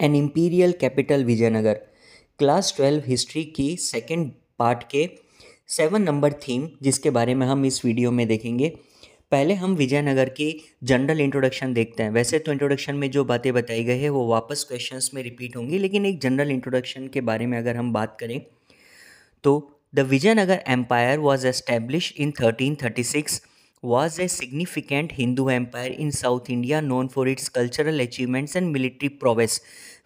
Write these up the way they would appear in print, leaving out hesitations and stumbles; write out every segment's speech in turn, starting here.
N imperial capital Vijayanagara. Class 12 history की second part के 7 number theme जिसके बारे में हम इस वीडियो में देखेंगे। पहले हम विजयनगर की जनरल इंट्रोडक्शन देखते हैं। वैसे तो इंट्रोडक्शन में जो बातें बताई गई है वो वापस क्वेश्चंस में रिपीट होंगी, लेकिन एक जनरल इंट्रोडक्शन के बारे में अगर हम बात करें तो the Vijayanagar empire was establish in 1336, was a significant Hindu empire in South India known for its cultural achievements and military prowess।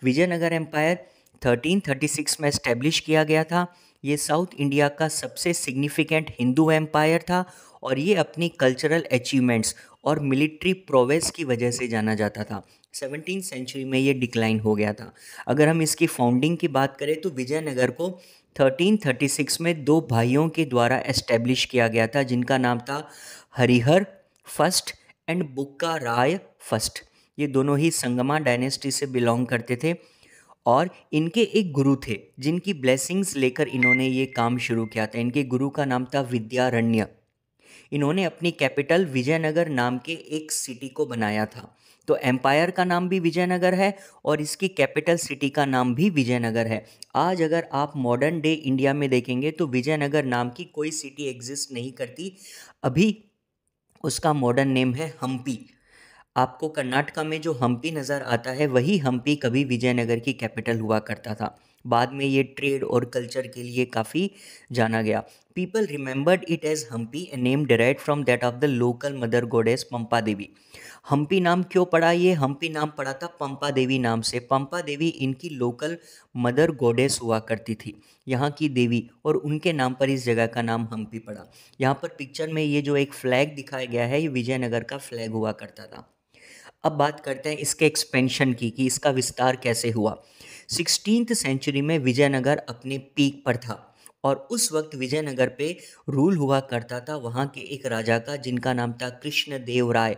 Vijayanagara empire 1336 में एस्टेब्लिश किया गया था। ये साउथ इंडिया का सबसे सिग्निफिकेंट हिंदू एम्पायर था और ये अपनी कल्चरल अचीवमेंट्स और मिलिट्री प्रोवेस की वजह से जाना जाता था। 17th सेंचुरी में ये डिक्लाइन हो गया था। अगर हम इसकी फाउंडिंग की बात करें तो विजयनगर को 1336 में दो भाइयों के द्वारा एस्टेब्लिश किया गया था जिनका नाम था Harihara first and Bukka Raya first. ये दोनों ही संगमा डायनेस्टी से बिलोंग करते थे और इनके एक गुरु थे जिनकी ब्लेसिंग्स लेकर इन्होंने ये काम शुरू किया था। इनके गुरु का नाम था विद्यारण्य। इन्होंने अपनी कैपिटल विजयनगर नाम के एक सिटी को बनाया था। तो एम्पायर का नाम भी विजयनगर है और इसकी कैपिटल सिटी का नाम भी विजयनगर है। आज अगर आप मॉडर्न डे इंडिया में देखेंगे तो विजयनगर नाम की कोई सिटी एग्जिस्ट नहीं करती। अभी उसका मॉडर्न नेम है हम्पी। आपको कर्नाटका में जो हम्पी नज़र आता है वही हम्पी कभी विजयनगर की कैपिटल हुआ करता था। बाद में ये ट्रेड और कल्चर के लिए काफ़ी जाना गया। People remembered it as Hampi, a name derived from that of the local mother goddess Pampa Devi. Hampi नाम क्यों पड़ा? ये हम्पी नाम पड़ा था पंपा देवी नाम से। पंपा देवी इनकी लोकल मदर गॉडेस हुआ करती थी, यहाँ की देवी, और उनके नाम पर इस जगह का नाम हम्पी पड़ा। यहाँ पर पिक्चर में ये जो एक फ्लैग दिखाया गया है ये विजयनगर का फ्लैग हुआ करता था। अब बात करते हैं इसके एक्सपेंशन की कि इसका विस्तार कैसे हुआ। 16th सेंचुरी में विजयनगर अपने पीक पर था और उस वक्त विजयनगर पे रूल हुआ करता था वहाँ के एक राजा का जिनका नाम था कृष्णदेव राय।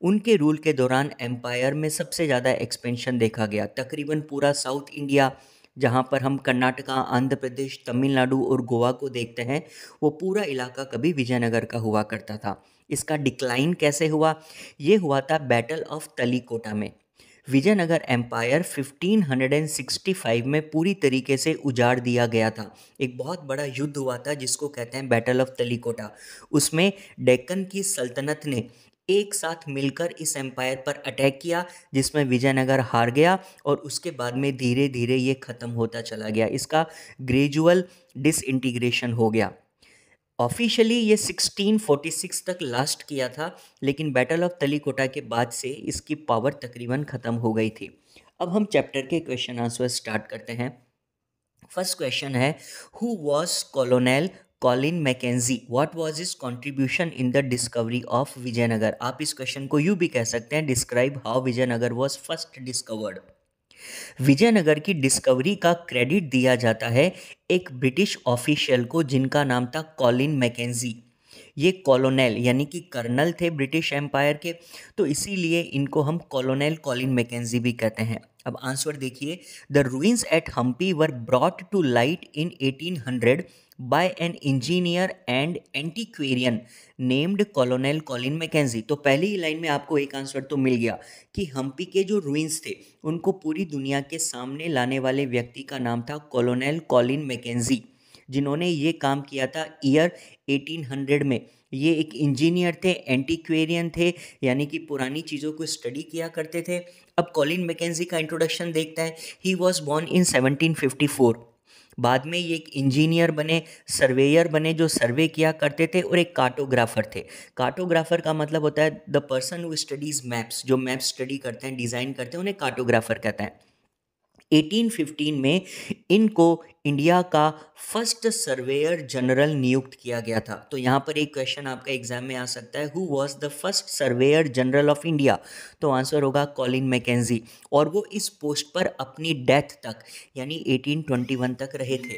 उनके रूल के दौरान एम्पायर में सबसे ज़्यादा एक्सपेंशन देखा गया। तकरीबन पूरा साउथ इंडिया, जहाँ पर हम कर्नाटका, आंध्र प्रदेश, तमिलनाडु और गोवा को देखते हैं, वो पूरा इलाका कभी विजयनगर का हुआ करता था। इसका डिक्लाइन कैसे हुआ? ये हुआ था बैटल ऑफ तलीकोटा में। विजयनगर एम्पायर 1565 में पूरी तरीके से उजाड़ दिया गया था। एक बहुत बड़ा युद्ध हुआ था जिसको कहते हैं बैटल ऑफ तलीकोटा। उसमें डेक्कन की सल्तनत ने एक साथ मिलकर इस एम्पायर पर अटैक किया जिसमें विजयनगर हार गया और उसके बाद में धीरे धीरे ये ख़त्म होता चला गया। इसका ग्रेजुअल डिसइंटीग्रेशन हो गया। ऑफिशियली ये 1646 तक लास्ट किया था, लेकिन बैटल ऑफ तलीकोटा के बाद से इसकी पावर तकरीबन ख़त्म हो गई थी। अब हम चैप्टर के क्वेश्चन आंसर स्टार्ट करते हैं। फर्स्ट क्वेश्चन है, who was Colonel Colin Mackenzie, what was his contribution in the discovery of Vijayanagar. आप इस क्वेश्चन को यूँ भी कह सकते हैं, describe how Vijayanagar was first discovered. Vijayanagar की डिस्कवरी का क्रेडिट दिया जाता है एक ब्रिटिश ऑफिशियल को जिनका नाम था कॉलिन मैकेंजी। ये कॉलोनेल यानी कि कर्नल थे ब्रिटिश एम्पायर के, तो इसीलिए इनको हम कॉलोनेल कॉलिन मैकेंजी भी कहते हैं। अब आंसर देखिए, the ruins at Hampi were brought to light in 1800 by an engineer and antiquarian named Colonel Colin Mackenzie. तो पहली ही लाइन में आपको एक आंसर तो मिल गया कि हम्पी के जो रूइंस थे उनको पूरी दुनिया के सामने लाने वाले व्यक्ति का नाम था कॉलोनेल कॉलिन मैकेंजी, जिन्होंने ये काम किया था ईयर 1800 में। ये एक इंजीनियर थे, एंटीक्वेरियन थे, यानी कि पुरानी चीज़ों को स्टडी किया करते थे। अब कॉलिन मैकेंजी का इंट्रोडक्शन देखते हैं। ही वॉज बॉर्न इन 1754। बाद में ये एक इंजीनियर बने, सर्वेयर बने जो सर्वे किया करते थे, और एक कार्टोग्राफर थे। कार्टोग्राफर का मतलब होता है the person who studies maps. जो मैप स्टडी करते हैं, डिज़ाइन करते हैं, उन्हें कार्टोग्राफर कहते हैं। 1815 में इनको इंडिया का फर्स्ट सर्वेयर जनरल नियुक्त किया गया था। तो यहाँ पर एक क्वेश्चन आपका एग्जाम में आ सकता है, who was the first surveyor general of India? तो आंसर होगा कॉलिन मैकेंजी, और वो इस पोस्ट पर अपनी डेथ तक यानी 1821 तक रहे थे।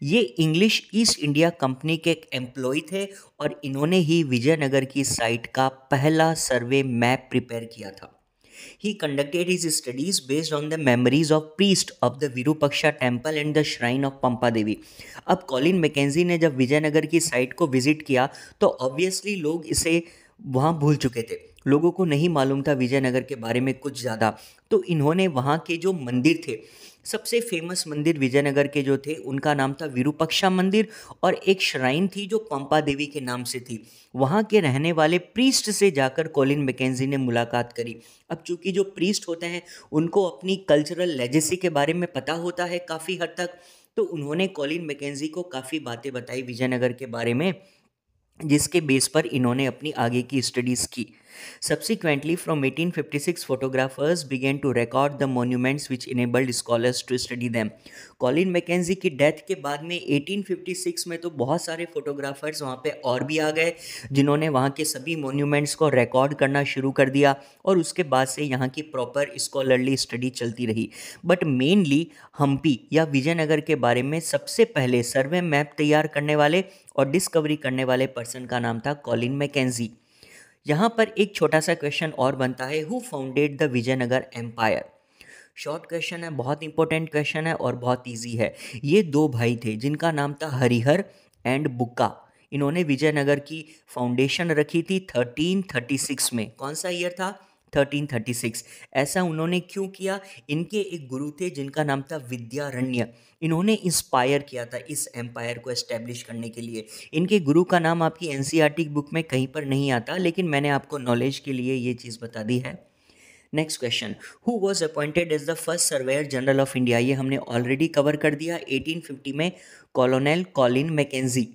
ये इंग्लिश ईस्ट इंडिया कंपनी के एक एम्प्लॉय थे और इन्होंने ही विजयनगर की साइट का पहला सर्वे मैप प्रिपेयर किया था। He conducted his studies based on the memories of priest of the Virupaksha temple and the shrine of Pampa Devi. अब कॉलिन मैकेंजी ने जब विजयनगर की साइट को विजिट किया तो ऑब्वियसली लोग इसे वहाँ भूल चुके थे। लोगों को नहीं मालूम था विजयनगर के बारे में कुछ ज़्यादा। तो इन्होंने वहाँ के जो मंदिर थे, सबसे फेमस मंदिर विजयनगर के जो थे उनका नाम था विरूपाक्षा मंदिर, और एक श्राइन थी जो पंपा देवी के नाम से थी। वहाँ के रहने वाले प्रीस्ट से जाकर कॉलिन मैकेंजी ने मुलाकात करी। अब चूंकि जो प्रीस्ट होते हैं उनको अपनी कल्चरल लेजेसी के बारे में पता होता है काफ़ी हद तक, तो उन्होंने कॉलिन मैकेंजी को काफ़ी बातें बताई विजयनगर के बारे में, जिसके बेस पर इन्होंने अपनी आगे की स्टडीज़ की। Subsequently, from 1856, photographers began to record the monuments which enabled scholars to study them. Colin McKenzie की डेथ के बाद में 1856 में तो बहुत सारे फोटोग्राफर्स वहाँ पे और भी आ गए, जिन्होंने वहाँ के सभी मोन्यूमेंट्स को रिकॉर्ड करना शुरू कर दिया, और उसके बाद से यहाँ की प्रॉपर स्कॉलरली स्टडी चलती रही। बट मेनली हम्पी या विजयनगर के बारे में सबसे पहले सर्वे मैप तैयार करने वाले और डिस्कवरी करने वाले पर्सन का नाम था कॉलिन मैकेंजी। यहाँ पर एक छोटा सा क्वेश्चन और बनता है, who founded the Vijayanagar empire. Short question है, बहुत इंपॉर्टेंट क्वेश्चन है और बहुत इजी है। ये दो भाई थे जिनका नाम था हरिहर एंड बुक्का। इन्होंने विजयनगर की फाउंडेशन रखी थी 1336 में। कौन सा ईयर था? 1336। ऐसा उन्होंने क्यों किया? इनके एक गुरु थे जिनका नाम था विद्यारण्य। इन्होंने इंस्पायर किया था इस एम्पायर को एस्टेब्लिश करने के लिए। इनके गुरु का नाम आपकी एनसीईआरटी बुक में कहीं पर नहीं आता, लेकिन मैंने आपको नॉलेज के लिए ये चीज़ बता दी है। Next question, who was appointed as the first surveyor general of India. ये हमने ऑलरेडी कवर कर दिया 1850 में, Colonel Colin Mackenzie.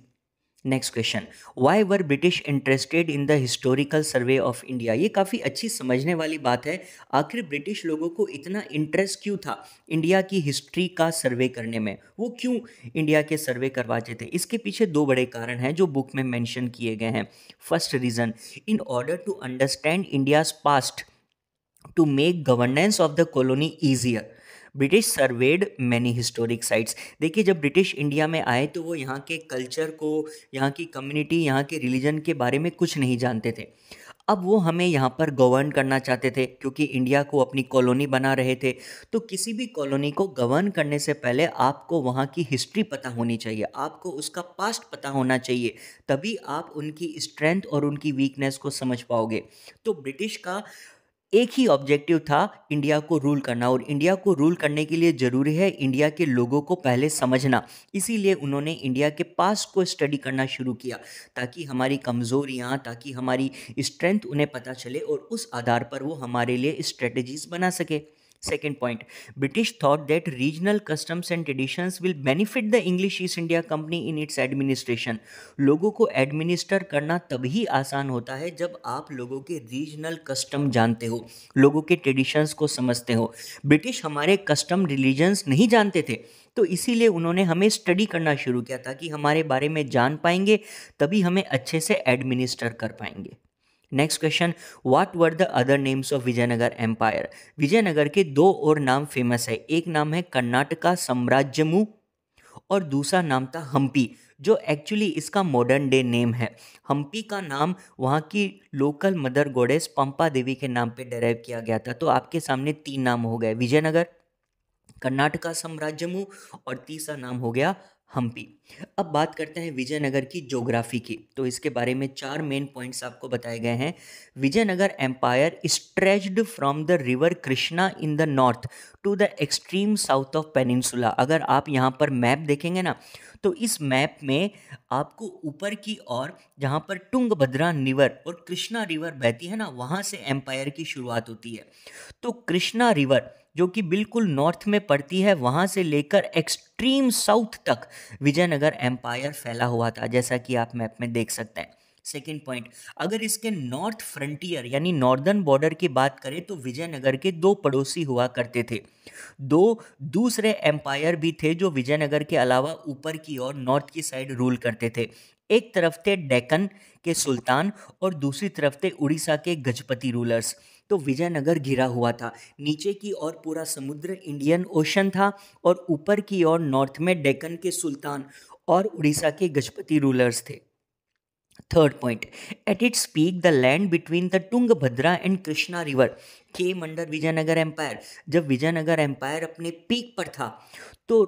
Next question, why were British interested in the historical survey of India. ये काफ़ी अच्छी समझने वाली बात है। आखिर ब्रिटिश लोगों को इतना इंटरेस्ट क्यों था इंडिया की हिस्ट्री का सर्वे करने में? वो क्यों इंडिया के सर्वे करवाते थे? इसके पीछे दो बड़े कारण हैं जो बुक में मेंशन किए गए हैं। First reason, in order to understand India's past to make governance of the colony easier, British surveyed many historic sites. देखिए, जब ब्रिटिश इंडिया में आए तो वो यहाँ के कल्चर को, यहाँ की कम्युनिटी, यहाँ के रिलीजन के बारे में कुछ नहीं जानते थे। अब वो हमें यहाँ पर गवर्न करना चाहते थे, क्योंकि इंडिया को अपनी कॉलोनी बना रहे थे। तो किसी भी कॉलोनी को गवर्न करने से पहले आपको वहाँ की हिस्ट्री पता होनी चाहिए, आपको उसका पास्ट पता होना चाहिए, तभी आप उनकी स्ट्रेंथ और उनकी वीकनेस को समझ पाओगे। तो ब्रिटिश का एक ही ऑब्जेक्टिव था, इंडिया को रूल करना, और इंडिया को रूल करने के लिए ज़रूरी है इंडिया के लोगों को पहले समझना। इसीलिए उन्होंने इंडिया के पास्ट को स्टडी करना शुरू किया, ताकि हमारी कमज़ोरियाँ, ताकि हमारी स्ट्रेंथ उन्हें पता चले और उस आधार पर वो हमारे लिए स्ट्रेटजीज बना सके। Second point, British thought that regional customs and traditions will benefit the English east India company in its administration. लोगों को एडमिनिस्टर करना तभी आसान होता है जब आप लोगों के रीजनल कस्टम जानते हो, लोगों के ट्रेडिशंस को समझते हो। ब्रिटिश हमारे कस्टम रिलीजन्स नहीं जानते थे, तो इसीलिए उन्होंने हमें स्टडी करना शुरू किया, ताकि हमारे बारे में जान पाएंगे, तभी हमें अच्छे से एडमिनिस्टर कर पाएंगे। Next question, what were the other names of Vijayanagar empire. Vijayanagara के दो और नाम फेमस है। एक नाम है कर्नाटका साम्राज्यमु और दूसरा नाम था हम्पी, जो एक्चुअली इसका मॉडर्न डे नेम है। हम्पी का नाम वहाँ की लोकल मदर गॉडेस पंपा देवी के नाम पे डेराइव किया गया था। तो आपके सामने तीन नाम हो गए, विजयनगर, कर्नाटका साम्राज्यमु और तीसरा नाम हो गया हम्पी। अब बात करते हैं विजयनगर की ज्योग्राफी की। तो इसके बारे में चार मेन पॉइंट्स आपको बताए गए हैं। Vijayanagara empire stretched from the river Krishna in the north to the extreme south of peninsula. अगर आप यहाँ पर मैप देखेंगे ना, तो इस मैप में आपको ऊपर की ओर जहाँ पर तुंगभद्रा रिवर और कृष्णा रिवर बहती है ना, वहाँ से एम्पायर की शुरुआत होती है। तो कृष्णा रिवर जो कि बिल्कुल नॉर्थ में पड़ती है, वहाँ से लेकर एक्सट्रीम साउथ तक विजयनगर एम्पायर फैला हुआ था, जैसा कि आप मैप में देख सकते हैं। सेकेंड पॉइंट, अगर इसके नॉर्थ फ्रंटियर यानी नॉर्दर्न बॉर्डर की बात करें तो विजयनगर के दो पड़ोसी हुआ करते थे। दो दूसरे एम्पायर भी थे जो विजयनगर के अलावा ऊपर की ओर नॉर्थ की साइड रूल करते थे। एक तरफ थे डेक्कन के सुल्तान और दूसरी तरफ थे उड़ीसा के गजपति रूलर्स। तो विजयनगर घिरा हुआ था, नीचे की ओर पूरा समुद्र इंडियन ओशन था और ऊपर की ओर नॉर्थ में डेक्कन के सुल्तान और उड़ीसा के गजपति रूलर्स थे। Third point, at its peak the land between the Tungabhadra and Krishna river came under Vijayanagara empire. जब विजयनगर एम्पायर अपने पीक पर था तो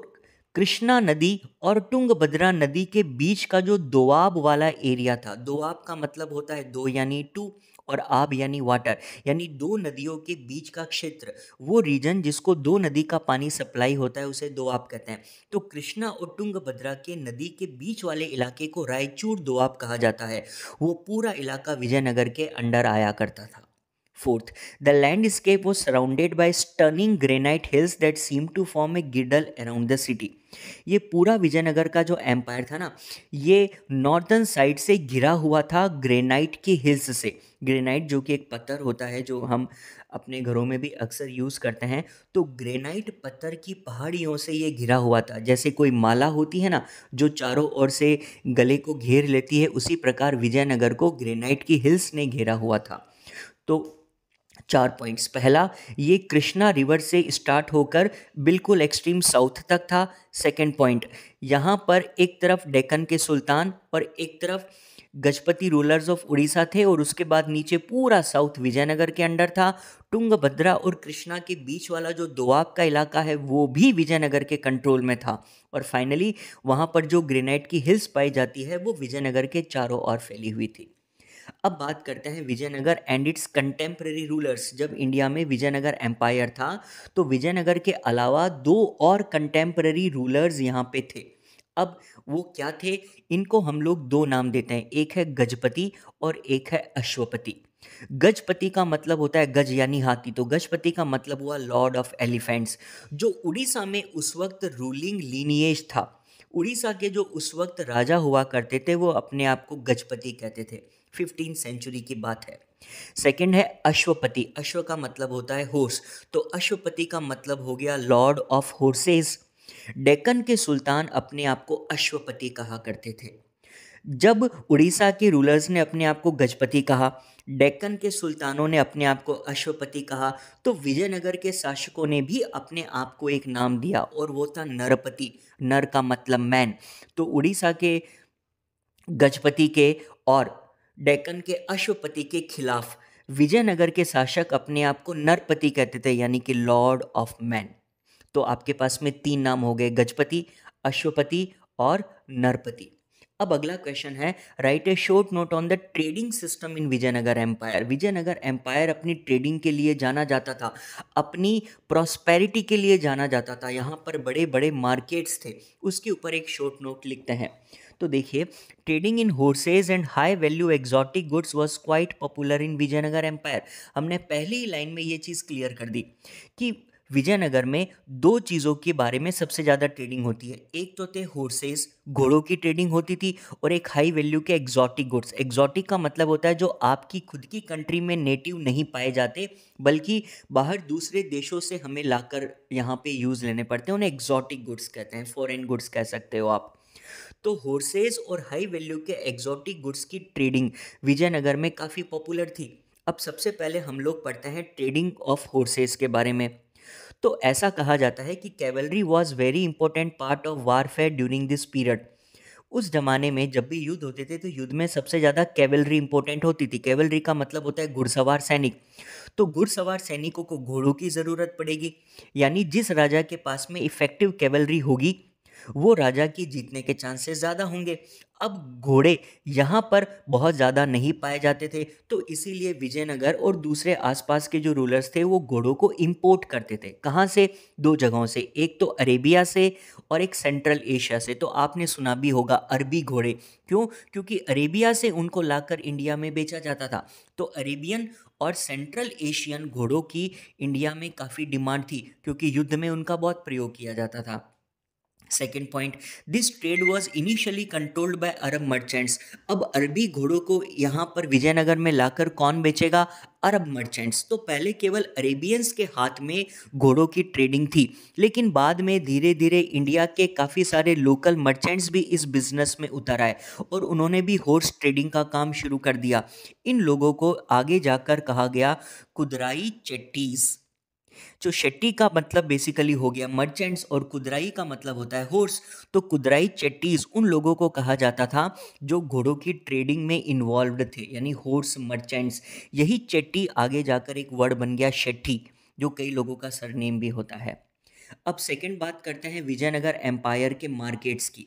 कृष्णा नदी और तुंगभद्रा नदी के बीच का जो दोआब वाला एरिया था, दोआब का मतलब होता है दो यानी टू, और आब यानी वाटर, यानी दो नदियों के बीच का क्षेत्र, वो रीजन जिसको दो नदी का पानी सप्लाई होता है उसे दोआब कहते हैं। तो कृष्णा और तुंगभद्रा के नदी के बीच वाले इलाके को रायचूर दोआब कहा जाता है। वो पूरा इलाका विजयनगर के अंडर आया करता था। Fourth, the landscape was surrounded by stunning granite hills that seemed to form a girdle around the city. ये पूरा विजयनगर का जो एम्पायर था ना, ये नॉर्दर्न साइड से घिरा हुआ था ग्रेनाइट की हिल्स से। ग्रेनाइट जो कि एक पत्थर होता है जो हम अपने घरों में भी अक्सर यूज़ करते हैं, तो ग्रेनाइट पत्थर की पहाड़ियों से ये घिरा हुआ था। जैसे कोई माला होती है ना जो चारों ओर से गले को घेर लेती है, उसी प्रकार विजयनगर को ग्रेनाइट की हिल्स ने घेरा हुआ था। तो 4 पॉइंट्स। पहला, ये कृष्णा रिवर से स्टार्ट होकर बिल्कुल एक्सट्रीम साउथ तक था। सेकंड पॉइंट, यहाँ पर एक तरफ डेक्कन के सुल्तान और एक तरफ गजपति रूलर्स ऑफ उड़ीसा थे, और उसके बाद नीचे पूरा साउथ विजयनगर के अंडर था। तुंगभद्रा और कृष्णा के बीच वाला जो दोआब का इलाका है वो भी विजयनगर के कंट्रोल में था। और फाइनली वहाँ पर जो ग्रेनाइट की हिल्स पाई जाती है वो विजयनगर के चारों ओर फैली हुई थी। अब बात करते हैं Vijayanagara and its contemporary rulers. जब इंडिया में विजयनगर एम्पायर था तो विजयनगर के अलावा दो और कंटेम्प्रेरी रूलर्स यहाँ पे थे। अब वो क्या थे, इनको हम लोग दो नाम देते हैं, एक है गजपति और एक है अश्वपति। गजपति का मतलब होता है गज यानी हाथी, तो गजपति का मतलब हुआ लॉर्ड ऑफ एलिफेंट्स। जो उड़ीसा में उस वक्त रूलिंग लीनिएज था, उड़ीसा के जो उस वक्त राजा हुआ करते थे वो अपने आप को गजपति कहते थे। 15th सेंचुरी की बात है। सेकंड है अश्वपति। अश्व का मतलब होता है हॉर्स, तो अश्वपति का मतलब हो गया लॉर्ड ऑफ हॉर्सेस। डेक्कन के सुल्तान अपने आप को अश्वपति कहा करते थे। जब उड़ीसा के रूलर्स ने अपने आप को गजपति कहा, डेक्कन के सुल्तानों ने अपने आप को अश्वपति कहा, तो विजयनगर के शासकों ने भी अपने आप को एक नाम दिया और वो था नरपति। नर का मतलब मैन। तो उड़ीसा के गजपति के और डेक्कन के अश्वपति के खिलाफ विजयनगर के शासक अपने आप को नरपति कहते थे, यानी कि लॉर्ड ऑफ मैन। तो आपके पास में तीन नाम हो गए, गजपति, अश्वपति और नरपति। अब अगला क्वेश्चन है, write a short note on the trading system in Vijayanagara empire. Vijayanagara empire अपनी ट्रेडिंग के लिए जाना जाता था, अपनी प्रॉस्पेरिटी के लिए जाना जाता था। यहाँ पर बड़े बड़े मार्केट्स थे, उसके ऊपर एक शॉर्ट नोट लिखते हैं। तो देखिए, trading in horses and high value exotic goods was quite popular in Vijayanagara empire. हमने पहली ही लाइन में ये चीज़ क्लियर कर दी कि विजयनगर में दो चीज़ों के बारे में सबसे ज़्यादा ट्रेडिंग होती है। एक तो थे हॉर्सेस, घोड़ों की ट्रेडिंग होती थी, और एक हाई वैल्यू के एग्जॉटिक गुड्स। एग्जॉटिक का मतलब होता है जो आपकी खुद की कंट्री में नेटिव नहीं पाए जाते, बल्कि बाहर दूसरे देशों से हमें लाकर यहाँ पे यूज़ लेने पड़ते हैं, उन्हें एग्जॉटिक गुड्स कहते हैं, फॉरेन गुड्स कह सकते हो आप। तो हॉर्सेस और हाई वैल्यू के एग्जॉटिक गुड्स की ट्रेडिंग विजयनगर में काफ़ी पॉपुलर थी। अब सबसे पहले हम लोग पढ़ते हैं ट्रेडिंग ऑफ हॉर्सेस के बारे में। तो ऐसा कहा जाता है कि cavalry was very important part of warfare during this period. उस जमाने में जब भी युद्ध होते थे तो युद्ध में सबसे ज़्यादा कैवलरी इंपॉर्टेंट होती थी। कैवलरी का मतलब होता है घुड़सवार सैनिक। तो घुड़सवार सैनिकों को घोड़ों की ज़रूरत पड़ेगी, यानी जिस राजा के पास में इफेक्टिव कैवलरी होगी वो राजा की जीतने के चांसेस ज़्यादा होंगे। अब घोड़े यहाँ पर बहुत ज़्यादा नहीं पाए जाते थे, तो इसीलिए विजयनगर और दूसरे आसपास के जो रूलर्स थे वो घोड़ों को इंपोर्ट करते थे। कहाँ से? दो जगहों से, एक तो अरेबिया से और एक सेंट्रल एशिया से। तो आपने सुना भी होगा अरबी घोड़े, क्यों? क्योंकि अरेबिया से उनको लाकर इंडिया में बेचा जाता था। तो अरेबियन और सेंट्रल एशियन घोड़ों की इंडिया में काफ़ी डिमांड थी, क्योंकि युद्ध में उनका बहुत प्रयोग किया जाता था। Second point, this trade was initially controlled by Arab merchants. अब अरबी घोड़ों को यहाँ पर विजयनगर में लाकर कौन बेचेगा? Arab merchants. तो पहले केवल अरेबियंस के हाथ में घोड़ों की ट्रेडिंग थी, लेकिन बाद में धीरे धीरे इंडिया के काफ़ी सारे लोकल मर्चेंट्स भी इस बिजनेस में उतर आए और उन्होंने भी हॉर्स ट्रेडिंग का काम शुरू कर दिया। इन लोगों को आगे जाकर कहा गया कुदराई चेट्टीज़। जो शेट्टी का मतलब बेसिकली हो गया मर्चेंट्स और कुदराई का मतलब होता है हॉर्स। तो कुदराई चेट्टीज उन लोगों को कहा जाता था जो घोड़ों की ट्रेडिंग में इन्वॉल्व्ड थे, यानी हॉर्स मर्चेंट्स। यही चेट्टी आगे जाकर एक वर्ड बन गया शेट्टी, जो कई लोगों का सरनेम भी होता है। अब सेकंड बात करते हैं विजयनगर एम्पायर के मार्केट्स की।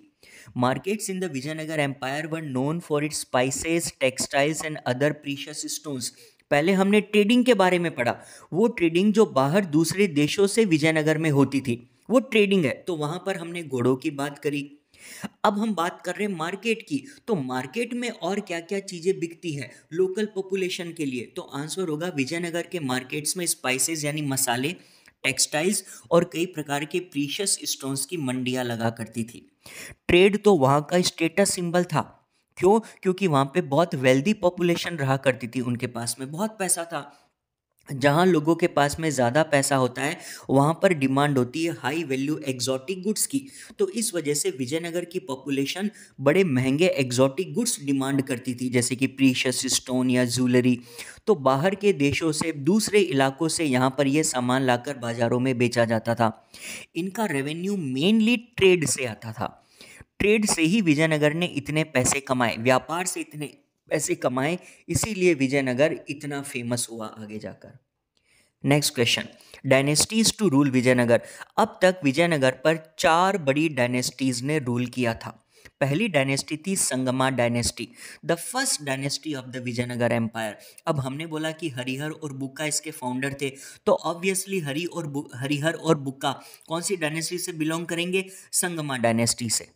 Markets in the Vijayanagar Empire were known for its spices, textiles and other precious stones. पहले हमने ट्रेडिंग के बारे में पढ़ा, वो ट्रेडिंग जो बाहर दूसरे देशों से विजयनगर में होती थी, वो ट्रेडिंग है। तो वहाँ पर हमने घोड़ों की बात करी। अब हम बात कर रहे हैं मार्केट की, तो मार्केट में और क्या क्या चीज़ें बिकती है लोकल पॉपुलेशन के लिए? तो आंसर होगा विजयनगर के मार्केट्स में स्पाइसेस यानी मसाले, टेक्सटाइल्स और कई प्रकार के प्रीशियस स्टोन्स की मंडियां लगा करती थी। ट्रेड तो वहाँ का स्टेटस सिंबल था। क्यों? क्योंकि वहाँ पे बहुत वेल्दी पॉपुलेशन रहा करती थी, उनके पास में बहुत पैसा था। जहाँ लोगों के पास में ज़्यादा पैसा होता है वहाँ पर डिमांड होती है हाई वैल्यू एग्जॉटिक गुड्स की। तो इस वजह से विजयनगर की पॉपुलेशन बड़े महंगे एग्जॉटिक गुड्स डिमांड करती थी, जैसे कि प्रीशियस स्टोन या ज्वेलरी। तो बाहर के देशों से, दूसरे इलाकों से यहाँ पर ये सामान लाकर बाज़ारों में बेचा जाता था। इनका रेवेन्यू मेनली ट्रेड से आता था। ट्रेड से ही विजयनगर ने इतने पैसे कमाए, व्यापार से इतने पैसे कमाए, इसीलिए विजयनगर इतना फेमस हुआ आगे जाकर। Next question, dynasties to rule Vijayanagara. अब तक विजयनगर पर 4 बड़ी डायनेस्टीज ने रूल किया था। पहली डायनेस्टी थी Sangama dynasty, the first dynasty of the Vijayanagar empire. अब हमने बोला कि हरिहर और बुक्का इसके फाउंडर थे, तो ऑब्वियसली हरिहर और बुक्का कौन सी डायनेस्टी से बिलोंग करेंगे? संगमा डायनेस्टी से।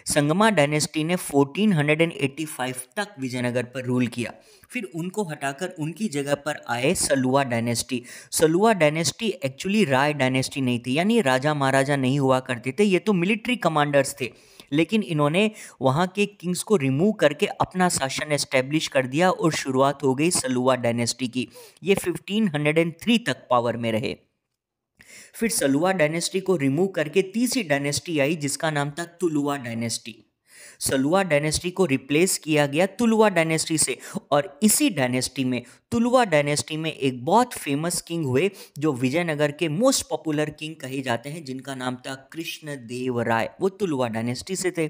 संगमा डायनेस्टी ने 1485 तक विजयनगर पर रूल किया। फिर उनको हटाकर उनकी जगह पर आए Saluva dynasty. Saluva dynasty actually Raya dynasty नहीं थी, यानी राजा महाराजा नहीं हुआ करते थे, ये तो मिलिट्री कमांडर्स थे। लेकिन इन्होंने वहाँ के किंग्स को रिमूव करके अपना शासन एस्टेब्लिश कर दिया और शुरुआत हो गई सलुवा डायनेस्टी की। ये 1503 तक पावर में रहे। फिर सलुवा डायनेस्टी को रिमूव करके तीसरी डायनेस्टी आई जिसका नाम था तुलुवा डायनेस्टी। सलुवा डायनेस्टी को रिप्लेस किया गया तुलुवा डायनेस्टी से, और इसी डायनेस्टी में, तुलुवा डायनेस्टी में एक बहुत फेमस किंग हुए जो विजयनगर के मोस्ट पॉपुलर किंग कहे जाते हैं, जिनका नाम था कृष्णदेव राय। वो तुलुवा डायनेस्टी से थे।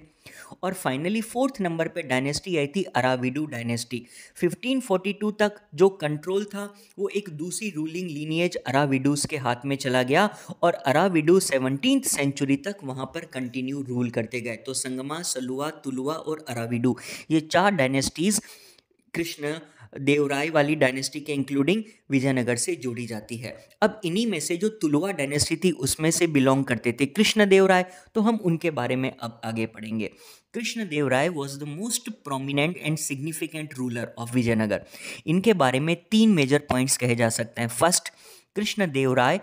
और फाइनली 4th नंबर पे डायनेस्टी आई थी अराविडू डायनेस्टी। 1542 तक जो कंट्रोल था वो एक दूसरी रूलिंग लीनिएज अराविडूस के हाथ में चला गया, और अराविडू 17th सेंचुरी तक वहाँ पर कंटिन्यू रूल करते गए। तो संगमा, सलुवा, तुलुवा और अराविडू, ये 4 डायनेस्टीज कृष्ण देवराय वाली डायनेस्टी के इंक्लूडिंग विजयनगर से जोड़ी जाती है। अब इन्हीं में से जो तुलुवा डायनेस्टी थी उसमें से बिलोंग करते थे कृष्ण देवराय, तो हम उनके बारे में अब आगे पढ़ेंगे। Krishna Devaraya was the most prominent and significant ruler of Vijayanagara. इनके बारे में 3 मेजर पॉइंट्स कहे जा सकते हैं। First, Krishna Devaraya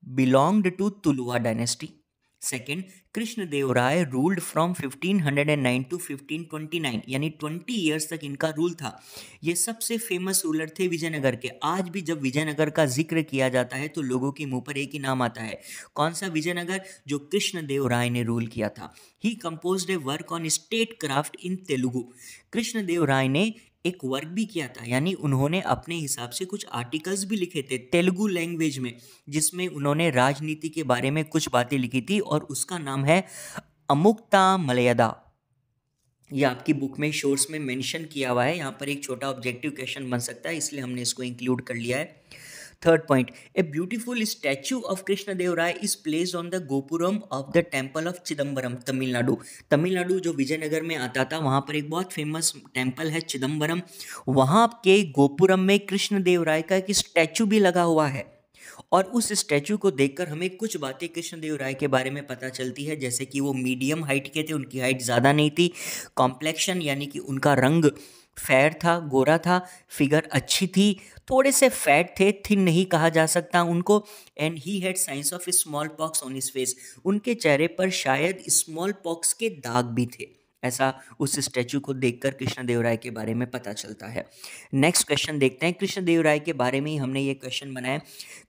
belonged to Tuluva dynasty. Second, Krishnadevaraya ruled from 1509 to 1529, यानी 20 ईयर्स तक इनका रूल था। ये सबसे फेमस रूलर थे विजयनगर के। आज भी जब विजयनगर का जिक्र किया जाता है तो लोगों के मुंह पर एक ही नाम आता है, कौन सा? विजयनगर, जो कृष्णदेवराय ने रूल किया था। He composed a work on statecraft in Telugu. Krishnadevaraya ने एक वर्क भी किया था, यानी उन्होंने अपने हिसाब से कुछ आर्टिकल्स भी लिखे थे तेलुगु लैंग्वेज में, जिसमें उन्होंने राजनीति के बारे में कुछ बातें लिखी थी, और उसका नाम है अमुक्ता मलयदा। ये आपकी बुक में शोर्स में मेंशन किया हुआ है। यहाँ पर एक छोटा ऑब्जेक्टिव क्वेश्चन बन सकता है, इसलिए हमने इसको इंक्लूड कर लिया है। Third point, a beautiful statue of Krishnadevaraya is placed on the gopuram of the temple of Chidambaram, Tamil Nadu. Tamil Nadu जो विजयनगर में आता था, वहाँ पर एक बहुत फेमस टेम्पल है चिदम्बरम। वहाँ के गोपुरम में कृष्णदेवराय का एक स्टैचू भी लगा हुआ है, और उस स्टैचू को देखकर हमें कुछ बातें कृष्णदेवराय के बारे में पता चलती है, जैसे कि वो मीडियम हाइट के थे, उनकी हाइट ज़्यादा नहीं थी। कॉम्प्लेक्शन यानी कि उनका रंग फेयर था, गोरा था। फिगर अच्छी थी, थोड़े से फैट थे, थिन नहीं कहा जा सकता उनको। And he had science of small pox on his face. उनके चेहरे पर शायद स्मॉल पॉक्स के दाग भी थे, ऐसा उस स्टैचू को देखकर कृष्णदेवराय के बारे में पता चलता है। नेक्स्ट क्वेश्चन देखते हैं। कृष्णदेवराय के बारे में ही हमने ये क्वेश्चन बनाया।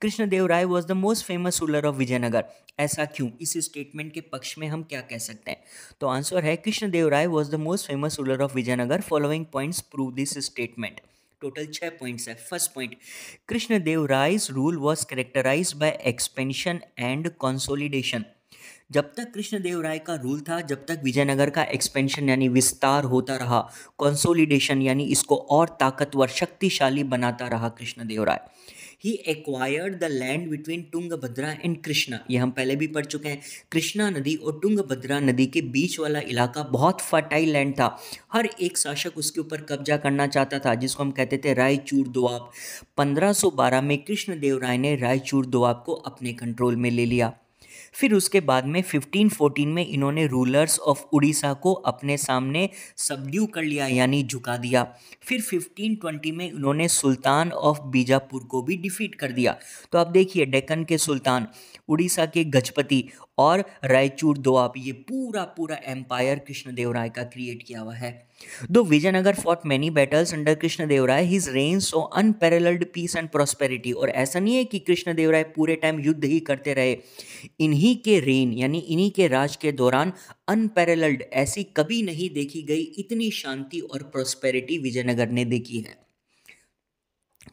Krishnadevaraya was the most famous ruler of Vijayanagara. ऐसा क्यों? इस स्टेटमेंट के पक्ष में हम क्या कह सकते हैं? तो आंसर है Krishnadevaraya was the most famous ruler of Vijayanagar. Following points prove this statement. Total 6 points है। First point, Krishnadevaraya's rule was characterised by expansion and consolidation. जब तक कृष्णदेवराय का रूल था, जब तक विजयनगर का एक्सपेंशन यानी विस्तार होता रहा, कंसोलिडेशन यानी इसको और ताकतवर, शक्तिशाली बनाता रहा Krishnadevaraya. He acquired the land between Tungabhadra and Krishna, ये हम पहले भी पढ़ चुके हैं। कृष्णा नदी और तुंगभद्रा नदी के बीच वाला इलाका बहुत फर्टाइल लैंड था। हर एक शासक उसके ऊपर कब्जा करना चाहता था, जिसको हम कहते थे रायचूर दोआब। 1512 में कृष्णदेवराय ने रायचूर दोआब को अपने कंट्रोल में ले लिया। फिर उसके बाद में 1514 में इन्होंने रूलर्स ऑफ उड़ीसा को अपने सामने सबड्यू कर लिया, यानी झुका दिया। फिर 1520 में इन्होंने सुल्तान ऑफ बीजापुर को भी डिफीट कर दिया। तो आप देखिए, डेक्कन के सुल्तान, उड़ीसा के गजपति और रायचूर दोआब, ये पूरा पूरा एम्पायर कृष्णदेवराय का क्रिएट किया हुआ है। दो Vijayanagara fought many battles under Krishnadevaraya, his reign saw unparalleled peace and prosperity. और ऐसा नहीं है कि कृष्णदेवराय पूरे टाइम युद्ध ही करते रहे, इन्हीं के रेन यानी इन्हीं के राज के दौरान अनपैरेलल्ड, ऐसी कभी नहीं देखी गई इतनी शांति और प्रॉस्पेरिटी विजयनगर ने देखी है।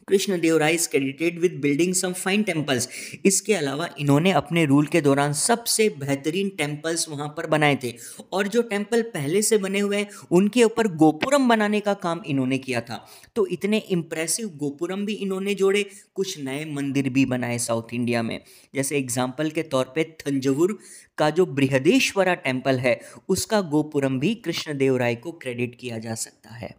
Krishnadevaraya is credited with building some fine temples. इसके अलावा इन्होंने अपने रूल के दौरान सबसे बेहतरीन टेम्पल्स वहां पर बनाए थे, और जो टेम्पल पहले से बने हुए हैं उनके ऊपर गोपुरम बनाने का काम इन्होंने किया था। तो इतने इम्प्रेसिव गोपुरम भी इन्होंने जोड़े, कुछ नए मंदिर भी बनाए साउथ इंडिया में। जैसे एग्जाम्पल के तौर पे तंजौर का जो बृहदेश्वरा टेम्पल है, उसका गोपुरम भी कृष्णदेवराय को क्रेडिट किया जा सकता है।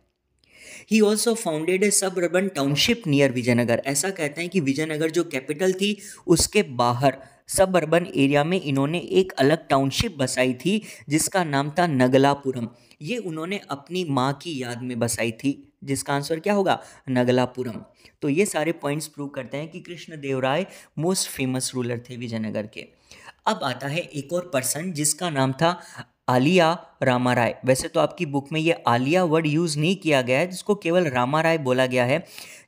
He also founded a suburban township near Vijayanagar. ऐसा कहते हैं कि विजयनगर जो कैपिटल थी उसके बाहर सब अर्बन एरिया में इन्होंने एक अलग टाउनशिप बसाई थी, जिसका नाम था नगलापुरम। ये उन्होंने अपनी माँ की याद में बसाई थी, जिसका आंसर क्या होगा? नगलापुरम। तो ये सारे पॉइंट्स प्रूव करते हैं कि कृष्णदेवराय मोस्ट फेमस रूलर थे विजयनगर के। अब आता है एक और पर्सन जिसका नाम था आलिया रामा राय। वैसे तो आपकी बुक में ये आलिया वर्ड यूज़ नहीं किया गया है, जिसको केवल रामा राय बोला गया है।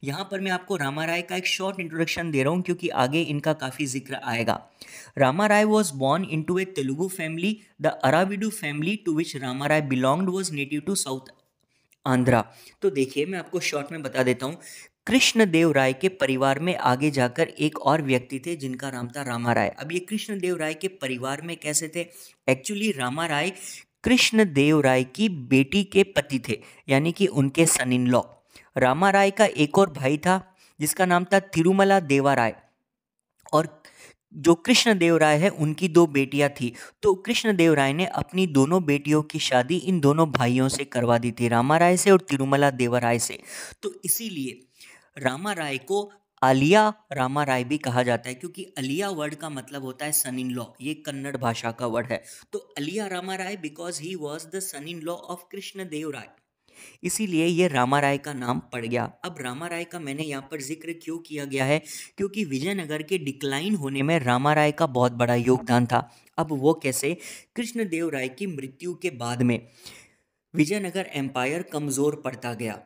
यहाँ पर मैं आपको रामा राय का एक शॉर्ट इंट्रोडक्शन दे रहा हूँ, क्योंकि आगे इनका काफ़ी जिक्र आएगा। Rama Raya was born into a Telugu family. The Aravidu family to which Rama Raya belonged was native to south Andhra. तो देखिए, मैं आपको शॉर्ट में बता देता हूँ। कृष्णदेव राय के परिवार में आगे जाकर एक और व्यक्ति थे जिनका नाम था रामा राय। अब ये कृष्णदेव राय के परिवार में कैसे थे? एक्चुअली रामा राय कृष्णदेव राय की बेटी के पति थे, यानी कि उनके सन इन लॉ। रामा राय का एक और भाई था जिसका नाम था तिरुमला देवा राय, और जो कृष्णदेव राय है उनकी दो बेटियां थी। तो कृष्णदेव राय ने अपनी दोनों बेटियों की शादी इन दोनों भाइयों से करवा दी थी, रामा राय से और तिरुमला देवा राय से। तो इसीलिए रामा राय को आलिया रामा राय भी कहा जाता है, क्योंकि अलिया वर्ड का मतलब होता है सन इन लॉ। ये कन्नड़ भाषा का वर्ड है। तो Aliya Rama Raya because he was the son in law of Krishnadeva Raya, इसीलिए ये रामा राय का नाम पड़ गया। अब रामा राय का मैंने यहाँ पर जिक्र क्यों किया गया है? क्योंकि विजयनगर के डिक्लाइन होने में रामा राय का बहुत बड़ा योगदान था। अब वो कैसे? कृष्णदेव राय की मृत्यु के बाद में विजयनगर एम्पायर कमज़ोर पड़ता गया,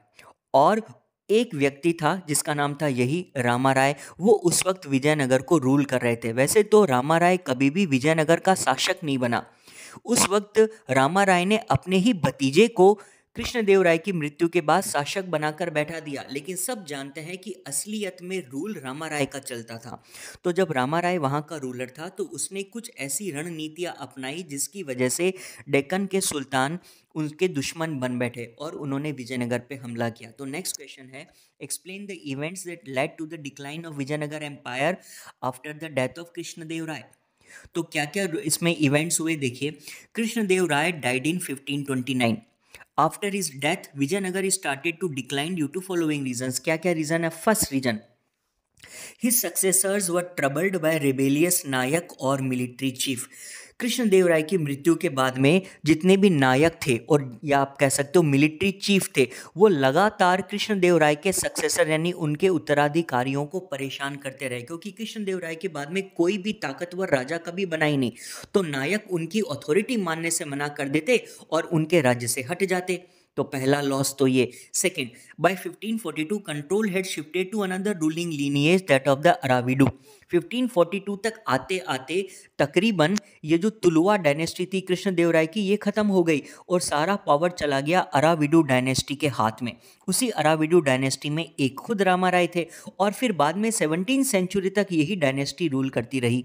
और एक व्यक्ति था जिसका नाम था यही रामा राय। वो उस वक्त विजयनगर को रूल कर रहे थे। वैसे तो रामा राय कभी भी विजयनगर का शासक नहीं बना। उस वक्त रामा राय ने अपने ही भतीजे को कृष्णदेव राय की मृत्यु के बाद शासक बनाकर बैठा दिया, लेकिन सब जानते हैं कि असलियत में रूल रामा राय का चलता था। तो जब रामा राय वहाँ का रूलर था तो उसने कुछ ऐसी रणनीतियाँ अपनाई जिसकी वजह से डेक्कन के सुल्तान उनके दुश्मन बन बैठे और उन्होंने विजयनगर पे हमला किया। तो नेक्स्ट क्वेश्चन है, explain the events that led to the decline of Vijayanagar empire after the death of Krishnadeva Raya. तो क्या क्या इसमें इवेंट्स हुए देखिए। Krishnadeva Raya died in 1529। After his death Vijayanagar started to decline due to following reasons. क्या क्या रीजन है? First reason, his successors were troubled by rebellious nayaka और मिलिट्री चीफ। कृष्णदेव राय की मृत्यु के बाद में जितने भी नायक थे, और या आप कह सकते हो मिलिट्री चीफ थे, वो लगातार कृष्णदेव राय के सक्सेसर यानी उनके उत्तराधिकारियों को परेशान करते रहे, क्योंकि कृष्णदेव राय के बाद में कोई भी ताकतवर राजा कभी बना ही नहीं। तो नायक उनकी अथॉरिटी मानने से मना कर देते और उनके राज्य से हट जाते। तो पहला लॉस तो ये। Second, by 1542 control had shifted to another ruling lineage that of the Aravidu. 1542 तक आते आते तकरीबन ये जो तुलुवा डायनेस्टी थी कृष्णदेव राय की, ये खत्म हो गई और सारा पावर चला गया अराविडू डायनेस्टी के हाथ में। उसी अराविडू डायनेस्टी में एक खुद रामा राय थे, और फिर बाद में 17वीं सेंचुरी तक यही डायनेस्टी रूल करती रही।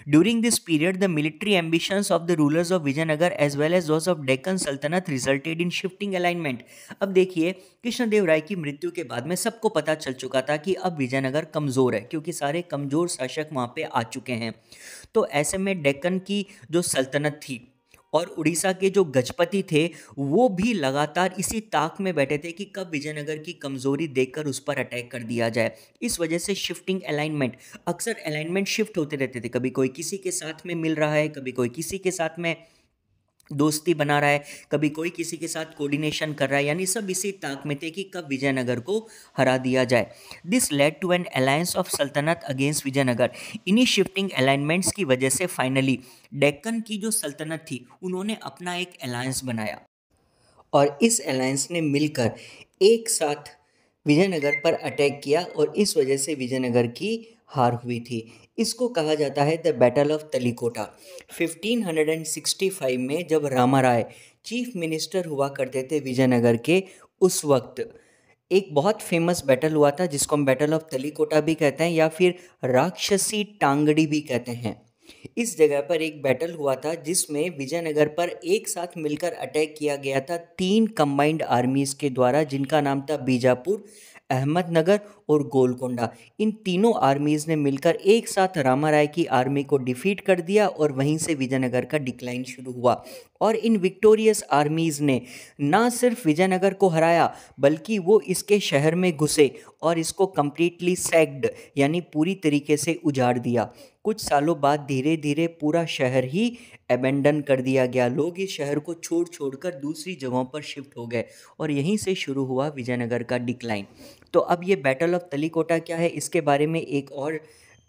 During this period, the military ambitions of the rulers of Vijayanagar as well as those of Deccan Sultanate resulted in shifting alignment. अब देखिए, कृष्णदेव राय की मृत्यु के बाद में सबको पता चल चुका था कि अब विजयनगर कमज़ोर है, क्योंकि सारे कमज़ोर शासक वहाँ पे आ चुके हैं। तो ऐसे में डेक्कन की जो सल्तनत थी और उड़ीसा के जो गजपति थे, वो भी लगातार इसी ताक में बैठे थे कि कब विजयनगर की कमज़ोरी देखकर उस पर अटैक कर दिया जाए। इस वजह से शिफ्टिंग अलाइनमेंट, अक्सर अलाइनमेंट शिफ्ट होते रहते थे, कभी कोई किसी के साथ में मिल रहा है, कभी कोई किसी के साथ में दोस्ती बना रहा है, कभी कोई किसी के साथ कोऑर्डिनेशन कर रहा है, यानी सब इसी ताक में थे कि कब विजयनगर को हरा दिया जाए। This led to an alliance of सल्तनत अगेंस्ट विजयनगर। इन्हीं शिफ्टिंग अलाइनमेंट्स की वजह से फाइनली डेक्कन की जो सल्तनत थी, उन्होंने अपना एक अलायंस बनाया और इस अलायंस ने मिलकर एक साथ विजयनगर पर अटैक किया और इस वजह से विजयनगर की हार हुई थी। इसको कहा जाता है द बैटल ऑफ तलीकोटा। 1565 में जब रामाराय चीफ मिनिस्टर हुआ करते थे विजयनगर के, उस वक्त एक बहुत फेमस बैटल हुआ था जिसको हम बैटल ऑफ तलीकोटा भी कहते हैं या फिर राक्षसी टांगड़ी भी कहते हैं। इस जगह पर एक बैटल हुआ था जिसमें विजयनगर पर एक साथ मिलकर अटैक किया गया था 3 कंबाइंड आर्मीज के द्वारा, जिनका नाम था बीजापुर, अहमदनगर और गोलकोंडा। इन तीनों आर्मीज ने मिलकर एक साथ रामाराय की आर्मी को डिफीट कर दिया और वहीं से विजयनगर का डिक्लाइन शुरू हुआ। और इन विक्टोरियस आर्मीज ने ना सिर्फ विजयनगर को हराया, बल्कि वो इसके शहर में घुसे और इसको कंप्लीटली सैक्ड यानी पूरी तरीके से उजाड़ दिया। कुछ सालों बाद धीरे धीरे पूरा शहर ही अबेंडन कर दिया गया। लोग इस शहर को छोड़ छोड़कर दूसरी जगहों पर शिफ्ट हो गए और यहीं से शुरू हुआ विजयनगर का डिक्लाइन। तो अब ये बैटल ऑफ तलीकोटा क्या है, इसके बारे में एक और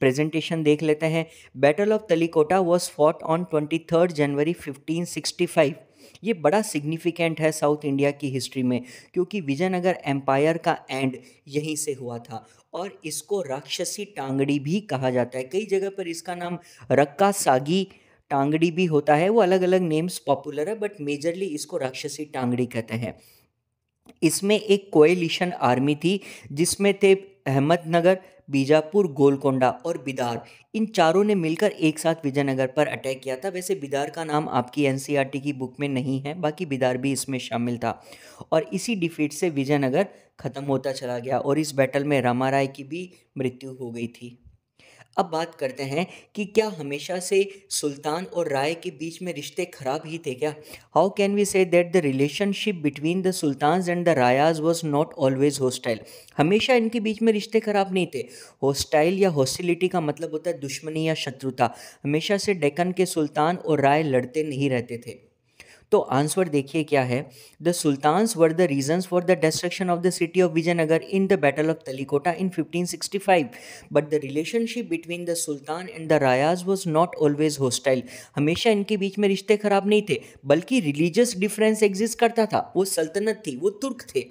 प्रेजेंटेशन देख लेते हैं। Battle of Talikota was fought on 23 January 1565। ये बड़ा सिग्निफिकेंट है साउथ इंडिया की हिस्ट्री में, क्योंकि विजयनगर एम्पायर का एंड यहीं से हुआ था और इसको राक्षसी टांगड़ी भी कहा जाता है। कई जगह पर इसका नाम रक्का सागी टांगड़ी भी होता है, वो अलग अलग नेम्स पॉपुलर है, बट मेजरली इसको राक्षसी टांगड़ी कहते हैं। इसमें एक कोएलिशन आर्मी थी जिसमें थे अहमदनगर, बीजापुर, गोलकोंडा और बिदार। इन चारों ने मिलकर एक साथ विजयनगर पर अटैक किया था। वैसे बिदार का नाम आपकी एनसीईआरटी की बुक में नहीं है, बाकी बिदार भी इसमें शामिल था। और इसी डिफीट से विजयनगर खत्म होता चला गया और इस बैटल में रामाराय की भी मृत्यु हो गई थी। अब बात करते हैं कि क्या हमेशा से सुल्तान और राय के बीच में रिश्ते खराब ही थे क्या? How can we say that the relationship between the sultans and the Rayas was not always hostile. हमेशा इनके बीच में रिश्ते खराब नहीं थे। हॉस्टाइल या हॉस्टिलिटी का मतलब होता है दुश्मनी या शत्रुता। हमेशा से डेक्कन के सुल्तान और राय लड़ते नहीं रहते थे। तो आंसर देखिए क्या है। The sultans were the reasons for the destruction of the city of Vijayanagar in the battle of Talikota in 1565, but the relationship between the sultan and the Rayas was not always hostile. हमेशा इनके बीच में रिश्ते खराब नहीं थे, बल्कि रिलीजियस डिफरेंस एग्जिस्ट करता था। वो सल्तनत थी, वो तुर्क थे,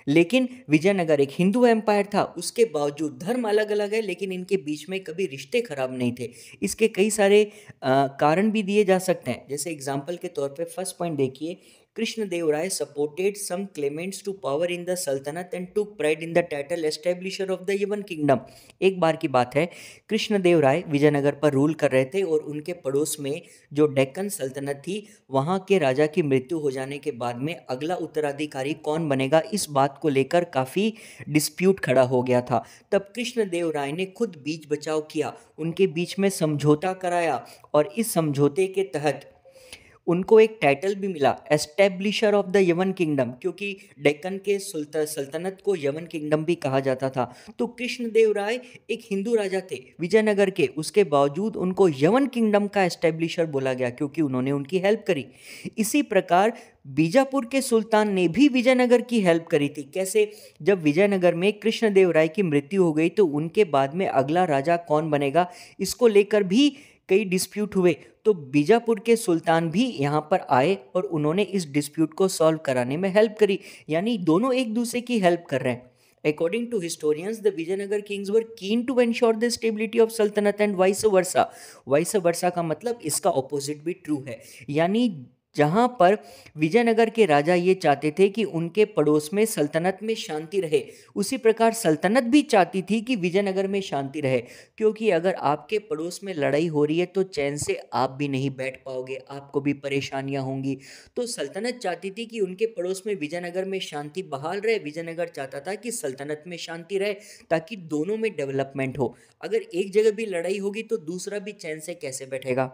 लेकिन विजयनगर एक हिंदू एम्पायर था। उसके बावजूद धर्म अलग अलग है, लेकिन इनके बीच में कभी रिश्ते खराब नहीं थे। इसके कई सारे कारण भी दिए जा सकते हैं। जैसे एग्जाम्पल के तौर पे फर्स्ट पॉइंट देखिए, Krishnadeva Raya supported some claimants to power in the sultanate and took pride in the title establisher of the Yavana kingdom. एक बार की बात है, कृष्णदेव राय विजयनगर पर रूल कर रहे थे और उनके पड़ोस में जो डेक्कन सल्तनत थी, वहाँ के राजा की मृत्यु हो जाने के बाद में अगला उत्तराधिकारी कौन बनेगा, इस बात को लेकर काफ़ी डिस्प्यूट खड़ा हो गया था। तब कृष्णदेव राय ने खुद बीच बचाव किया, उनके बीच में समझौता कराया और इस समझौते के तहत उनको एक टाइटल भी मिला, एस्टेब्लिशर ऑफ द यवन किंगडम, क्योंकि डेक्कन के सल्तनत को यवन किंगडम भी कहा जाता था। तो कृष्णदेव राय एक हिंदू राजा थे विजयनगर के, उसके बावजूद उनको यवन किंगडम का एस्टेब्लिशर बोला गया क्योंकि उन्होंने उनकी हेल्प करी। इसी प्रकार बीजापुर के सुल्तान ने भी विजयनगर की हेल्प करी थी। कैसे? जब विजयनगर में कृष्णदेव राय की मृत्यु हो गई तो उनके बाद में अगला राजा कौन बनेगा, इसको लेकर भी कई डिस्प्यूट हुए। तो बीजापुर के सुल्तान भी यहाँ पर आए और उन्होंने इस डिस्प्यूट को सॉल्व कराने में हेल्प करी, यानी दोनों एक दूसरे की हेल्प कर रहे हैं। According to historians, the Vijayanagar kings were keen to ensure the stability of Sultanate and vice versa. Vice versa का मतलब इसका opposite भी true है, यानी जहाँ पर विजयनगर के राजा ये चाहते थे कि उनके पड़ोस में सल्तनत में शांति रहे, उसी प्रकार सल्तनत भी चाहती थी कि विजयनगर में शांति रहे, क्योंकि अगर आपके पड़ोस में लड़ाई हो रही है तो चैन से आप भी नहीं बैठ पाओगे, आपको भी परेशानियां होंगी। तो सल्तनत चाहती थी कि उनके पड़ोस में विजयनगर में शांति बहाल रहे, विजयनगर चाहता था कि सल्तनत में शांति रहे, ताकि दोनों में डेवलपमेंट हो। अगर एक जगह भी लड़ाई होगी तो दूसरा भी चैन से कैसे बैठेगा।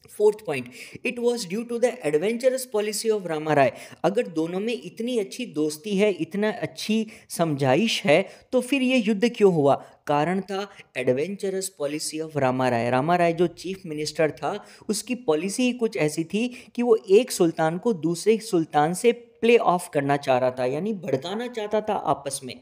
Fourth point, it was due to the adventurous policy of Rama Raya. अगर दोनों में इतनी अच्छी दोस्ती है, इतना अच्छी समझाइश है, तो फिर ये युद्ध क्यों हुआ। कारण था एडवेंचरस पॉलिसी ऑफ रामा राय। रामा राय जो चीफ मिनिस्टर था, उसकी पॉलिसी ही कुछ ऐसी थी कि वो एक सुल्तान को दूसरे सुल्तान से प्ले ऑफ करना चाह रहा था, यानी भड़काना चाहता था आपस में।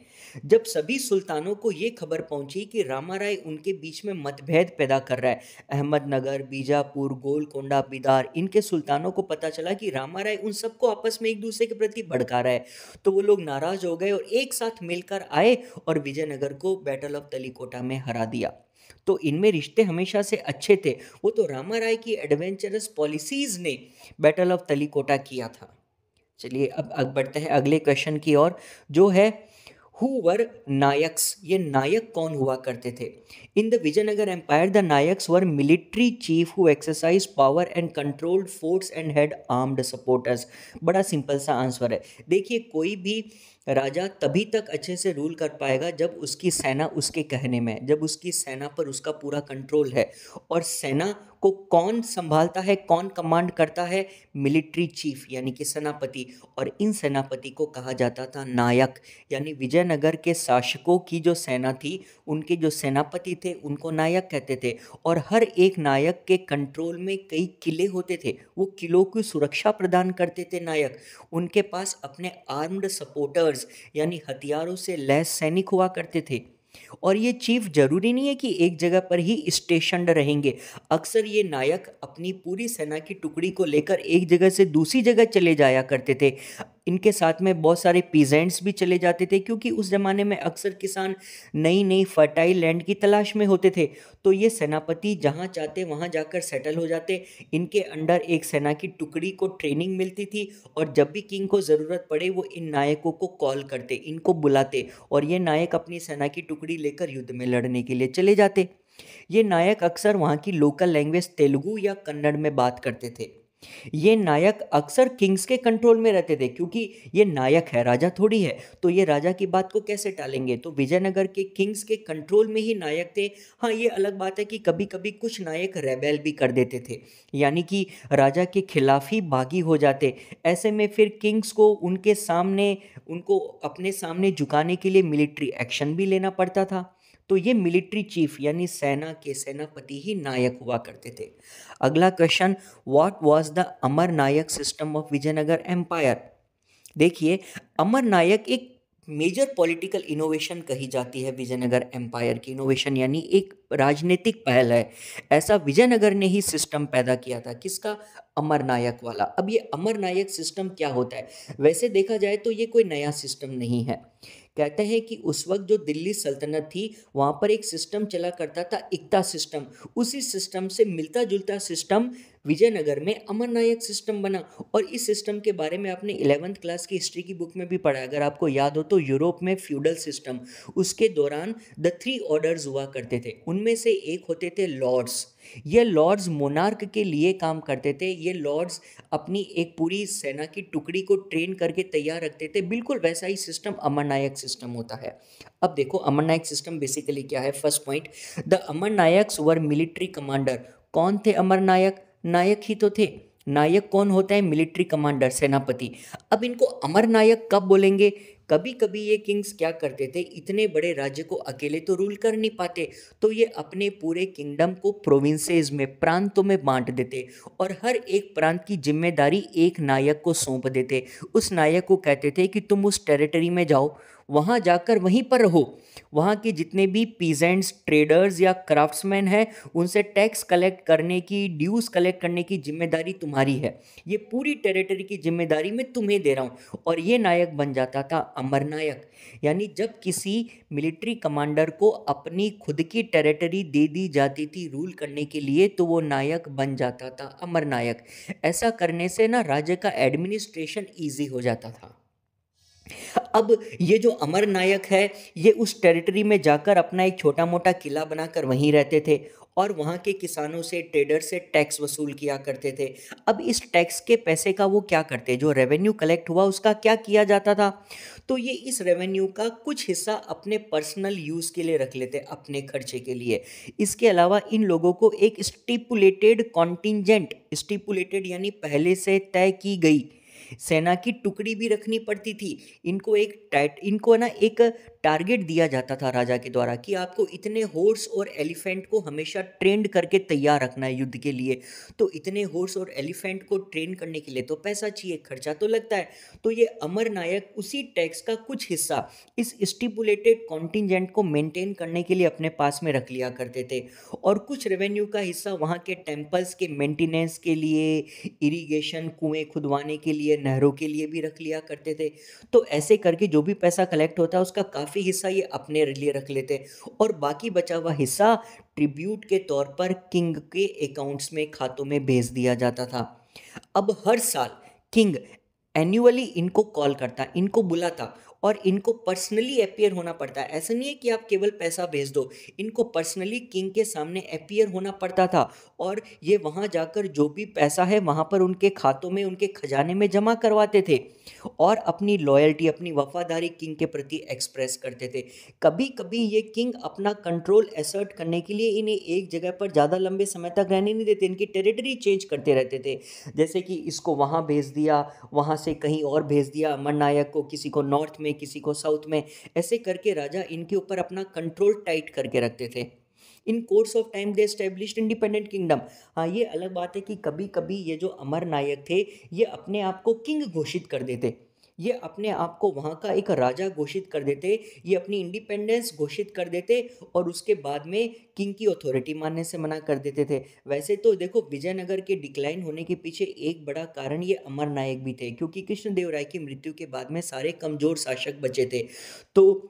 जब सभी सुल्तानों को ये खबर पहुंची कि रामा राय उनके बीच में मतभेद पैदा कर रहा है, अहमदनगर, बीजापुर, गोलकोंडा, बिदार, इनके सुल्तानों को पता चला कि रामा राय उन सबको आपस में एक दूसरे के प्रति भड़का रहा है, तो वो लोग नाराज हो गए और एक साथ मिलकर आए और विजयनगर को बैटल ऑफ तलीकोटा में हरा दिया। तो इनमें रिश्ते हमेशा से अच्छे थे, वो तो रामा राय की एडवेंचरस पॉलिसीज ने बैटल ऑफ तलीकोटा किया था। चलिए अब बढ़ते हैं अगले क्वेश्चन की ओर, जो है हु वर नायक्स। ये नायक कौन हुआ करते थे। In the Vijayanagar empire the nayakas were military chief who exercise power and controlled forts and had armed supporters. बड़ा सिंपल सा आंसर है। देखिए, कोई भी राजा तभी तक अच्छे से रूल कर पाएगा जब उसकी सेना उसके कहने में है, जब उसकी सेना पर उसका पूरा कंट्रोल है। और सेना को कौन संभालता है, कौन कमांड करता है, मिलिट्री चीफ यानी कि सेनापति। और इन सेनापति को कहा जाता था नायक। यानी विजयनगर के शासकों की जो सेना थी, उनके जो सेनापति थे उनको नायक कहते थे। और हर एक नायक के कंट्रोल में कई किले होते थे, वो किलों की सुरक्षा प्रदान करते थे नायक। उनके पास अपने आर्म्ड सपोर्टर्स यानी हथियारों से लैस सैनिक हुआ करते थे। और ये चीफ जरूरी नहीं है कि एक जगह पर ही स्टेशनड रहेंगे। अक्सर ये नायक अपनी पूरी सेना की टुकड़ी को लेकर एक जगह से दूसरी जगह चले जाया करते थे। इनके साथ में बहुत सारे पीजेंट्स भी चले जाते थे, क्योंकि उस ज़माने में अक्सर किसान नई नई फर्टाइल लैंड की तलाश में होते थे। तो ये सेनापति जहाँ चाहते वहाँ जाकर सेटल हो जाते। इनके अंडर एक सेना की टुकड़ी को ट्रेनिंग मिलती थी, और जब भी किंग को ज़रूरत पड़े वो इन नायकों को कॉल करते, इनको बुलाते, और ये नायक अपनी सेना की टुकड़ी लेकर युद्ध में लड़ने के लिए चले जाते। ये नायक अक्सर वहाँ की लोकल लैंग्वेज तेलुगु या कन्नड़ में बात करते थे। ये नायक अक्सर किंग्स के कंट्रोल में रहते थे, क्योंकि ये नायक है, राजा थोड़ी है, तो ये राजा की बात को कैसे टालेंगे। तो विजयनगर के किंग्स के कंट्रोल में ही नायक थे। हाँ, ये अलग बात है कि कभी कभी कुछ नायक रेबेल भी कर देते थे, यानी कि राजा के खिलाफ ही बागी हो जाते। ऐसे में फिर किंग्स को उनके सामने, उनको अपने सामने झुकाने के लिए मिलिट्री एक्शन भी लेना पड़ता था। तो ये मिलिट्री चीफ यानी सेना के सेनापति ही नायक हुआ करते थे। अगला question, what was the Amara Nayaka system of Vijayanagar empire. देखिए, अमर नायक एक मेजर पॉलिटिकल इनोवेशन कही जाती है। विजयनगर एम्पायर की इनोवेशन यानी एक राजनीतिक पहल है। ऐसा विजयनगर ने ही सिस्टम पैदा किया था। किसका? अमर नायक वाला। अब ये अमर नायक सिस्टम क्या होता है? वैसे देखा जाए तो ये कोई नया सिस्टम नहीं है। कहते हैं कि उस वक्त जो दिल्ली सल्तनत थी, वहाँ पर एक सिस्टम चला करता था, इक्ता सिस्टम। उसी सिस्टम से मिलता जुलता सिस्टम विजयनगर में अमर नायक सिस्टम बना। और इस सिस्टम के बारे में आपने 11th क्लास की हिस्ट्री की बुक में भी पढ़ा, अगर आपको याद हो तो। यूरोप में फ्यूडल सिस्टम, उसके दौरान द 3 ऑर्डर्स हुआ करते थे। उनमें से एक होते थे लॉर्ड्स। ये लॉर्ड्स मोनार्क के लिए काम करते थे। ये लॉर्ड्स अपनी एक पूरी सेना की टुकड़ी को ट्रेन करके तैयार रखते थे। बिल्कुल वैसा ही सिस्टम अमर नायक सिस्टम होता है। अब देखो अमर नायक सिस्टम बेसिकली क्या है। First point, the amara nayakas were military commander. कौन थे अमर नायक? नायक ही तो थे। नायक कौन होता है? मिलिट्री कमांडर, सेनापति। अब इनको अमर नायक कब बोलेंगे? कभी कभी ये किंग्स क्या करते थे, इतने बड़े राज्य को अकेले तो रूल कर नहीं पाते, तो ये अपने पूरे किंगडम को प्रोविंसेस में, प्रांतों में बांट देते, और हर एक प्रांत की जिम्मेदारी एक नायक को सौंप देते। उस नायक को कहते थे कि तुम उस टेरिटरी में जाओ, वहाँ जाकर वहीं पर रहो। वहाँ के जितने भी पीजेंट्स, ट्रेडर्स या क्राफ्ट्समैन हैं, उनसे टैक्स कलेक्ट करने की, ड्यूज़ कलेक्ट करने की जिम्मेदारी तुम्हारी है। ये पूरी टेरिटरी की जिम्मेदारी मैं तुम्हें दे रहा हूँ। और ये नायक बन जाता था अमर नायक। यानी जब किसी मिलिट्री कमांडर को अपनी खुद की टेरिटरी दे दी जाती थी रूल करने के लिए, तो वो नायक बन जाता था अमर नायक। ऐसा करने से ना राज्य का एडमिनिस्ट्रेशन ईजी हो जाता था। अब ये जो अमर नायक है, ये उस टेरिटरी में जाकर अपना एक छोटा मोटा किला बनाकर वहीं रहते थे और वहाँ के किसानों से, ट्रेडर से टैक्स वसूल किया करते थे। अब इस टैक्स के पैसे का वो क्या करते, जो रेवेन्यू कलेक्ट हुआ उसका क्या किया जाता था, तो ये इस रेवेन्यू का कुछ हिस्सा अपने पर्सनल यूज़ के लिए रख लेते, अपने खर्चे के लिए। इसके अलावा इन लोगों को एक स्टिपुलेटेड कॉन्टिजेंट, स्टिपुलेटेड यानी पहले से तय की गई सेना की टुकड़ी भी रखनी पड़ती थी। इनको ना एक टारगेट दिया जाता था राजा के द्वारा कि आपको इतने हॉर्स और एलिफेंट को हमेशा ट्रेंड करके तैयार रखना है युद्ध के लिए। तो इतने हॉर्स और एलिफेंट को ट्रेन करने के लिए तो पैसा चाहिए, खर्चा तो लगता है। तो ये अमर नायक उसी टैक्स का कुछ हिस्सा इस स्टिपुलेटेड कॉन्टिजेंट को मेंटेन करने के लिए अपने पास में रख लिया करते थे। और कुछ रेवेन्यू का हिस्सा वहाँ के टेम्पल्स के मेंटेनेंस के लिए, इरिगेशन, कुएं खुदवाने के लिए, नहरों के लिए भी रख लिया करते थे। तो ऐसे करके जो भी पैसा कलेक्ट होता है उसका काफ़ी हिस्सा ये अपने लिए रख लेते और बाकी बचा हुआ हिस्सा ट्रिब्यूट के तौर पर किंग के अकाउंट्स में, खातों में भेज दिया जाता था। अब हर साल किंग एन्युअली इनको कॉल करता, इनको बुलाता और इनको पर्सनली अपीयर होना पड़ता है। ऐसा नहीं है कि आप केवल पैसा भेज दो, इनको पर्सनली किंग के सामने अपीयर होना पड़ता था और ये वहाँ जाकर जो भी पैसा है वहाँ पर उनके खातों में, उनके खजाने में जमा करवाते थे और अपनी लॉयल्टी, अपनी वफादारी किंग के प्रति एक्सप्रेस करते थे। कभी कभी ये किंग अपना कंट्रोल असर्ट करने के लिए इन्हें एक जगह पर ज़्यादा लंबे समय तक रहने नहीं देते, इनकी टेरिटरी चेंज करते रहते थे। जैसे कि इसको वहाँ भेज दिया, वहाँ से कहीं और भेज दिया, अमर नायक को किसी को नॉर्थ में, किसी को साउथ में, ऐसे करके राजा इनके ऊपर अपना कंट्रोल टाइट करके रखते थे। In course of time they established independent kingdom. हाँ, ये अलग बात है कि कभी कभी ये जो अमर नायक थे ये अपने आप को किंग घोषित कर देते, ये अपने आप को वहाँ का एक राजा घोषित कर देते, ये अपनी इंडिपेंडेंस घोषित कर देते और उसके बाद में किंग की अथॉरिटी मानने से मना कर देते थे। वैसे तो देखो, विजयनगर के डिक्लाइन होने के पीछे एक बड़ा कारण ये अमर नायक भी थे, क्योंकि कृष्णदेवराय की मृत्यु के बाद में सारे कमज़ोर शासक बचे थे। तो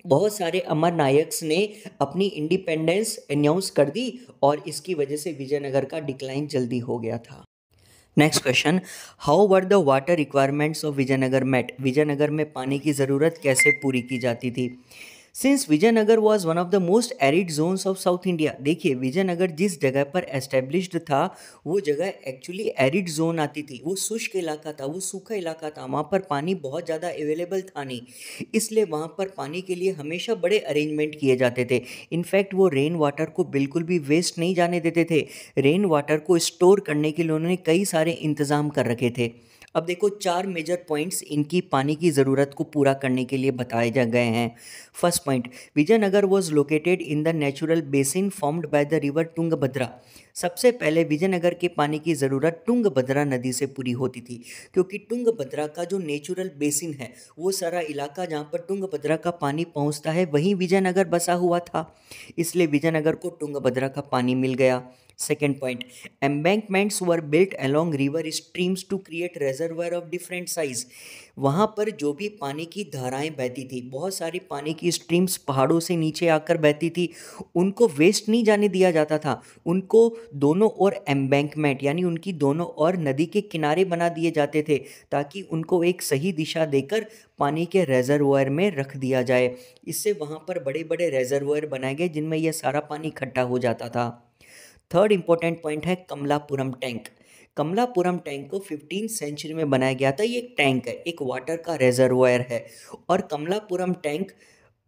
बहुत सारे अमर नायक्स ने अपनी इंडिपेंडेंस अनाउंस कर दी और इसकी वजह से विजयनगर का डिक्लाइन जल्दी हो गया था। Next question, how were the water requirements of Vijayanagara met. विजयनगर में पानी की ज़रूरत कैसे पूरी की जाती थी। Since Vijayanagara was one of the most arid zones of south India. देखिए, विजयनगर जिस जगह पर एस्टेब्लिश्ड था वो जगह एक्चुअली एरिड जोन आती थी, वो शुष्क इलाका था, वो सूखा इलाका था, वहाँ पर पानी बहुत ज़्यादा अवेलेबल था नहीं, इसलिए वहाँ पर पानी के लिए हमेशा बड़े अरेंजमेंट किए जाते थे। इनफैक्ट वो रेन वाटर को बिल्कुल भी वेस्ट नहीं जाने देते थे। रेन वाटर को स्टोर करने के लिए उन्होंने कई सारे इंतज़ाम कर रखे थे। अब देखो, 4 मेजर पॉइंट्स इनकी पानी की ज़रूरत को पूरा करने के लिए बताए जा गए हैं। First point, Vijayanagara was located in the natural basin formed by the river Tungabhadra. सबसे पहले विजयनगर के पानी की ज़रूरत तुंगभद्रा नदी से पूरी होती थी, क्योंकि तुंगभद्रा का जो नेचुरल बेसिन है, वो सारा इलाका जहाँ पर तुंगभद्रा का पानी पहुँचता है वहीं विजयनगर बसा हुआ था, इसलिए विजयनगर को तुंगभद्रा का पानी मिल गया। Second point, embankments were built along river streams to create reservoir of different size. वहाँ पर जो भी पानी की धाराएं बहती थी, बहुत सारी पानी की स्ट्रीम्स पहाड़ों से नीचे आकर बहती थी, उनको वेस्ट नहीं जाने दिया जाता था, उनको दोनों ओर एम्बैंकमेंट यानी उनकी दोनों ओर नदी के किनारे बना दिए जाते थे, ताकि उनको एक सही दिशा देकर पानी के रेजर्वायर में रख दिया जाए। इससे वहाँ पर बड़े बड़े रेजर्वायर बनाए गए जिनमें यह सारा पानी इकट्ठा हो जाता था। थर्ड इंपॉर्टेंट पॉइंट है कमलापुरम टैंक। कमलापुरम टैंक को 15th सेंचुरी में बनाया गया था। ये एक टैंक है, एक वाटर का रेजर्वायर है, और कमलापुरम टैंक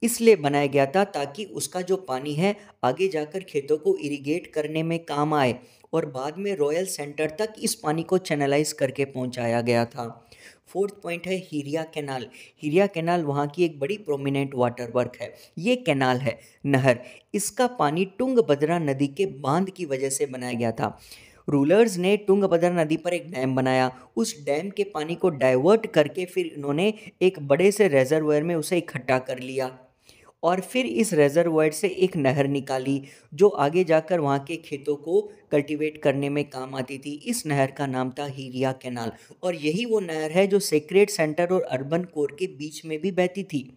इसलिए बनाया गया था ताकि उसका जो पानी है आगे जाकर खेतों को इरिगेट करने में काम आए और बाद में रॉयल सेंटर तक इस पानी को चैनलाइज करके पहुंचाया गया था। फोर्थ पॉइंट है हीरिया कैनाल। हीरिया कैनाल वहाँ की एक बड़ी प्रोमिनेंट वाटर वर्क है। ये कैनाल है, नहर, इसका पानी तुंगभद्रा नदी के बांध की वजह से बनाया गया था। रूलर्स ने तुंगभद्रा नदी पर एक डैम बनाया। उस डैम के पानी को डाइवर्ट करके फिर इन्होंने एक बड़े से रेजरवोयर में उसे इकट्ठा कर लिया और फिर इस रेजरवोयर से एक नहर निकाली जो आगे जाकर वहाँ के खेतों को कल्टीवेट करने में काम आती थी। इस नहर का नाम था हीरिया कैनाल और यही वो नहर है जो सेक्रेड सेंटर और अर्बन कोर के बीच में भी बहती थी।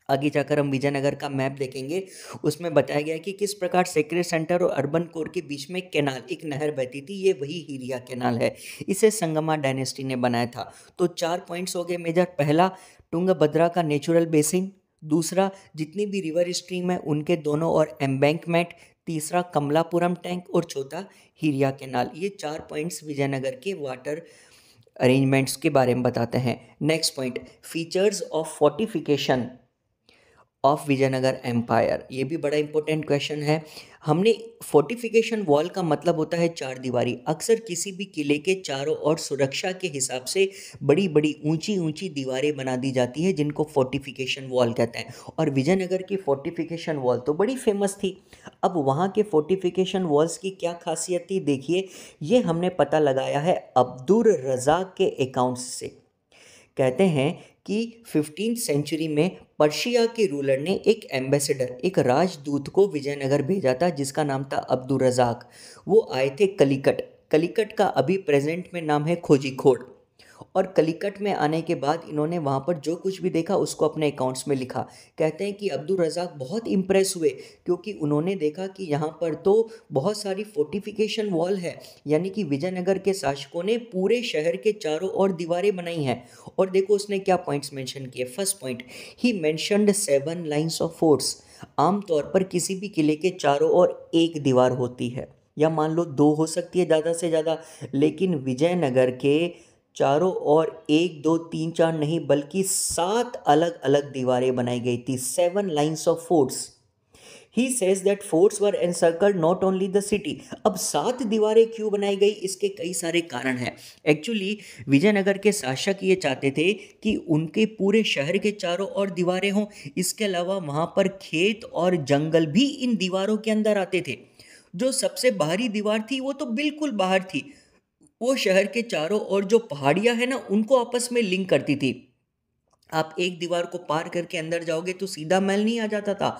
आगे जाकर हम विजयनगर का मैप देखेंगे, उसमें बताया गया है कि किस प्रकार सेक्रेड सेंटर और अर्बन कोर के बीच में कैनाल, एक नहर बहती थी, ये वही हीरिया कैनाल है। इसे संगमा डायनेस्टी ने बनाया था। तो 4 पॉइंट्स हो गए मेजर। पहला, तुंगभद्रा का नेचुरल बेसिन। दूसरा, जितनी भी रिवर स्ट्रीम है उनके दोनों और एम्बैंकमेंट। तीसरा, कमलापुरम टैंक। और चौथा, हीरिया कैनाल। ये 4 पॉइंट्स विजयनगर के वाटर अरेंजमेंट्स के बारे में बताते हैं। Next point, features of fortification of Vijayanagar empire. ये भी बड़ा इंपॉर्टेंट क्वेश्चन है। हमने फोर्टिफिकेशन वॉल का मतलब होता है चार दीवारी। अक्सर किसी भी किले के चारों ओर सुरक्षा के हिसाब से बड़ी बड़ी ऊंची ऊंची दीवारें बना दी जाती है जिनको फोर्टिफिकेशन वॉल कहते हैं। और विजयनगर की फोर्टिफिकेशन वॉल तो बड़ी फेमस थी। अब वहाँ के फोर्टिफिकेशन वॉल्स की क्या खासियत थी, देखिए, ये हमने पता लगाया है अब्दुल रज़ाक के अकाउंट्स से। कहते हैं कि 15वीं सेंचुरी में पर्शिया के रूलर ने एक एम्बेसडर, एक राजदूत को विजयनगर भेजा था जिसका नाम था अब्दुल रज़ाक। वो आए थे कलिकट। कलिकट का अभी प्रेजेंट में नाम है खोजिकोड। और कलिकट में आने के बाद इन्होंने वहाँ पर जो कुछ भी देखा उसको अपने अकाउंट्स में लिखा। कहते हैं कि अब्दुल रज़ाक बहुत इम्प्रेस हुए क्योंकि उन्होंने देखा कि यहाँ पर तो बहुत सारी फोर्टिफिकेशन वॉल है, यानी कि विजयनगर के शासकों ने पूरे शहर के चारों ओर दीवारें बनाई हैं। और देखो उसने क्या पॉइंट्स मेंशन किए। First point, he mentioned 7 lines of forts. आमतौर पर किसी भी किले के चारों ओर एक दीवार होती है या मान लो 2 हो सकती है ज़्यादा से ज़्यादा, लेकिन विजयनगर के चारों ओर 1 2 3 4 नहीं बल्कि 7 अलग अलग दीवारें बनाई गई थी। 7 lines of forts. He says that forts were encircled not only the city. अब 7 दीवारें क्यों बनाई गई, इसके कई सारे कारण हैं। एक्चुअली विजयनगर के शासक ये चाहते थे कि उनके पूरे शहर के चारों ओर दीवारें हों। इसके अलावा वहाँ पर खेत और जंगल भी इन दीवारों के अंदर आते थे। जो सबसे बाहरी दीवार थी वो तो बिल्कुल बाहर थी, वो शहर के चारों ओर जो पहाड़ियां है ना उनको आपस में लिंक करती थी। आप एक दीवार को पार करके अंदर जाओगे तो सीधा महल नहीं आ जाता था,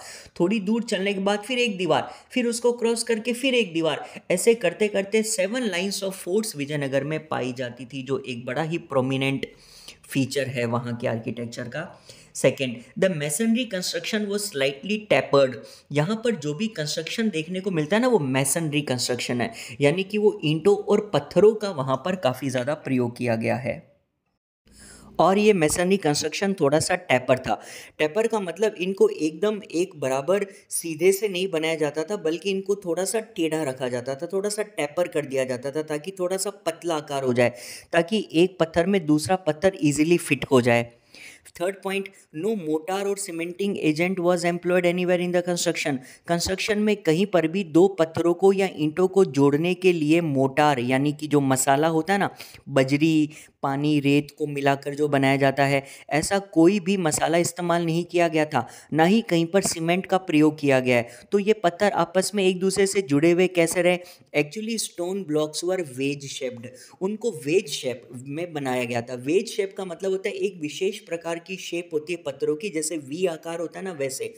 थोड़ी दूर चलने के बाद फिर एक दीवार, फिर उसको क्रॉस करके फिर एक दीवार, ऐसे करते करते 7 लाइन्स ऑफ फोर्ट्स विजयनगर में पाई जाती थी, जो एक बड़ा ही प्रोमिनेंट फीचर है वहाँ के आर्किटेक्चर का। सेकेंड, द मैसनरी कंस्ट्रक्शन वो स्लाइटली टैपर्ड। यहाँ पर जो भी कंस्ट्रक्शन देखने को मिलता है ना वो मैसनरी कंस्ट्रक्शन है, यानी कि वो ईंटों और पत्थरों का वहाँ पर काफ़ी ज़्यादा प्रयोग किया गया है। और ये मैसनरी कंस्ट्रक्शन थोड़ा सा टैपर था। टैपर का मतलब इनको एकदम एक बराबर सीधे से नहीं बनाया जाता था, बल्कि इनको थोड़ा सा टेढ़ा रखा जाता था, थोड़ा सा टैपर कर दिया जाता था ताकि थोड़ा सा पतला आकार हो जाए, ताकि एक पत्थर में दूसरा पत्थर इजीली फिट हो जाए। थर्ड पॉइंट, नो मोटार और cementing agent was employed anywhere in the construction. Construction में कहीं पर भी दो पत्थरों को या ईंटों को जोड़ने के लिए मोटार, यानी कि जो मसाला होता है ना, बजरी पानी रेत को मिलाकर जो बनाया जाता है, ऐसा कोई भी मसाला इस्तेमाल नहीं किया गया था, ना ही कहीं पर सीमेंट का प्रयोग किया गया है। तो ये पत्थर आपस में एक दूसरे से जुड़े हुए कैसे रहे? एक्चुअली स्टोन ब्लॉक्स वर वेज शेप्ड, उनको वेज शेप में बनाया गया था। वेज शेप का मतलब होता है एक विशेष प्रकार की शेप होती है पत्थरों की, जैसे वी आकार होता है ना वैसे।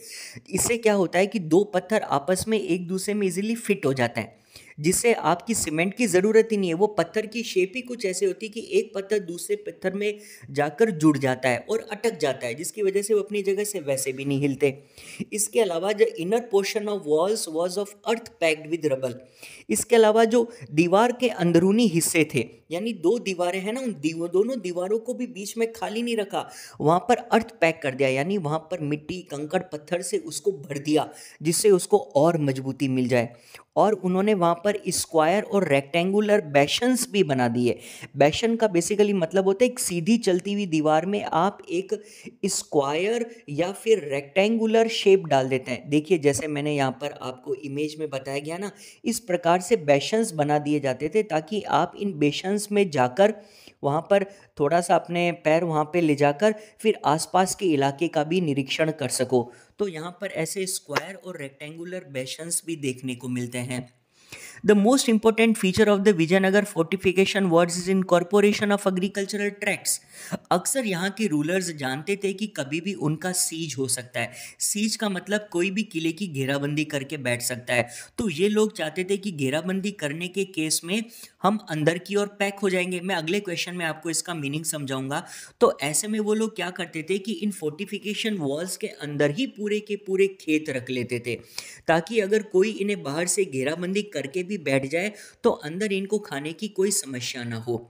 इससे क्या होता है कि दो पत्थर आपस में एक दूसरे में इजीली फिट हो जाते हैं, जिससे आपकी सीमेंट की ज़रूरत ही नहीं है। वो पत्थर की शेप ही कुछ ऐसे होती है कि एक पत्थर दूसरे पत्थर में जाकर जुड़ जाता है और अटक जाता है, जिसकी वजह से वो अपनी जगह से वैसे भी नहीं हिलते। इसके अलावा जो inner portion of walls was of earth packed with rubble. इसके अलावा जो दीवार के अंदरूनी हिस्से थे, यानी दो दीवारें हैं ना, उन दोनों दीवारों को भी बीच में खाली नहीं रखा, वहाँ पर अर्थ पैक कर दिया, यानी वहाँ पर मिट्टी कंकड़ पत्थर से उसको भर दिया, जिससे उसको और मजबूती मिल जाए। और उन्होंने वहाँ पर स्क्वायर और रेक्टेंगुलर बैशंस भी बना दिए। बैशन का बेसिकली मतलब होता है एक सीधी चलती हुई दीवार में आप एक स्क्वायर या फिर रेक्टेंगुलर शेप डाल देते हैं। देखिए जैसे मैंने यहाँ पर आपको इमेज में बताया गया ना, इस प्रकार से बैशंस बना दिए जाते थे ताकि आप इन बैशंस में जाकर वहाँ पर थोड़ा सा अपने पैर वहाँ पे ले जाकर फिर आसपास के इलाके का भी निरीक्षण कर सको। तो यहाँ पर ऐसे स्क्वायर और रेक्टेंगुलर बैशंस भी देखने को मिलते हैं। The most important feature of the Vijayanagara fortification walls is incorporation of agricultural tracts. अक्सर यहाँ के रूलर्स जानते थे कि कभी भी उनका सीज हो सकता है। सीज का मतलब कोई भी किले की घेराबंदी करके बैठ सकता है। तो ये लोग चाहते थे कि घेराबंदी करने के केस में हम अंदर की ओर पैक हो जाएंगे। मैं अगले क्वेश्चन में आपको इसका मीनिंग समझाऊंगा। तो ऐसे में वो लोग क्या करते थे कि इन फोर्टिफिकेशन वॉल्स के अंदर ही पूरे के पूरे खेत रख लेते थे, ताकि अगर कोई इन्हें बाहर से घेराबंदी करके भी बैठ जाए तो अंदर इनको खाने की कोई समस्या ना हो।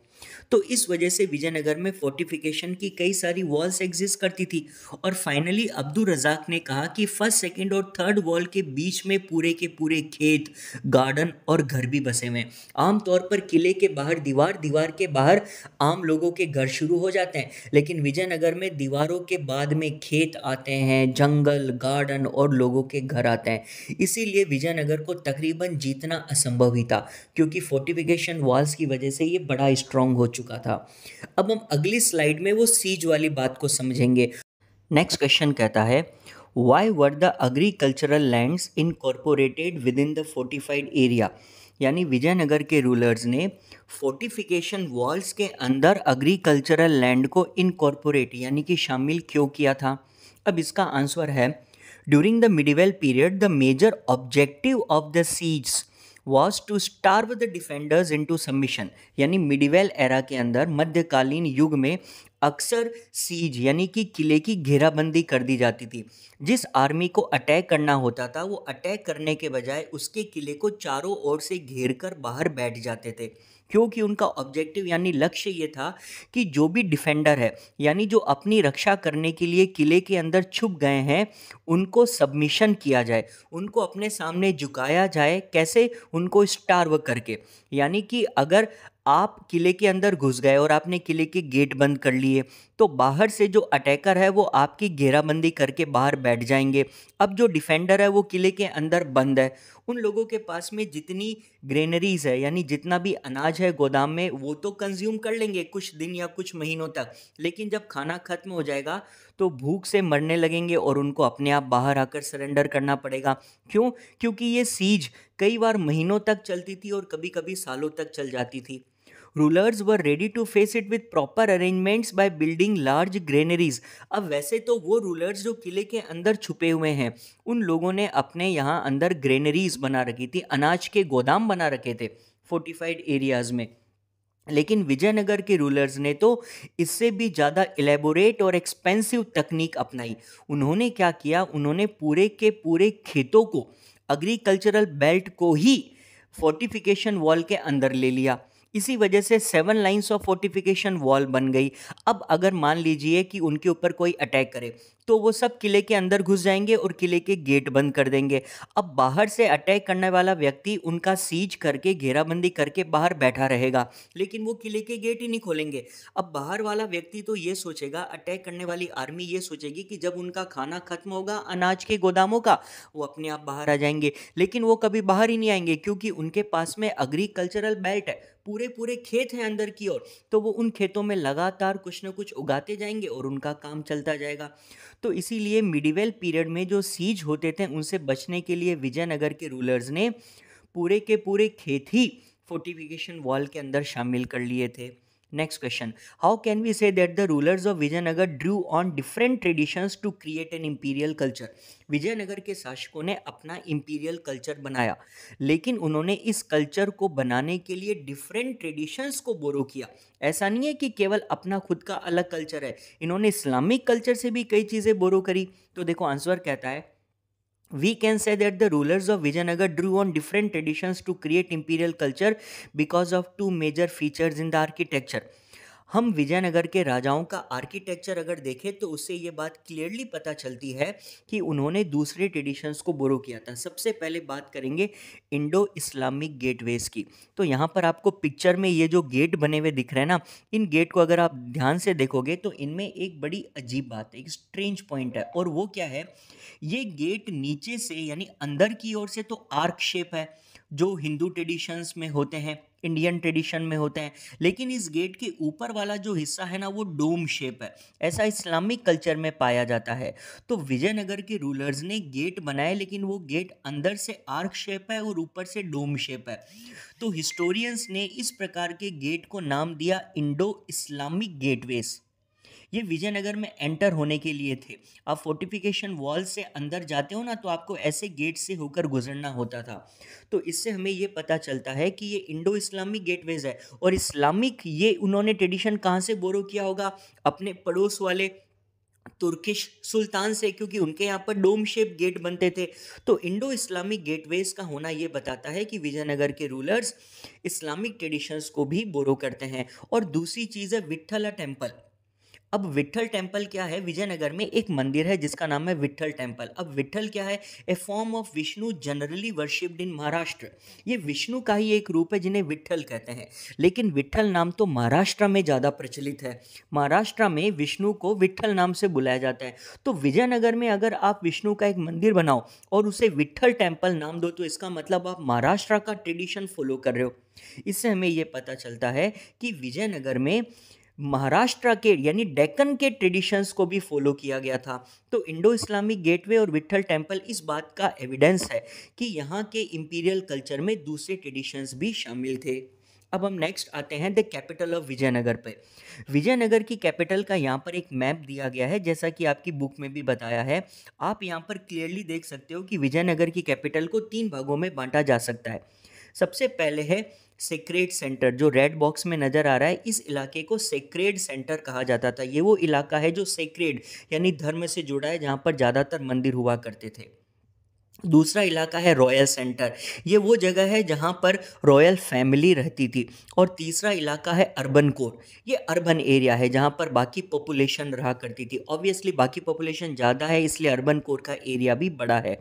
तो इस वजह से विजयनगर में फोर्टिफिकेशन की कई सारी वॉल्स एग्जिस्ट करती थी। और फाइनली अब्दुल रजाक ने कहा कि फर्स्ट, सेकंड और थर्ड वॉल के बीच में पूरे के पूरे खेत, गार्डन और घर भी बसे हुए हैं। आमतौर पर किले के बाहर दीवार, दीवार के बाहर आम लोगों के घर शुरू हो जाते हैं, लेकिन विजयनगर में दीवारों के बाद में खेत आते हैं, जंगल, गार्डन और लोगों के घर आते हैं। इसीलिए विजयनगर को तकरीबन जीतना असंभव ही था, क्योंकि फोर्टिफिकेशन वॉल्स की वजह से ये बड़ा स्ट्रांग हो चुका था। अब हम अगली स्लाइड में वो सीज वाली बात को समझेंगे। नेक्स्ट क्वेश्चन कहता है, why were the agricultural lands incorporated with in the fortified area. यानी विजयनगर के रूलर्स ने फोर्टिफिकेशन वॉल्स के अंदर एग्रीकल्चरल लैंड को इनकॉर्पोरेट यानी कि शामिल क्यों किया था। अब इसका आंसर है, during the medieval period the major objective of the siege was to starve the defenders into submission. यानी मिडिवल एरा के अंदर, मध्यकालीन युग में अक्सर सीज यानी कि किले की घेराबंदी कर दी जाती थी। जिस आर्मी को अटैक करना होता था वो अटैक करने के बजाय उसके किले को चारों ओर से घेर कर बाहर बैठ जाते थे, क्योंकि उनका ऑब्जेक्टिव यानी लक्ष्य ये था कि जो भी डिफेंडर है यानी जो अपनी रक्षा करने के लिए किले के अंदर छुप गए हैं उनको सबमिशन किया जाए, उनको अपने सामने झुकाया जाए। कैसे? उनको स्टार्व करके। यानी कि अगर आप किले के अंदर घुस गए और आपने किले के गेट बंद कर लिए तो बाहर से जो अटैकर है वो आपकी घेराबंदी करके बाहर बैठ जाएंगे। अब जो डिफेंडर है वो किले के अंदर बंद है, उन लोगों के पास में जितनी ग्रेनरीज है यानी जितना भी अनाज है गोदाम में वो तो कंज्यूम कर लेंगे कुछ दिन या कुछ महीनों तक, लेकिन जब खाना खत्म हो जाएगा तो भूख से मरने लगेंगे और उनको अपने आप बाहर आकर सरेंडर करना पड़ेगा। क्यों? क्योंकि ये सीज कई बार महीनों तक चलती थी और कभी कभी सालों तक चल जाती थी। Rulers were ready to face it with proper arrangements by building large granaries. अब वैसे तो वो रूलर्स जो किले के अंदर छुपे हुए हैं उन लोगों ने अपने यहाँ अंदर ग्रेनरीज बना रखी थी, अनाज के गोदाम बना रखे थे फोर्टिफाइड एरियाज में। लेकिन विजयनगर के रूलर्स ने तो इससे भी ज़्यादा एलेबोरेट और एक्सपेंसिव तकनीक अपनाई। उन्होंने क्या किया, उन्होंने पूरे के पूरे खेतों को, एग्रीकल्चरल बेल्ट को ही फोर्टिफिकेशन वॉल के अंदर ले लिया। इसी वजह से 7 लाइंस ऑफ फोर्टिफिकेशन वॉल बन गई। अब अगर मान लीजिए कि उनके ऊपर कोई अटैक करे तो वो सब किले के अंदर घुस जाएंगे और किले के गेट बंद कर देंगे। अब बाहर से अटैक करने वाला व्यक्ति उनका सीज करके घेराबंदी करके बाहर बैठा रहेगा, लेकिन वो किले के गेट ही नहीं खोलेंगे। अब बाहर वाला व्यक्ति तो ये सोचेगा, अटैक करने वाली आर्मी ये सोचेगी कि जब उनका खाना खत्म होगा अनाज के गोदामों का वो अपने आप बाहर आ जाएंगे, लेकिन वो कभी बाहर ही नहीं आएंगे क्योंकि उनके पास में एग्रीकल्चरल बेल्ट है, पूरे पूरे खेत हैं अंदर की ओर, तो वो उन खेतों में लगातार कुछ ना कुछ उगाते जाएंगे और उनका काम चलता जाएगा। तो इसीलिए मिडिवल पीरियड में जो सीज होते थे उनसे बचने के लिए विजयनगर के रूलर्स ने पूरे के पूरे खेत ही फोर्टिफिकेशन वॉल के अंदर शामिल कर लिए थे। Next question, how can we say that the rulers of Vijayanagara drew on different traditions to create an imperial culture. Vijayanagara के शासकों ने अपना इंपीरियल कल्चर बनाया, लेकिन उन्होंने इस कल्चर को बनाने के लिए डिफरेंट ट्रेडिशंस को बोरो किया। ऐसा नहीं है कि केवल अपना खुद का अलग कल्चर है, इन्होंने इस्लामिक कल्चर से भी कई चीज़ें बोरो करी। तो देखो आंसर कहता है, we can say that the rulers of Vijayanagar drew on different traditions to create imperial culture because of two major features in the architecture। हम विजयनगर के राजाओं का आर्किटेक्चर अगर देखें तो उससे ये बात क्लियरली पता चलती है कि उन्होंने दूसरे ट्रेडिशंस को बोरो किया था। सबसे पहले बात करेंगे इंडो इस्लामिक गेटवेज की। तो यहाँ पर आपको पिक्चर में ये जो गेट बने हुए दिख रहे हैं ना, इन गेट को अगर आप ध्यान से देखोगे तो इनमें एक बड़ी अजीब बात है, एक स्ट्रेंज पॉइंट है, और वो क्या है, ये गेट नीचे से यानी अंदर की ओर से तो आर्क शेप है, जो हिंदू ट्रेडिशंस में होते हैं, इंडियन ट्रेडिशन में होते हैं, लेकिन इस गेट के ऊपर वाला जो हिस्सा है ना वो डोम शेप है, ऐसा इस्लामिक कल्चर में पाया जाता है। तो विजयनगर के रूलर्स ने गेट बनाए, लेकिन वो गेट अंदर से आर्क शेप है और ऊपर से डोम शेप है। तो हिस्टोरियंस ने इस प्रकार के गेट को नाम दिया इंडो इस्लामिक गेटवेज। ये विजयनगर में एंटर होने के लिए थे। आप फोर्टिफिकेशन वॉल से अंदर जाते हो ना, तो आपको ऐसे गेट से होकर गुजरना होता था। तो इससे हमें ये पता चलता है कि ये इंडो इस्लामिक गेटवेज है। और इस्लामिक ये उन्होंने ट्रेडिशन कहाँ से बोरो किया होगा? अपने पड़ोस वाले तुर्किश सुल्तान से, क्योंकि उनके यहाँ पर डोम शेप गेट बनते थे। तो इंडो इस्लामिक गेटवेज का होना ये बताता है कि विजयनगर के रूलर्स इस्लामिक ट्रेडिशंस को भी बोरो करते हैं। और दूसरी चीज़ है विट्ठला टेम्पल। अब विट्ठल टेम्पल क्या है? विजयनगर में एक मंदिर है जिसका नाम है विट्ठल टेम्पल। अब विट्ठल क्या है? A form of Vishnu generally worshipped in Maharashtra. ये विष्णु का ही एक रूप है जिन्हें विट्ठल कहते हैं, लेकिन विट्ठल नाम तो महाराष्ट्र में ज़्यादा प्रचलित है। महाराष्ट्र में विष्णु को विट्ठल नाम से बुलाया जाता है। तो विजयनगर में अगर आप विष्णु का एक मंदिर बनाओ और उसे विट्ठल टेम्पल नाम दो, तो इसका मतलब आप महाराष्ट्र का ट्रेडिशन फॉलो कर रहे हो। इससे हमें ये पता चलता है कि विजयनगर में महाराष्ट्र के यानी डेक्कन के ट्रेडिशंस को भी फॉलो किया गया था। तो इंडो इस्लामिक गेटवे और विट्ठल टेम्पल इस बात का एविडेंस है कि यहाँ के इंपीरियल कल्चर में दूसरे ट्रेडिशंस भी शामिल थे। अब हम नेक्स्ट आते हैं द कैपिटल ऑफ विजयनगर पे। विजयनगर की कैपिटल का यहाँ पर एक मैप दिया गया है, जैसा कि आपकी बुक में भी बताया है। आप यहाँ पर क्लियरली देख सकते हो कि विजयनगर की कैपिटल को 3 भागों में बांटा जा सकता है। सबसे पहले है सेक्रेड सेंटर, जो रेड बॉक्स में नज़र आ रहा है। इस इलाके को सेक्रेड सेंटर कहा जाता था। ये वो इलाका है जो सेक्रेड यानी धर्म से जुड़ा है, जहाँ पर ज़्यादातर मंदिर हुआ करते थे। दूसरा इलाका है रॉयल सेंटर, ये वो जगह है जहाँ पर रॉयल फैमिली रहती थी। और तीसरा इलाका है अर्बन कोर, ये अर्बन एरिया है जहाँ पर बाकी पॉपुलेशन रहा करती थी। ऑब्वियसली बाकी पॉपुलेशन ज़्यादा है, इसलिए अर्बन कोर का एरिया भी बड़ा है।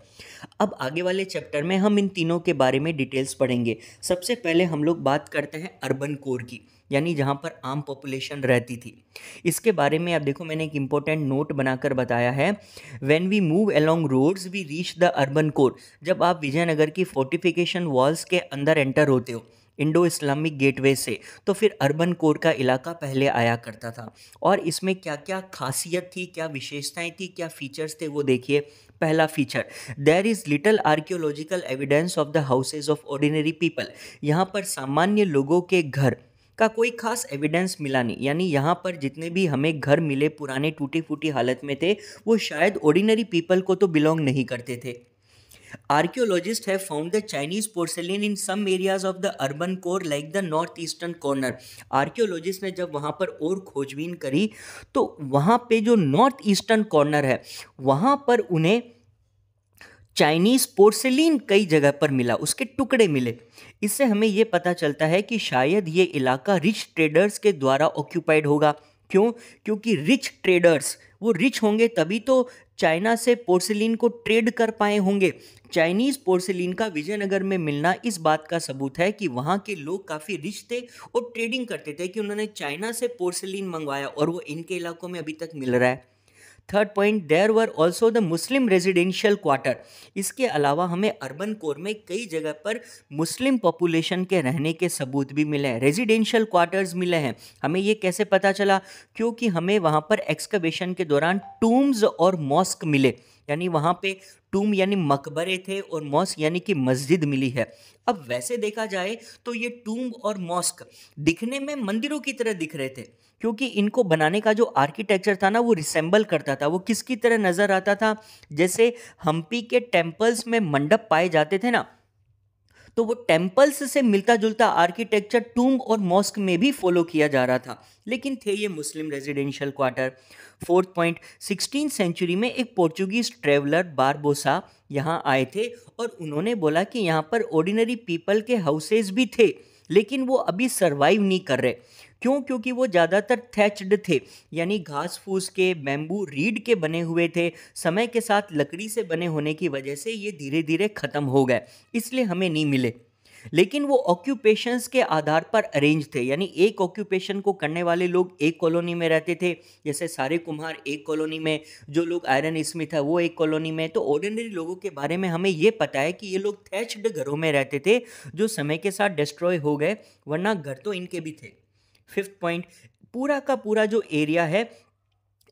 अब आगे वाले चैप्टर में हम इन तीनों के बारे में डिटेल्स पढ़ेंगे। सबसे पहले हम लोग बात करते हैं अर्बन कोर की, यानी जहाँ पर आम पॉपुलेशन रहती थी। इसके बारे में आप देखो, मैंने एक इम्पोर्टेंट नोट बनाकर बताया है। When we move along roads we reach the urban core. जब आप विजयनगर की फोर्टिफिकेशन वॉल्स के अंदर एंटर होते हो इंडो इस्लामिक गेटवे से, तो फिर अर्बन कोर का इलाका पहले आया करता था। और इसमें क्या क्या खासियत थी, क्या विशेषताएं थी, क्या फीचर्स थे, वो देखिए। पहला feature, there is little archaeological evidence of the houses of ordinary people. यहाँ पर सामान्य लोगों के घर का कोई खास एविडेंस मिला नहीं, यानी यहाँ पर जितने भी हमें घर मिले पुराने टूटी फूटी हालत में थे, वो शायद ऑर्डिनरी पीपल को तो बिलोंग नहीं करते थे। Archaeologists have found the Chinese porcelain in some areas of the urban core like the northeastern corner. Archaeologist ने जब वहाँ पर और खोजबीन करी, तो वहाँ पे जो नॉर्थ ईस्टर्न कॉर्नर है वहाँ पर उन्हें चाइनीज़ पोर्सेलिन कई जगह पर मिला, उसके टुकड़े मिले। इससे हमें ये पता चलता है कि शायद ये इलाका रिच ट्रेडर्स के द्वारा ऑक्यूपाइड होगा। क्यों? क्योंकि रिच ट्रेडर्स, वो रिच होंगे तभी तो चाइना से पोर्सिलिन को ट्रेड कर पाए होंगे। चाइनीज़ पोर्सिलिन का विजयनगर में मिलना इस बात का सबूत है कि वहाँ के लोग काफ़ी रिच थे और ट्रेडिंग करते थे, कि उन्होंने चाइना से पोर्सिलिन मंगवाया और वो इनके इलाकों में अभी तक मिल रहा है। Third point, there were also the Muslim residential quarter. इसके अलावा हमें अर्बन कोर में कई जगह पर मुस्लिम पॉपुलेशन के रहने के सबूत भी मिले हैं, रेजिडेंशियल क्वार्टर्स मिले हैं। हमें ये कैसे पता चला? क्योंकि हमें वहाँ पर एक्सकवेशन के दौरान टूम्स और मॉस्क मिले, यानी वहाँ पे टूम यानी मकबरे थे और मॉस्क यानी कि मस्जिद मिली है। अब वैसे देखा जाए तो ये टूम और मॉस्क दिखने में मंदिरों की तरह दिख रहे थे, क्योंकि इनको बनाने का जो आर्किटेक्चर था ना वो रिसेंबल करता था। वो किसकी तरह नज़र आता था? जैसे हम्पी के टेम्पल्स में मंडप पाए जाते थे ना, तो वो टेम्पल्स से मिलता जुलता आर्किटेक्चर टूम और मॉस्क में भी फॉलो किया जा रहा था, लेकिन थे ये Muslim residential quarter. Fourth point, 16वीं सेंचुरी में एक पोर्चुगीज ट्रेवलर बारबोसा यहाँ आए थे और उन्होंने बोला कि यहाँ पर ऑर्डिनरी पीपल के हाउसेज भी थे, लेकिन वो अभी सर्वाइव नहीं कर रहे। क्यों? क्योंकि वो ज़्यादातर थैच्ड थे, यानी घास फूस के, बैम्बू रीड के बने हुए थे। समय के साथ लकड़ी से बने होने की वजह से ये धीरे धीरे ख़त्म हो गए, इसलिए हमें नहीं मिले। लेकिन वो ऑक्यूपेशंस के आधार पर अरेंज थे, यानी एक ऑक्यूपेशन को करने वाले लोग एक कॉलोनी में रहते थे, जैसे सारे कुम्हार एक कॉलोनी में, जो लोग आयरन स्मिथ है वो एक कॉलोनी में। तो ऑर्डिनरी लोगों के बारे में हमें ये पता है कि ये लोग थैच्ड घरों में रहते थे जो समय के साथ डिस्ट्रॉय हो गए, वरना घर तो इनके भी थे। फिफ्थ पॉइंट, पूरा का पूरा जो एरिया है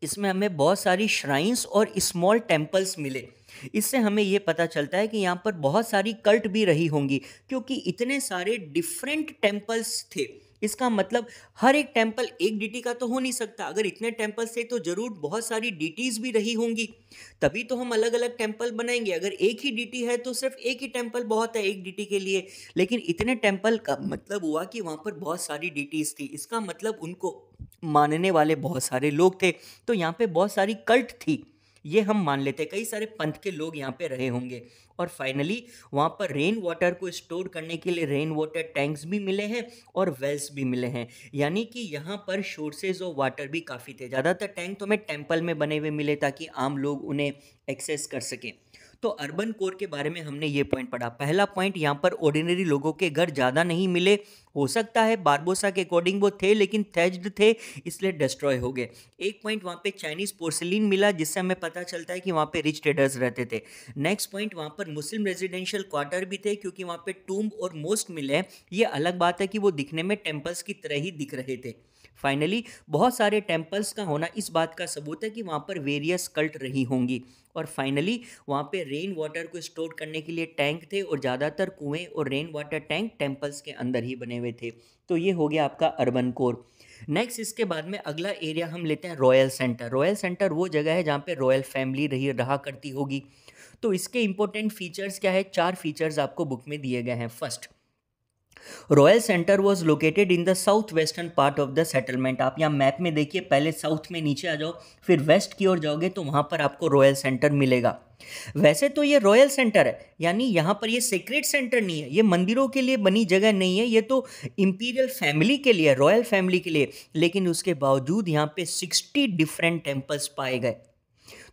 इसमें हमें बहुत सारी श्राइन्स और स्मॉल टेम्पल्स मिले। इससे हमें ये पता चलता है कि यहाँ पर बहुत सारी कल्ट भी रही होंगी, क्योंकि इतने सारे डिफरेंट टेम्पल्स थे। इसका मतलब हर एक टेम्पल एक डीटी का तो हो नहीं सकता, अगर इतने टेम्पल्स थे तो जरूर बहुत सारी डीटीज भी रही होंगी, तभी तो हम अलग अलग टेम्पल बनाएंगे। अगर एक ही डीटी है तो सिर्फ एक ही टेम्पल बहुत है एक डीटी के लिए, लेकिन इतने टेम्पल का मतलब हुआ कि वहाँ पर बहुत सारी डीटीज थी। इसका मतलब उनको मानने वाले बहुत सारे लोग थे, तो यहाँ पे बहुत सारी कल्ट थी, ये हम मान लेते हैं। कई सारे पंथ के लोग यहाँ पे रहे होंगे। और फाइनली वहाँ पर रेन वाटर को स्टोर करने के लिए रेन वाटर टैंक्स भी मिले हैं और वेल्स भी मिले हैं, यानी कि यहाँ पर सोर्सेज ऑफ वाटर भी काफ़ी थे। ज़्यादातर टैंक तो हमें टेम्पल में बने हुए मिले ताकि आम लोग उन्हें एक्सेस कर सकें। तो अर्बन कोर के बारे में हमने ये पॉइंट पढ़ा। पहला पॉइंट, यहाँ पर ऑर्डिनरी लोगों के घर ज़्यादा नहीं मिले, हो सकता है बारबोसा के अकॉर्डिंग वो थे लेकिन थैच्ड थे इसलिए डिस्ट्रॉय हो गए। एक पॉइंट, वहाँ पे चाइनीज़ पोर्सिलिन मिला जिससे हमें पता चलता है कि वहाँ पे रिच ट्रेडर्स रहते थे। नेक्स्ट पॉइंट, वहाँ पर मुस्लिम रेजिडेंशियल क्वार्टर भी थे क्योंकि वहाँ पे टूम्ब और मोस्ट मिले हैं। ये अलग बात है कि वो दिखने में टेम्पल्स की तरह ही दिख रहे थे। फाइनली बहुत सारे टेम्पल्स का होना इस बात का सबूत है कि वहाँ पर वेरियस कल्ट रही होंगी। और फाइनली वहाँ पे रेन वाटर को स्टोर करने के लिए टैंक थे और ज़्यादातर कुएं और रेन वाटर टैंक टेम्पल्स के अंदर ही बने हुए थे। तो ये हो गया आपका अर्बन कोर। नेक्स्ट इसके बाद में अगला एरिया हम लेते हैं रॉयल सेंटर। रॉयल सेंटर वो जगह है जहाँ पे रॉयल फैमिली रहा करती होगी। तो इसके इंपॉर्टेंट फीचर्स क्या है, 4 फीचर्स आपको बुक में दिए गए हैं। First, royal centre was located in the south western part of the settlement. आप यहाँ मैप में देखिए, पहले साउथ में नीचे आ जाओ, फिर वेस्ट की ओर जाओगे तो वहाँ पर आपको रॉयल सेंटर मिलेगा। वैसे तो ये रॉयल सेंटर है, यानी यहाँ पर ये सेक्रेट सेंटर नहीं है, ये मंदिरों के लिए बनी जगह नहीं है, ये तो इंपीरियल फैमिली के लिए, रॉयल फैमिली के लिए। लेकिन उसके बावजूद यहाँ पे 60 डिफरेंट टेम्पल्स पाए गए।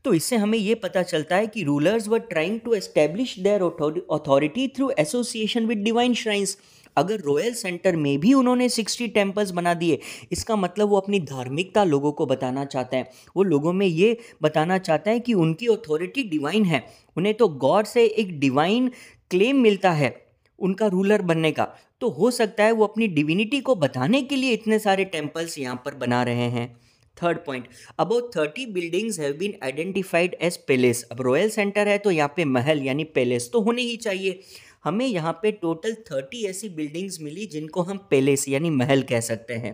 तो इससे हमें ये पता चलता है कि rulers were trying to establish their authority through association with divine shrines. अगर रॉयल सेंटर में भी उन्होंने 60 टेम्पल्स बना दिए, इसका मतलब वो अपनी धार्मिकता लोगों को बताना चाहते हैं। वो लोगों में ये बताना चाहते हैं कि उनकी अथॉरिटी डिवाइन है, उन्हें तो गॉड से एक डिवाइन क्लेम मिलता है उनका रूलर बनने का। तो हो सकता है वो अपनी डिविनिटी को बताने के लिए इतने सारे टेम्पल्स यहाँ पर बना रहे हैं। Third point, about 30 buildings have been identified as palace. अब रॉयल सेंटर है तो यहाँ पे महल यानी पैलेस तो होने ही चाहिए। हमें यहाँ पे टोटल 30 ऐसी बिल्डिंग्स मिली जिनको हम पैलेस यानी महल कह सकते हैं।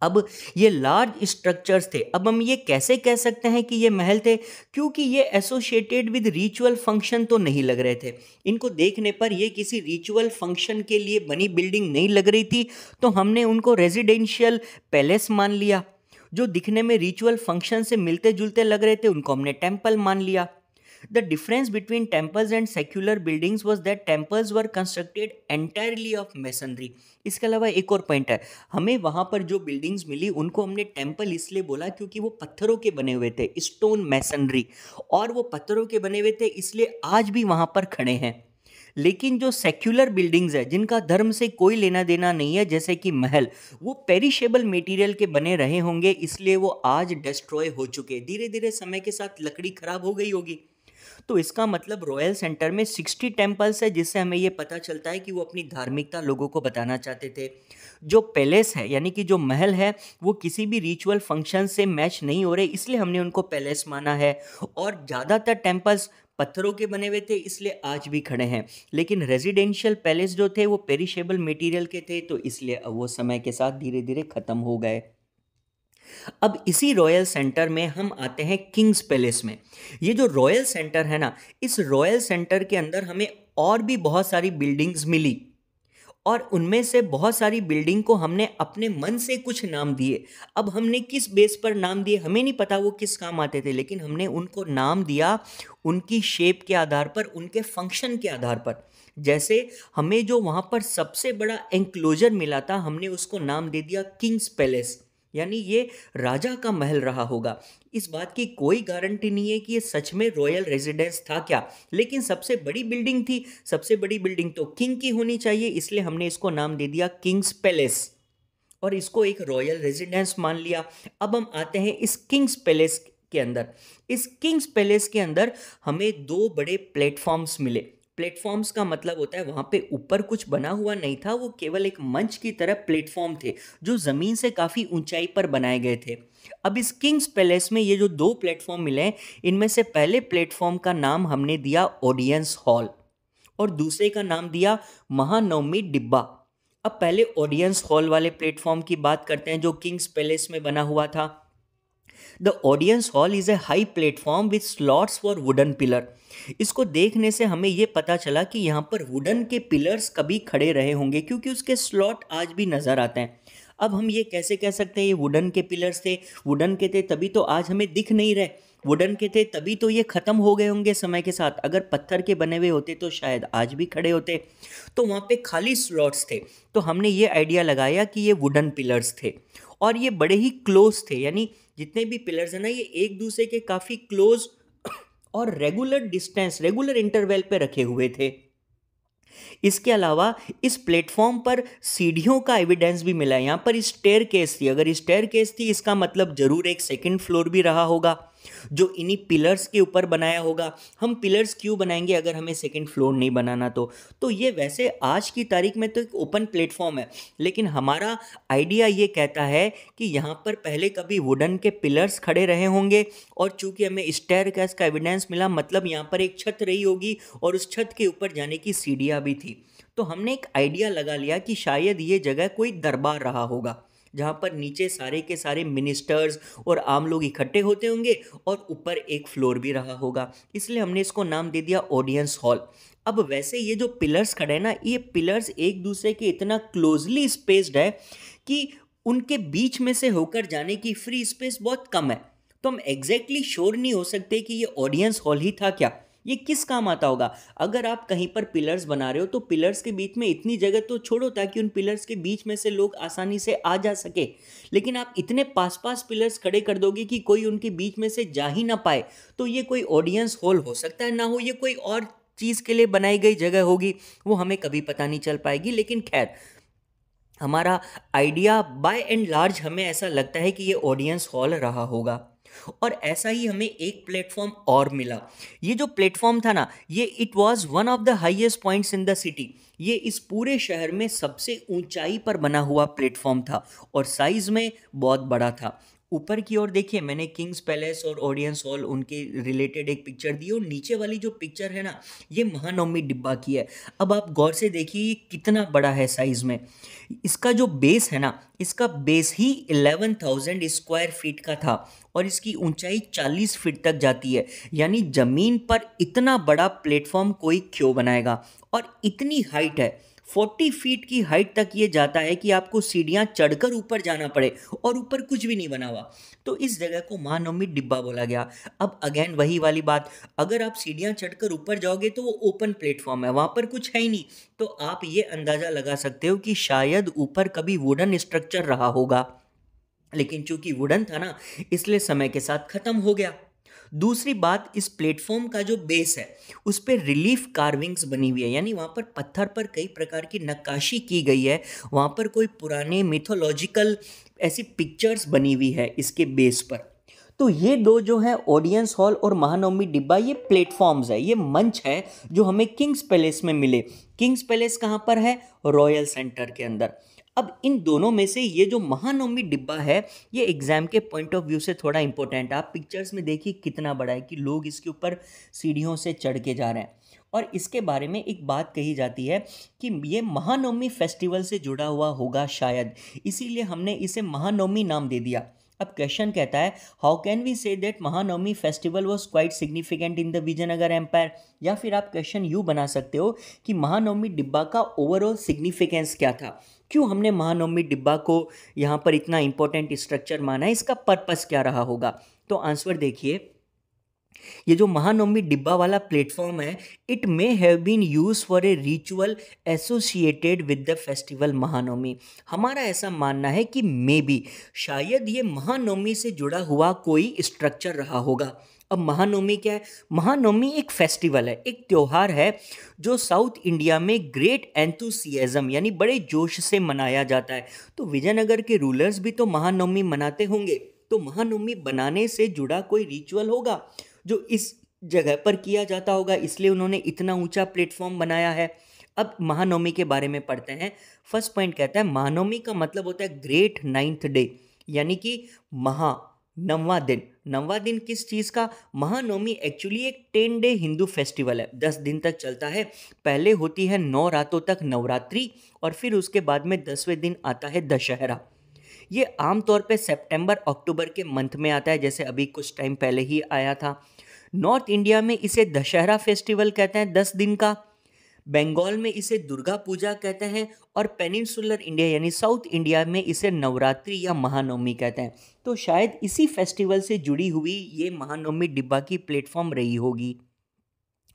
अब ये लार्ज स्ट्रक्चर्स थे। अब हम ये कैसे कह सकते हैं कि ये महल थे, क्योंकि ये एसोसिएटेड विद रिचुअल फंक्शन तो नहीं लग रहे थे। इनको देखने पर ये किसी रिचुअल फंक्शन के लिए बनी बिल्डिंग नहीं लग रही थी, तो हमने उनको रेजिडेंशियल पैलेस मान लिया। जो दिखने में रिचुअल फंक्शन से मिलते जुलते लग रहे थे उनको हमने टेम्पल मान लिया। The difference between temples and secular buildings was that temples were constructed entirely of masonry. इसके अलावा एक और पॉइंट है, हमें वहाँ पर जो बिल्डिंग्स मिली उनको हमने टेम्पल इसलिए बोला क्योंकि वो पत्थरों के बने हुए थे, स्टोन मैसनरी, और वो पत्थरों के बने हुए थे इसलिए आज भी वहाँ पर खड़े हैं। लेकिन जो सेक्युलर बिल्डिंग्स है जिनका धर्म से कोई लेना देना नहीं है, जैसे कि महल, वो पेरिशेबल मटेरियल के बने रहे होंगे इसलिए वो आज डिस्ट्रॉय हो चुके। धीरे धीरे समय के साथ लकड़ी खराब हो गई होगी। तो इसका मतलब रॉयल सेंटर में 60 टेम्पल्स है, जिससे हमें ये पता चलता है कि वो अपनी धार्मिकता लोगों को बताना चाहते थे। जो पैलेस है यानी कि जो महल है वो किसी भी रिचुअल फंक्शन से मैच नहीं हो रहे, इसलिए हमने उनको पैलेस माना है। और ज़्यादातर टेम्पल्स पत्थरों के बने हुए थे इसलिए आज भी खड़े हैं। लेकिन रेजिडेंशियल पैलेस जो थे वो पेरिशेबल मटेरियल के थे, तो इसलिए अब वो समय के साथ धीरे धीरे ख़त्म हो गए। अब इसी रॉयल सेंटर में हम आते हैं किंग्स पैलेस में। ये जो रॉयल सेंटर है ना, इस रॉयल सेंटर के अंदर हमें और भी बहुत सारी बिल्डिंग्स मिली, और उनमें से बहुत सारी बिल्डिंग को हमने अपने मन से कुछ नाम दिए। अब हमने किस बेस पर नाम दिए हमें नहीं पता, वो किस काम आते थे, लेकिन हमने उनको नाम दिया उनकी शेप के आधार पर, उनके फंक्शन के आधार पर। जैसे हमें जो वहाँ पर सबसे बड़ा एंक्लोजर मिला था हमने उसको नाम दे दिया किंग्स पैलेस, यानी ये राजा का महल रहा होगा। इस बात की कोई गारंटी नहीं है कि ये सच में रॉयल रेजिडेंस था क्या, लेकिन सबसे बड़ी बिल्डिंग थी, सबसे बड़ी बिल्डिंग तो किंग की होनी चाहिए, इसलिए हमने इसको नाम दे दिया किंग्स पैलेस और इसको एक रॉयल रेजिडेंस मान लिया। अब हम आते हैं इस किंग्स पैलेस के अंदर। इस किंग्स पैलेस के अंदर हमें दो बड़े प्लेटफॉर्म्स मिले। प्लेटफॉर्म्स का मतलब होता है वहाँ पे ऊपर कुछ बना हुआ नहीं था, वो केवल एक मंच की तरह प्लेटफॉर्म थे जो ज़मीन से काफ़ी ऊंचाई पर बनाए गए थे। अब इस किंग्स पैलेस में ये जो दो प्लेटफॉर्म मिले हैं, इनमें से पहले प्लेटफॉर्म का नाम हमने दिया ऑडियंस हॉल और दूसरे का नाम दिया महानवमी डिब्बा। अब पहले ऑडियंस हॉल वाले प्लेटफॉर्म की बात करते हैं जो किंग्स पैलेस में बना हुआ था। The audience hall is a high platform with slots for wooden pillar. इसको देखने से हमें यह पता चला कि यहाँ पर वुडन के पिलर्स कभी खड़े रहे होंगे क्योंकि उसके स्लॉट आज भी नज़र आते हैं। अब हम ये कैसे कह सकते हैं ये वुडन के पिलर्स थे? वुडन के थे तभी तो आज हमें दिख नहीं रहे, वुडन के थे तभी तो ये ख़त्म हो गए होंगे समय के साथ। अगर पत्थर के बने हुए होते तो शायद आज भी खड़े होते। तो वहाँ पे खाली स्लॉट्स थे, तो हमने ये आइडिया लगाया कि ये वुडन पिलर्स थे और ये बड़े ही क्लोज थे, यानी जितने भी पिलर्स हैं ना ये एक दूसरे के काफ़ी क्लोज और रेगुलर डिस्टेंस, रेगुलर इंटरवल पे रखे हुए थे। इसके अलावा इस प्लेटफॉर्म पर सीढ़ियों का एविडेंस भी मिला है। यहाँ पर स्टेयर केस थी, अगर स्टेयर केस थी इसका मतलब जरूर एक सेकंड फ्लोर भी रहा होगा जो इन्हीं पिलर्स के ऊपर बनाया होगा। हम पिलर्स क्यों बनाएंगे अगर हमें सेकंड फ्लोर नहीं बनाना? तो ये वैसे आज की तारीख में तो एक ओपन प्लेटफॉर्म है, लेकिन हमारा आइडिया ये कहता है कि यहाँ पर पहले कभी वुडन के पिलर्स खड़े रहे होंगे और चूंकि हमें स्टेयरकेस का एविडेंस मिला मतलब यहाँ पर एक छत रही होगी और उस छत के ऊपर जाने की सीढ़ियाँ भी थी। तो हमने एक आइडिया लगा लिया कि शायद ये जगह कोई दरबार रहा होगा जहाँ पर नीचे सारे के सारे मिनिस्टर्स और आम लोग इकट्ठे होते होंगे और ऊपर एक फ्लोर भी रहा होगा, इसलिए हमने इसको नाम दे दिया ऑडियंस हॉल। अब वैसे ये जो पिलर्स खड़े हैं ना, ये पिलर्स एक दूसरे के इतना क्लोजली स्पेस्ड है कि उनके बीच में से होकर जाने की फ्री स्पेस बहुत कम है। तो हम एग्जैक्टली श्योर नहीं हो सकते कि ये ऑडियंस हॉल ही था क्या, ये किस काम आता होगा। अगर आप कहीं पर पिलर्स बना रहे हो तो पिलर्स के बीच में इतनी जगह तो छोड़ो ताकि उन पिलर्स के बीच में से लोग आसानी से आ जा सके, लेकिन आप इतने पास पास पिलर्स खड़े कर दोगे कि कोई उनके बीच में से जा ही ना पाए। तो ये कोई ऑडियंस हॉल हो सकता है ना हो, ये कोई और चीज़ के लिए बनाई गई जगह होगी, वो हमें कभी पता नहीं चल पाएगी। लेकिन खैर, हमारा आइडिया बाय एंड लार्ज हमें ऐसा लगता है कि ये ऑडियंस हॉल रहा होगा। और ऐसा ही हमें एक प्लेटफॉर्म और मिला। ये जो प्लेटफॉर्म था ना, ये it was one of the highest points in the city. ये इस पूरे शहर में सबसे ऊंचाई पर बना हुआ प्लेटफॉर्म था और साइज में बहुत बड़ा था। ऊपर की ओर देखिए, मैंने किंग्स पैलेस और ऑडियंस हॉल उनके रिलेटेड एक पिक्चर दी और नीचे वाली जो पिक्चर है ना, ये महानवमी डिब्बा की है। अब आप गौर से देखिए ये कितना बड़ा है साइज में। इसका जो बेस है ना, इसका बेस ही 11,000 स्क्वायर फीट का था और इसकी ऊंचाई 40 फीट तक जाती है। यानी ज़मीन पर इतना बड़ा प्लेटफॉर्म कोई क्यों बनाएगा? और इतनी हाइट है, 40 फीट की हाइट तक ये जाता है कि आपको सीढ़ियाँ चढ़कर ऊपर जाना पड़े और ऊपर कुछ भी नहीं बना हुआ। तो इस जगह को महानवमी डिब्बा बोला गया। अब अगेन वही वाली बात, अगर आप सीढ़ियाँ चढ़कर ऊपर जाओगे तो वो ओपन प्लेटफॉर्म है, वहाँ पर कुछ है ही नहीं। तो आप ये अंदाज़ा लगा सकते हो कि शायद ऊपर कभी वुडन स्ट्रक्चर रहा होगा, लेकिन चूंकि वुडन था ना, इसलिए समय के साथ ख़त्म हो गया। दूसरी बात, इस प्लेटफॉर्म का जो बेस है उस पर रिलीफ कार्विंग्स बनी हुई है, यानी वहाँ पर पत्थर पर कई प्रकार की नक्काशी की गई है, वहाँ पर कोई पुराने मिथोलॉजिकल ऐसी पिक्चर्स बनी हुई है इसके बेस पर। तो ये दो जो है ऑडियंस हॉल और महानवमी डिब्बा, ये प्लेटफॉर्म्स है, ये मंच है जो हमें किंग्स पैलेस में मिले। किंग्स पैलेस कहाँ पर है? रॉयल सेंटर के अंदर। अब इन दोनों में से ये जो महानवमी डिब्बा है, ये एग्जाम के पॉइंट ऑफ व्यू से थोड़ा इंपॉर्टेंट है। आप पिक्चर्स में देखिए कितना बड़ा है कि लोग इसके ऊपर सीढ़ियों से चढ़ के जा रहे हैं। और इसके बारे में एक बात कही जाती है कि ये महानवमी फेस्टिवल से जुड़ा हुआ होगा शायद, इसीलिए हमने इसे महानवमी नाम दे दिया। अब क्वेश्चन कहता है, how can we say that Mahanavami festival was quite significant in the Vijayanagar empire? या फिर आप क्वेश्चन यूँ बना सकते हो कि महानवमी डिब्बा का ओवरऑल सिग्निफिकेंस क्या था, क्यों हमने महानवमी डिब्बा को यहाँ पर इतना इंपॉर्टेंट स्ट्रक्चर माना है, इसका पर्पस क्या रहा होगा? तो आंसर देखिए, ये जो महानवमी डिब्बा वाला प्लेटफॉर्म है, it may have been use for a ritual associated with the festival Mahanavami. हमारा ऐसा मानना है कि मे बी शायद ये महानवमी से जुड़ा हुआ कोई स्ट्रक्चर रहा होगा। अब महानवमी क्या है? महानवमी एक फेस्टिवल है, एक त्योहार है जो साउथ इंडिया में ग्रेट एंथुसियाज्म यानी बड़े जोश से मनाया जाता है। तो विजयनगर के रूलर्स भी तो महानवमी मनाते होंगे, तो महानवमी बनाने से जुड़ा कोई रिचुअल होगा जो इस जगह पर किया जाता होगा, इसलिए उन्होंने इतना ऊंचा प्लेटफॉर्म बनाया है। अब महानवमी के बारे में पढ़ते हैं। फर्स्ट पॉइंट कहता है महानवमी का मतलब होता है ग्रेट नाइन्थ डे, यानी कि महा नौवां दिन। नौवां दिन किस चीज़ का? महानवमी एक्चुअली एक 10 डे हिंदू फेस्टिवल है, 10 दिन तक चलता है। पहले होती है 9 रातों तक नवरात्रि, और फिर उसके बाद में 10वें दिन आता है दशहरा। ये आमतौर पे सितंबर अक्टूबर के मंथ में आता है, जैसे अभी कुछ टाइम पहले ही आया था। नॉर्थ इंडिया में इसे दशहरा फेस्टिवल कहते हैं 10 दिन का, बंगाल में इसे दुर्गा पूजा कहते हैं, और पेनिनसुलर इंडिया यानी साउथ इंडिया में इसे नवरात्रि या महानवमी कहते हैं। तो शायद इसी फेस्टिवल से जुड़ी हुई ये महानवमी डिब्बा की प्लेटफॉर्म रही होगी।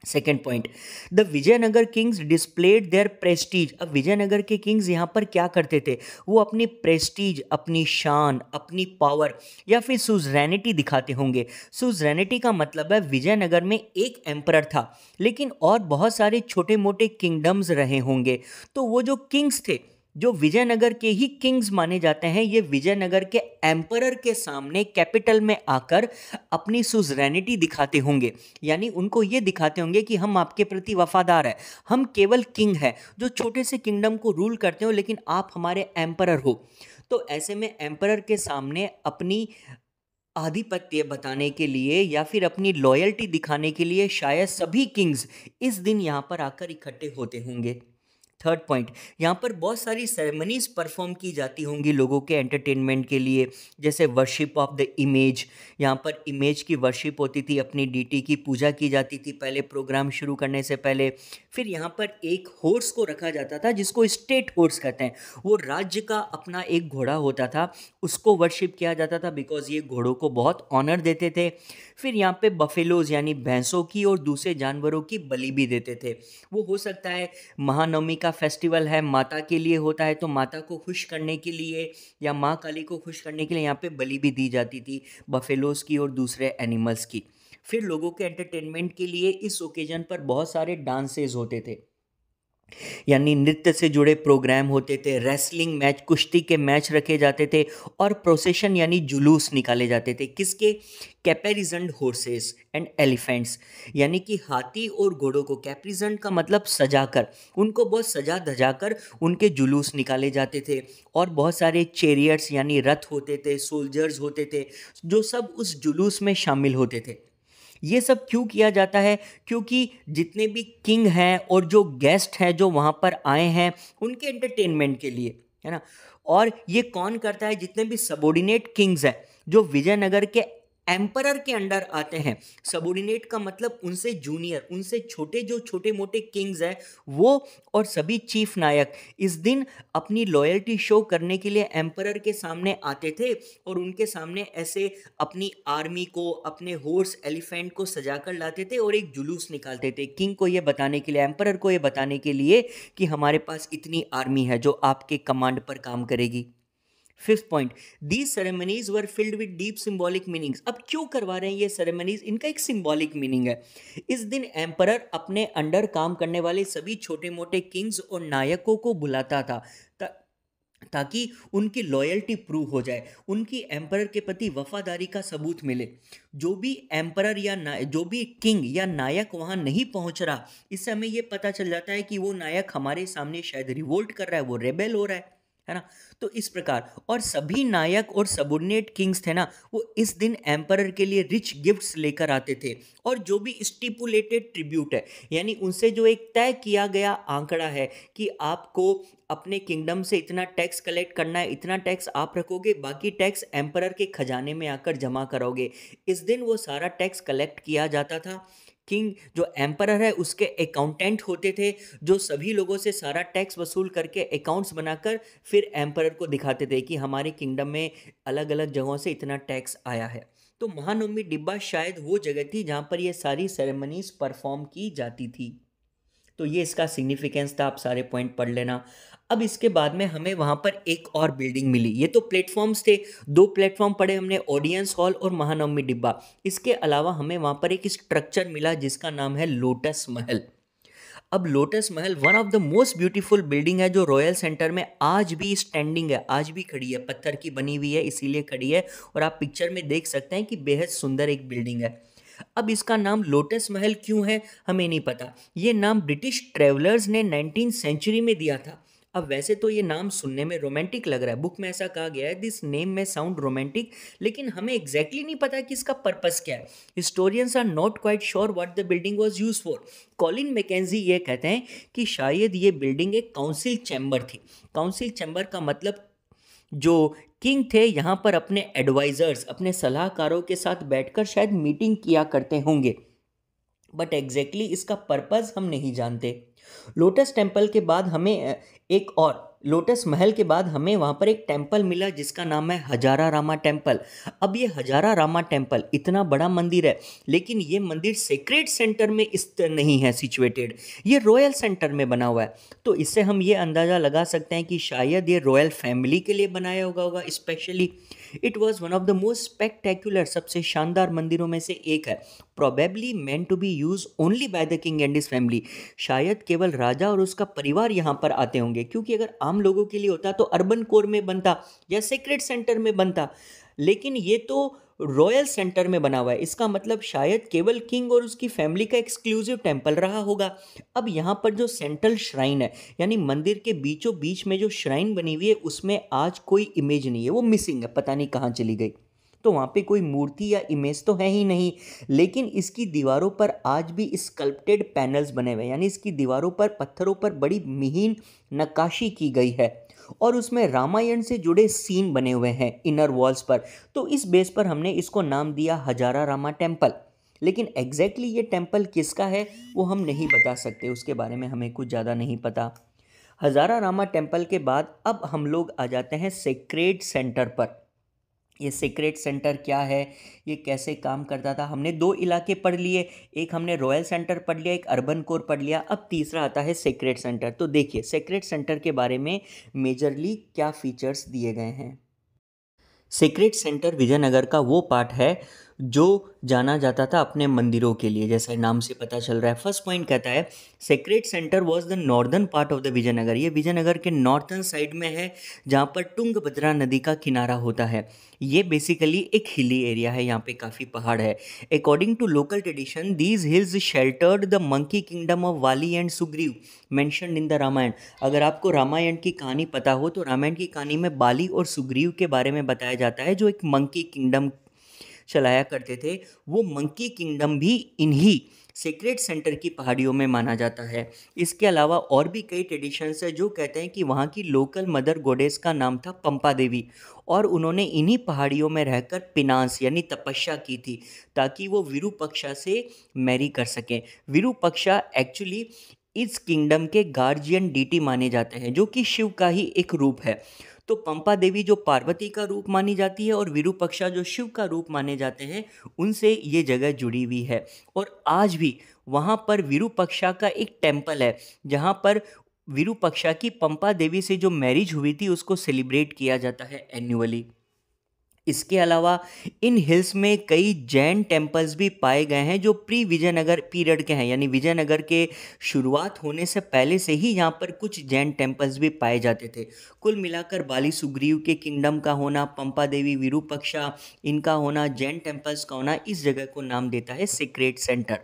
Second point, the Vijayanagara kings displayed their prestige. अब विजयनगर के किंग्स यहाँ पर क्या करते थे? वो अपनी प्रेस्टीज, अपनी शान, अपनी पावर या फिर सुजरैनिटी दिखाते होंगे। सुजरैनिटी का मतलब है विजयनगर में एक एम्परर था, लेकिन और बहुत सारे छोटे मोटे किंगडम्स रहे होंगे। तो वो जो किंग्स थे, जो विजयनगर के ही किंग्स माने जाते हैं, ये विजयनगर के एम्परर के सामने कैपिटल में आकर अपनी सुजरैनिटी दिखाते होंगे, यानी उनको ये दिखाते होंगे कि हम आपके प्रति वफादार हैं, हम केवल किंग हैं जो छोटे से किंगडम को रूल करते हो, लेकिन आप हमारे एम्परर हो। तो ऐसे में एम्परर के सामने अपनी आधिपत्य बताने के लिए या फिर अपनी लॉयल्टी दिखाने के लिए शायद सभी किंग्स इस दिन यहाँ पर आकर इकट्ठे होते होंगे। थर्ड पॉइंट, यहाँ पर बहुत सारी सेरेमनीज परफॉर्म की जाती होंगी लोगों के एंटरटेनमेंट के लिए, जैसे वर्शिप ऑफ द इमेज। यहाँ पर इमेज की वर्शिप होती थी, अपनी डीटी की पूजा की जाती थी पहले प्रोग्राम शुरू करने से पहले। फिर यहाँ पर एक हॉर्स को रखा जाता था जिसको स्टेट हॉर्स कहते हैं, वो राज्य का अपना एक घोड़ा होता था, उसको वर्शिप किया जाता था बिकॉज ये घोड़ों को बहुत ऑनर देते थे। फिर यहाँ पे बफेलोज यानी भैंसों की और दूसरे जानवरों की बलि भी देते थे। वो हो सकता है महानवमी का फेस्टिवल है, माता के लिए होता है, तो माता को खुश करने के लिए या माँ काली को खुश करने के लिए यहाँ पे बलि भी दी जाती थी, बफेलोज की और दूसरे एनिमल्स की। फिर लोगों के एंटरटेनमेंट के लिए इस ओकेजन पर बहुत सारे डांसेस होते थे, यानी नृत्य से जुड़े प्रोग्राम होते थे, रेसलिंग मैच, कुश्ती के मैच रखे जाते थे, और प्रोसेशन यानी जुलूस निकाले जाते थे। किसके? कैपेरिजन्ड हॉर्सेस एंड एलिफेंट्स, यानी कि हाथी और घोड़ों को, कैप्रिजन्ड का मतलब सजाकर, उनको बहुत सजा धजाकर उनके जुलूस निकाले जाते थे। और बहुत सारे चेरियट्स यानी रथ होते थे, सोल्जर्स होते थे, जो सब उस जुलूस में शामिल होते थे। ये सब क्यों किया जाता है? क्योंकि जितने भी किंग हैं और जो गेस्ट हैं जो वहाँ पर आए हैं, उनके एंटरटेनमेंट के लिए, है ना। और ये कौन करता है? जितने भी सबॉर्डिनेट किंग्स हैं जो विजयनगर के एम्परर के अंडर आते हैं। सबॉर्डिनेट का मतलब उनसे जूनियर, उनसे छोटे, जो छोटे मोटे किंग्स हैं वो, और सभी चीफ नायक इस दिन अपनी लॉयल्टी शो करने के लिए एम्परर के सामने आते थे, और उनके सामने ऐसे अपनी आर्मी को, अपने हॉर्स एलिफेंट को सजाकर लाते थे और एक जुलूस निकालते थे, किंग को ये बताने के लिए, एम्परर को ये बताने के लिए कि हमारे पास इतनी आर्मी है जो आपके कमांड पर काम करेगी। Fifth point, these ceremonies were filled with deep symbolic meanings. अब क्यों करवा रहे हैं ये सेरेमनीज? इनका एक सिंबॉलिक मीनिंग है। इस दिन एम्परर अपने अंडर काम करने वाले सभी छोटे मोटे किंग्स और नायकों को बुलाता था ताकि उनकी लॉयल्टी प्रूव हो जाए, उनकी एम्परर के प्रति वफादारी का सबूत मिले। जो भी एम्परर या जो भी किंग या नायक वहाँ नहीं पहुँच रहा, इससे हमें ये पता चल जाता है कि वो नायक हमारे सामने शायद रिवोल्ट कर रहा है, वो रेबेल हो रहा है ना। तो इस प्रकार, और सभी नायक और सबॉर्डिनेट किंग्स थे ना, वो इस दिन एम्परर के लिए रिच गिफ्ट्स लेकर आते थे, और जो भी स्टिपुलेटेड ट्रिब्यूट है, यानी उनसे जो एक तय किया गया आंकड़ा है कि आपको अपने किंगडम से इतना टैक्स कलेक्ट करना है, इतना टैक्स आप रखोगे, बाकी टैक्स एम्परर के खजाने में आकर जमा करोगे। इस दिन वो सारा टैक्स कलेक्ट किया जाता था। किंग जो एम्परर है उसके अकाउंटेंट होते थे, जो सभी लोगों से सारा टैक्स वसूल करके अकाउंट्स बनाकर फिर एम्परर को दिखाते थे कि हमारे किंगडम में अलग अलग जगहों से इतना टैक्स आया है। तो महानवमी डिब्बा शायद वो जगह थी जहाँ पर ये सारी सेरेमनीज परफॉर्म की जाती थी। तो ये इसका सिग्निफिकेंस था, आप सारे पॉइंट पढ़ लेना। अब इसके बाद में हमें वहाँ पर एक और बिल्डिंग मिली। ये तो प्लेटफॉर्म्स थे, 2 प्लेटफॉर्म पढ़े हमने, ऑडियंस हॉल और महानवमी डिब्बा। इसके अलावा हमें वहाँ पर एक स्ट्रक्चर मिला जिसका नाम है लोटस महल। अब lotus Mahal one of the most beautiful building है जो रॉयल सेंटर में आज भी स्टैंडिंग है, आज भी खड़ी है, पत्थर की बनी हुई है इसीलिए खड़ी है, और आप पिक्चर में देख सकते हैं कि बेहद सुंदर एक बिल्डिंग है। अब इसका नाम लोटस महल क्यों है हमें नहीं पता। ये नाम ब्रिटिश ट्रेवलर्स ने 19th सेंचुरी में दिया था। अब वैसे तो ये नाम सुनने में रोमांटिक लग रहा है, बुक में ऐसा कहा गया है दिस नेम में साउंड रोमांटिक, लेकिन हमें एग्जैक्टली नहीं पता कि इसका पर्पस क्या है। Historians are not quite sure what the building was use for. Colin Mackenzie ये कहते हैं कि शायद ये बिल्डिंग एक काउंसिल चैम्बर थी। काउंसिल चैम्बर का मतलब जो किंग थे यहाँ पर अपने एडवाइजर्स, अपने सलाहकारों के साथ बैठकर शायद मीटिंग किया करते होंगे, बट एग्जैक्टली इसका पर्पस हम नहीं जानते। लोटस टेम्पल के बाद हमें एक और लोटस महल के बाद हमें वहाँ पर एक टेम्पल मिला जिसका नाम है हजारा रामा टेम्पल। अब ये हजारा रामा टेम्पल इतना बड़ा मंदिर है, लेकिन ये मंदिर सेक्रेड सेंटर में स्थित नहीं है सिचुएटेड, ये रॉयल सेंटर में बना हुआ है। तो इससे हम ये अंदाज़ा लगा सकते हैं कि शायद ये रॉयल फैमिली के लिए बनाया होगा specially. It was one of the most spectacular, सबसे शानदार मंदिरों में से एक है। Probably meant to be use only by the king and his family. शायद केवल राजा और उसका परिवार यहाँ पर आते होंगे, क्योंकि अगर आम लोगों के लिए होता तो अर्बन कोर में बनता या सेक्रेट सेंटर में बनता, लेकिन ये तो रॉयल सेंटर में बना हुआ है। इसका मतलब शायद केवल किंग और उसकी फैमिली का एक्सक्लूसिव टेम्पल रहा होगा। अब यहाँ पर जो सेंट्रल श्राइन है, यानी मंदिर के बीचों बीच में जो श्राइन बनी हुई है, उसमें आज कोई इमेज नहीं है, वो मिसिंग है, पता नहीं कहाँ चली गई। तो वहाँ पे कोई मूर्ति या इमेज तो है ही नहीं, लेकिन इसकी दीवारों पर आज भी स्कल्प्टेड पैनल्स बने हुए हैं, यानी इसकी दीवारों पर पत्थरों पर बड़ी मिहीन नक्काशी की गई है और उसमें रामायण से जुड़े सीन बने हुए हैं इनर वॉल्स पर। तो इस बेस पर हमने इसको नाम दिया हजारा रामा टेम्पल। लेकिन एग्जैक्टली ये टेम्पल किसका है वो हम नहीं बता सकते, उसके बारे में हमें कुछ ज़्यादा नहीं पता। हजारा रामा टेम्पल के बाद अब हम लोग आ जाते हैं सेक्रेड सेंटर पर। ये सीक्रेट सेंटर क्या है, ये कैसे काम करता था। हमने 2 इलाके पढ़ लिए, एक हमने रॉयल सेंटर पढ़ लिया, एक अर्बन कोर पढ़ लिया। अब तीसरा आता है सीक्रेट सेंटर। तो देखिए सीक्रेट सेंटर के बारे में मेजरली क्या फीचर्स दिए गए हैं। सीक्रेट सेंटर विजयनगर का वो पार्ट है जो जाना जाता था अपने मंदिरों के लिए, जैसा नाम से पता चल रहा है। फर्स्ट पॉइंट कहता है secret centre was the northern part of the Vijayanagar. ये विजयनगर के नॉर्थर्न साइड में है जहाँ पर तुंगभद्रा नदी का किनारा होता है। ये बेसिकली एक हिली एरिया है, यहाँ पे काफ़ी पहाड़ है। According to local tradition these hills sheltered the monkey kingdom of Vali and Sugriva mentioned in the Ramayana. अगर आपको रामायण की कहानी पता हो तो रामायण की कहानी में बाली और सुग्रीव के बारे में बताया जाता है जो एक मंकी किंगडम चलाया करते थे। वो मंकी किंगडम भी इन्हीं सीक्रेट सेंटर की पहाड़ियों में माना जाता है। इसके अलावा और भी कई ट्रेडिशंस है जो कहते हैं कि वहाँ की लोकल मदर गॉडेस का नाम था पंपा देवी और उन्होंने इन्हीं पहाड़ियों में रहकर पिनास यानी तपस्या की थी ताकि वो विरूपक्षा से मैरी कर सकें। विरूपक्षा एक्चुअली इस किंगडम के गार्जियन डीटी माने जाते हैं जो कि शिव का ही एक रूप है। तो पंपा देवी जो पार्वती का रूप मानी जाती है और विरूपक्षा जो शिव का रूप माने जाते हैं, उनसे ये जगह जुड़ी हुई है। और आज भी वहाँ पर विरूपक्षा का एक टेम्पल है जहाँ पर विरूपक्षा की पंपा देवी से जो मैरिज हुई थी उसको सेलिब्रेट किया जाता है एन्युअली। इसके अलावा इन हिल्स में कई जैन टेम्पल्स भी पाए गए हैं जो प्री विजयनगर पीरियड के हैं, यानी विजयनगर के शुरुआत होने से पहले से ही यहाँ पर कुछ जैन टेम्पल्स भी पाए जाते थे। कुल मिलाकर बाली सुग्रीव के किंगडम का होना, पंपा देवी विरूपक्षा इनका होना, जैन टेम्पल्स का होना इस जगह को नाम देता है सीक्रेट सेंटर।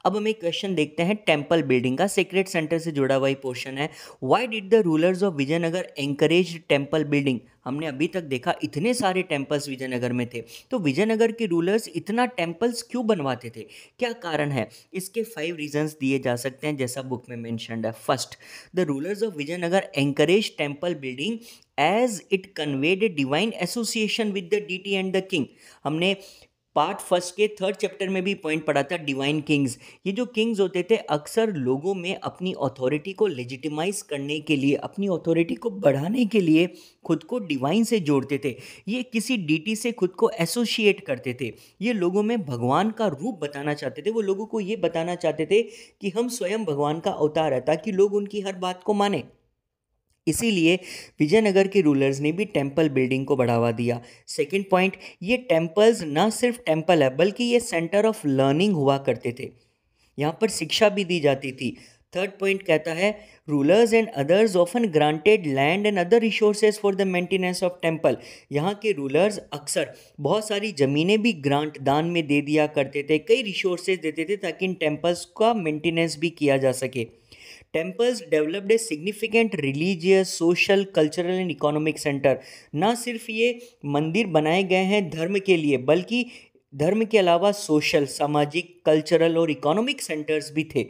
अब हम एक क्वेश्चन देखते हैं टेम्पल बिल्डिंग का, सीक्रेट सेंटर से जुड़ा हुआ ही पोर्शन है। Why did the rulers of Vijayanagar encourage temple building. हमने अभी तक देखा इतने सारे टेम्पल्स विजयनगर में थे, तो विजयनगर के रूलर्स इतना टेम्पल्स क्यों बनवाते थे, क्या कारण है। इसके 5 रीजंस दिए जा सकते हैं जैसा बुक में मेंशन्ड है। First, the rulers of Vijayanagar encourage temple building as it conveyed a divine association with the deity and the king. हमने पार्ट फर्स्ट के थर्ड चैप्टर में भी पॉइंट पढ़ा था, डिवाइन किंग्स। ये जो किंग्स होते थे अक्सर लोगों में अपनी अथॉरिटी को लेजिटिमाइज करने के लिए, अपनी अथॉरिटी को बढ़ाने के लिए खुद को डिवाइन से जोड़ते थे। ये किसी डीटी से खुद को एसोसिएट करते थे। ये लोगों में भगवान का रूप बताना चाहते थे। वो लोगों को ये बताना चाहते थे कि हम स्वयं भगवान का अवतार है, ताकि लोग उनकी हर बात को माने। इसीलिए विजयनगर के रूलर्स ने भी टेम्पल बिल्डिंग को बढ़ावा दिया। सेकंड पॉइंट, ये टेम्पल्स ना सिर्फ टेम्पल है बल्कि ये सेंटर ऑफ लर्निंग हुआ करते थे। यहाँ पर शिक्षा भी दी जाती थी। थर्ड पॉइंट कहता है, rulers and others often granted land and other resources for the maintenance of temple. यहाँ के रूलर्स अक्सर बहुत सारी ज़मीनें भी ग्रांट दान में दे दिया करते थे, कई रिसोर्सेज देते थे ताकि इन टेम्पल्स का मेंटेनेंस भी किया जा सके। Temples developed a significant religious, social, cultural and economic centre. ना सिर्फ ये मंदिर बनाए गए हैं धर्म के लिए, बल्कि धर्म के अलावा सोशल, सामाजिक, कल्चरल और इकोनॉमिक सेंटर्स भी थे।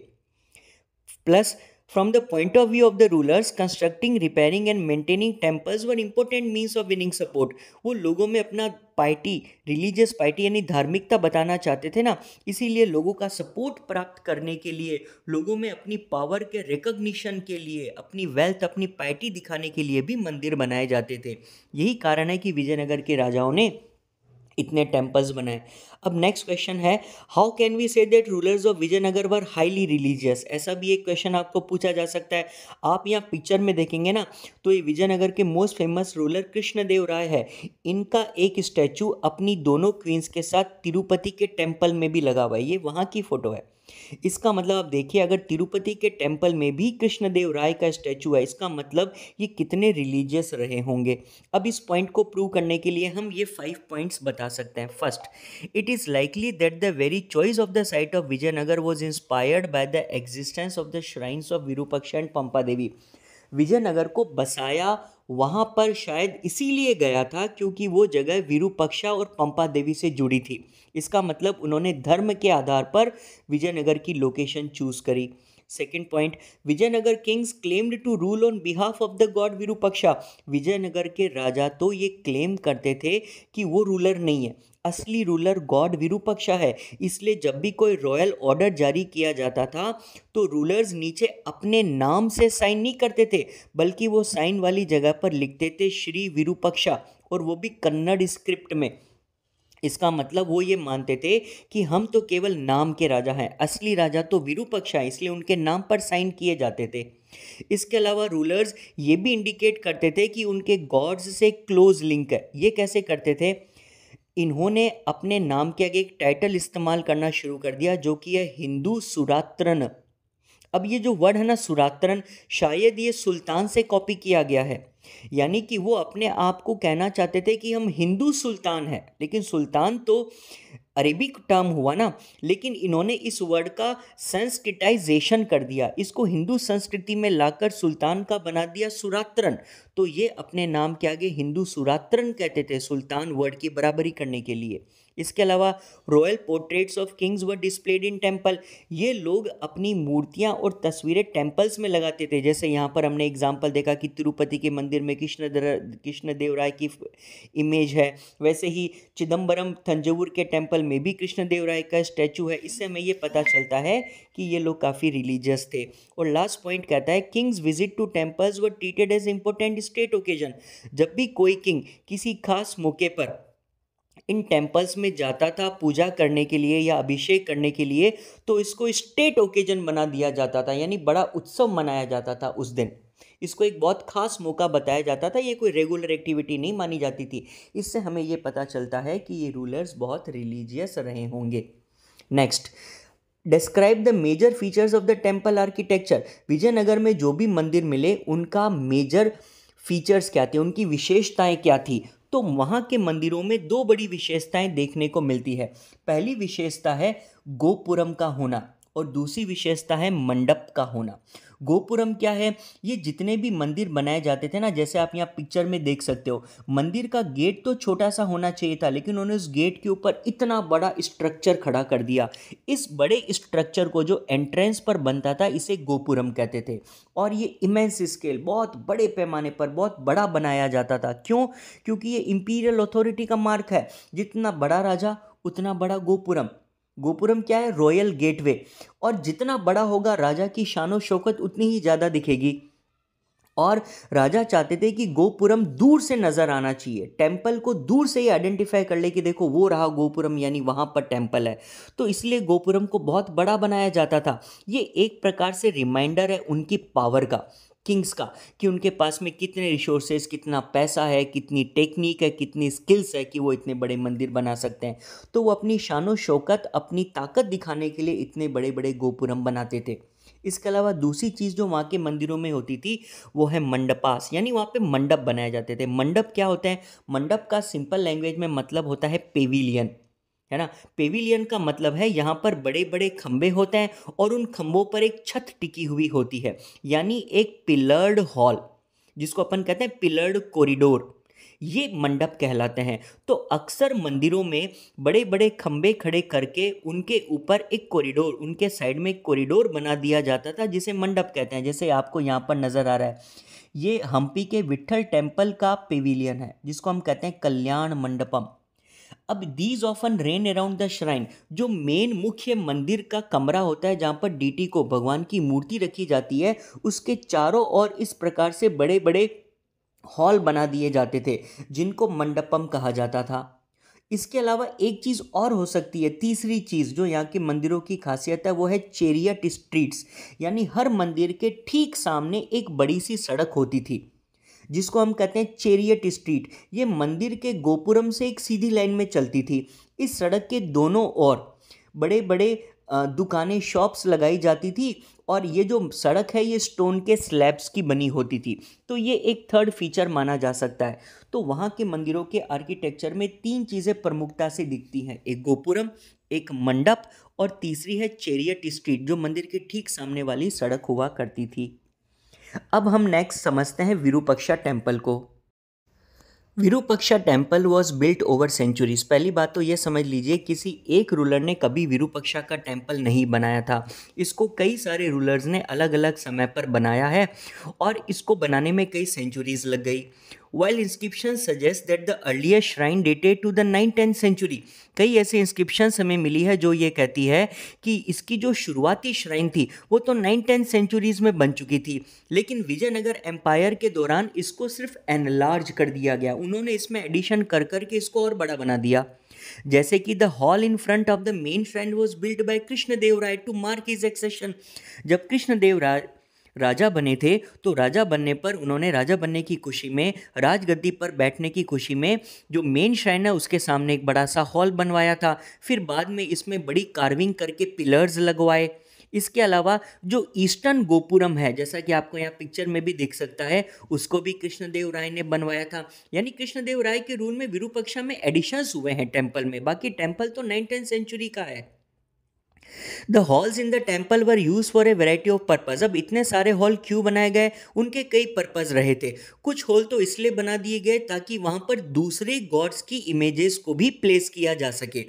Plus from the point of view of the rulers, constructing, repairing and maintaining temples were important means of winning support. वो लोगों में अपना पार्टी, रिलीजियस पार्टी यानी धार्मिकता बताना चाहते थे ना, इसीलिए लोगों का सपोर्ट प्राप्त करने के लिए, लोगों में अपनी पावर के रिकॉग्निशन के लिए, अपनी वेल्थ, अपनी पार्टी दिखाने के लिए भी मंदिर बनाए जाते थे। यही कारण है कि विजयनगर के राजाओं ने इतने टेम्पल्स बनाए। अब नेक्स्ट क्वेश्चन है, how can we say that rulers of Vijayanagar were highly religious. ऐसा भी एक क्वेश्चन आपको पूछा जा सकता है। आप यहाँ पिक्चर में देखेंगे ना, तो ये विजयनगर के मोस्ट फेमस रूलर कृष्णदेव राय है। इनका एक स्टैचू अपनी दोनों क्वींस के साथ तिरुपति के टेम्पल में भी लगा हुआ है। ये वहाँ की फोटो है। इसका मतलब आप देखिए, अगर तिरुपति के टेम्पल में भी कृष्णदेव राय का स्टैचू है, इसका मतलब ये कितने रिलीजियस रहे होंगे। अब इस पॉइंट को प्रूव करने के लिए हम ये 5 पॉइंट्स बता सकते हैं। First, it is likely that the very choice of the site of Vijayanagar was inspired by the existence of the shrines of Virupaksha and Pampa Devi. Vijayanagar को बसाया वहाँ पर शायद इसीलिए गया था क्योंकि वो जगह विरूपाक्षा और पंपा देवी से जुड़ी थी। इसका मतलब उन्होंने धर्म के आधार पर विजयनगर की लोकेशन चूज करी। Second point, Vijayanagar kings claimed to rule on behalf of the god Virupaksha. Vijayanagar के राजा तो ये क्लेम करते थे कि वो रूलर नहीं है, असली रूलर गॉड विरूपाक्षा है। इसलिए जब भी कोई रॉयल ऑर्डर जारी किया जाता था तो रूलर्स नीचे अपने नाम से साइन नहीं करते थे, बल्कि वो साइन वाली जगह पर लिखते थे श्री विरूपाक्षा, और वो भी कन्नड़ स्क्रिप्ट में। इसका मतलब वो ये मानते थे कि हम तो केवल नाम के राजा हैं, असली राजा तो विरूपाक्षा है, इसलिए उनके नाम पर साइन किए जाते थे। इसके अलावा रूलर्स ये भी इंडिकेट करते थे कि उनके गॉड्स से क्लोज लिंक है। ये कैसे करते थे? इन्होंने अपने नाम के आगे एक टाइटल इस्तेमाल करना शुरू कर दिया जो कि है हिंदू सुरात्रन। अब ये जो वर्ड है ना सुरात्रन, शायद ये सुल्तान से कॉपी किया गया है। यानी कि वो अपने आप को कहना चाहते थे कि हम हिंदू सुल्तान हैं, लेकिन सुल्तान तो अरेबिक टर्म हुआ ना, लेकिन इन्होंने इस वर्ड का संस्कृताइजेशन कर दिया, इसको हिंदू संस्कृति में लाकर सुल्तान का बना दिया सुरात्रन। तो ये अपने नाम के आगे हिंदू सुरात्रन कहते थे सुल्तान वर्ड की बराबरी करने के लिए। इसके अलावा royal portraits of Kings were displayed in temple. ये लोग अपनी मूर्तियां और तस्वीरें टेम्पल्स में लगाते थे। जैसे यहाँ पर हमने एग्जाम्पल देखा कि तिरुपति के मंदिर में कृष्णदेव राय की इमेज है, वैसे ही चिदम्बरम तंजौर के टेम्पल में भी कृष्णदेव राय का स्टैचू है। इससे हमें ये पता चलता है कि ये लोग काफ़ी रिलीजियस थे। और लास्ट पॉइंट कहता है, kings visit to temples were treated as important state occasion. जब भी कोई किंग किसी खास मौके पर इन टेम्पल्स में जाता था पूजा करने के लिए या अभिषेक करने के लिए, तो इसको स्टेट ओकेजन बना दिया जाता था, यानी बड़ा उत्सव मनाया जाता था उस दिन। इसको एक बहुत खास मौका बताया जाता था, ये कोई रेगुलर एक्टिविटी नहीं मानी जाती थी। इससे हमें ये पता चलता है कि ये रूलर्स बहुत रिलीजियस रहे होंगे। Next, describe the major features of the temple architecture. Vijayanagar में जो भी मंदिर मिले उनका मेजर फीचर्स क्या थे, उनकी विशेषताएं क्या थी। तो वहाँ के मंदिरों में दो बड़ी विशेषताएं देखने को मिलती है। पहली विशेषता है गोपुरम का होना और दूसरी विशेषता है मंडप का होना। गोपुरम क्या है? ये जितने भी मंदिर बनाए जाते थे ना, जैसे आप यहाँ पिक्चर में देख सकते हो, मंदिर का गेट तो छोटा सा होना चाहिए था, लेकिन उन्होंने उस गेट के ऊपर इतना बड़ा स्ट्रक्चर खड़ा कर दिया। इस बड़े स्ट्रक्चर को जो एंट्रेंस पर बनता था इसे गोपुरम कहते थे। और ये इमेंस स्केल, बहुत बड़े पैमाने पर बहुत बड़ा बनाया जाता था। क्यों? क्योंकि ये इंपीरियल अथॉरिटी का मार्क है। जितना बड़ा राजा उतना बड़ा गोपुरम। गोपुरम क्या है? Royal gateway. और जितना बड़ा होगा राजा की शानो शौकत उतनी ही ज़्यादा दिखेगी। और राजा चाहते थे कि गोपुरम दूर से नजर आना चाहिए, टेम्पल को दूर से ही आइडेंटिफाई कर ले कि देखो वो रहा गोपुरम, यानी वहां पर टेम्पल है। तो इसलिए गोपुरम को बहुत बड़ा बनाया जाता था। ये एक प्रकार से रिमाइंडर है उनकी पावर का, किंग्स का, कि उनके पास में कितने रिसोर्सेज, कितना पैसा है, कितनी टेक्निक है, कितनी स्किल्स है कि वो इतने बड़े मंदिर बना सकते हैं। तो वो अपनी शानो शौकत, अपनी ताकत दिखाने के लिए इतने बड़े बड़े गोपुरम बनाते थे। इसके अलावा दूसरी चीज़ जो वहाँ के मंदिरों में होती थी वो है मंडपास, यानी वहाँ पे मंडप बनाए जाते थे। मंडप क्या होते हैं? मंडप का सिंपल लैंग्वेज में मतलब होता है पेविलियन, है ना। पेविलियन का मतलब है यहाँ पर बड़े बड़े खंबे होते हैं और उन खंबों पर एक छत टिकी हुई होती है, यानी एक पिलर्ड हॉल, जिसको अपन कहते हैं पिलर्ड कॉरिडोर, ये मंडप कहलाते हैं। तो अक्सर मंदिरों में बड़े बड़े खंबे खड़े करके उनके ऊपर एक कॉरिडोर, उनके साइड में एक कॉरिडोर बना दिया जाता था, जिसे मंडप कहते हैं। जैसे आपको यहाँ पर नज़र आ रहा है, ये हम्पी के विट्ठल टेम्पल का पेविलियन है, जिसको हम कहते हैं कल्याण मंडपम। अब these often rain around the shrine, जो मेन मुख्य मंदिर का कमरा होता है जहाँ पर डीटी को, भगवान की मूर्ति रखी जाती है, उसके चारों ओर इस प्रकार से बड़े बड़े हॉल बना दिए जाते थे, जिनको मंडपम कहा जाता था। इसके अलावा एक चीज़ और हो सकती है, तीसरी चीज़ जो यहाँ के मंदिरों की खासियत है, वो है चेरियट स्ट्रीट्स, यानी हर मंदिर के ठीक सामने एक बड़ी सी सड़क होती थी, जिसको हम कहते हैं चेरियट स्ट्रीट। ये मंदिर के गोपुरम से एक सीधी लाइन में चलती थी। इस सड़क के दोनों ओर बड़े बड़े दुकानें, शॉप्स लगाई जाती थी, और ये जो सड़क है ये स्टोन के स्लैब्स की बनी होती थी। तो ये एक थर्ड फीचर माना जा सकता है। तो वहाँ के मंदिरों के आर्किटेक्चर में तीन चीज़ें प्रमुखता से दिखती हैं, एक गोपुरम, एक मंडप, और तीसरी है चेरियट स्ट्रीट, जो मंदिर के ठीक सामने वाली सड़क हुआ करती थी। अब हम नेक्स्ट समझते हैं विरूपक्षा टेम्पल को। Virupaksha temple was built over centuries. पहली बात तो ये समझ लीजिए, किसी एक रूलर ने कभी विरूपक्षा का टेम्पल नहीं बनाया था। इसको कई सारे रूलर्स ने अलग अलग समय पर बनाया है, और इसको बनाने में कई सेंचुरीज लग गई। While inscription suggest that the earliest shrine dated to the 9th-10th century. कई ऐसे इंस्क्रिप्शंस हमें मिली है जो ये कहती है कि इसकी जो शुरुआती श्राइन थी वो तो 9th-10th सेंचुरीज में बन चुकी थी, लेकिन विजयनगर एम्पायर के दौरान इसको सिर्फ एनलार्ज कर दिया गया। उन्होंने इसमें एडिशन कर करके इसको और बड़ा बना दिया। जैसे कि the hall in front of the main shrine was build by Krishnadeva Raya to mark his accession. जब कृष्णदेव राय राजा बने थे, तो राजा बनने पर उन्होंने, राजा बनने की खुशी में, राजगद्दी पर बैठने की खुशी में, जो मेन श्राइन है उसके सामने एक बड़ा सा हॉल बनवाया था। फिर बाद में इसमें बड़ी कार्विंग करके पिलर्स लगवाए। इसके अलावा जो ईस्टर्न गोपुरम है, जैसा कि आपको यहाँ पिक्चर में भी दिख सकता है, उसको भी कृष्णदेव राय ने बनवाया था। यानी कृष्णदेव राय के रूल में विरूपक्षा में एडिशंस हुए हैं टेम्पल में। बाकी टेम्पल तो 9th-10th सेंचुरी का है। The halls in the temple were use for a variety of purpose. अब इतने सारे हॉल क्यों बनाए गए? उनके कई पर्पज रहे थे। कुछ हॉल तो इसलिए बना दिए गए ताकि वहाँ पर दूसरे गॉड्स की इमेजेस को भी प्लेस किया जा सके।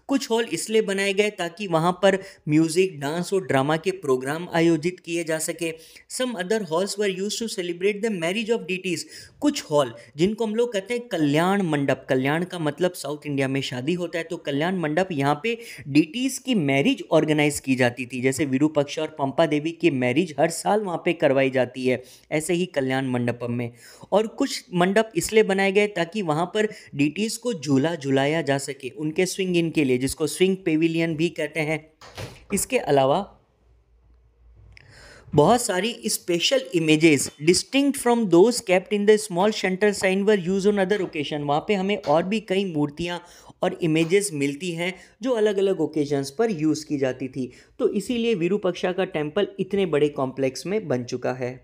कुछ हॉल इसलिए बनाए गए ताकि वहाँ पर म्यूजिक, डांस और ड्रामा के प्रोग्राम आयोजित किए जा सके। Some other halls were use to celebrate the marriage of deities. कुछ हॉल जिनको हम लोग कहते हैं कल्याण मंडप, कल्याण का मतलब साउथ इंडिया में शादी होता है, तो कल्याण मंडप, यहाँ पे डीटीज की मैरिज ऑर्गेनाइज की जाती थी। जैसे विरूपक्षा और पंपा देवी की मैरिज हर साल वहाँ पे करवाई जाती है, ऐसे ही कल्याण मंडपम में। और कुछ मंडप इसलिए बनाए गए ताकि वहाँ पर डीटीज को झूला झुलाया जा सके उनके स्विंग इन के लिए, जिसको स्विंग पेविलियन भी कहते हैं। इसके अलावा बहुत सारी special images distinct from those kept in the small centre sign were use on other occasion. वहाँ पे हमें और भी कई मूर्तियाँ और इमेजेस मिलती हैं जो अलग अलग ओकेजन्स पर यूज़ की जाती थी। तो इसीलिए विरूपक्षा का टेम्पल इतने बड़े कॉम्प्लेक्स में बन चुका है।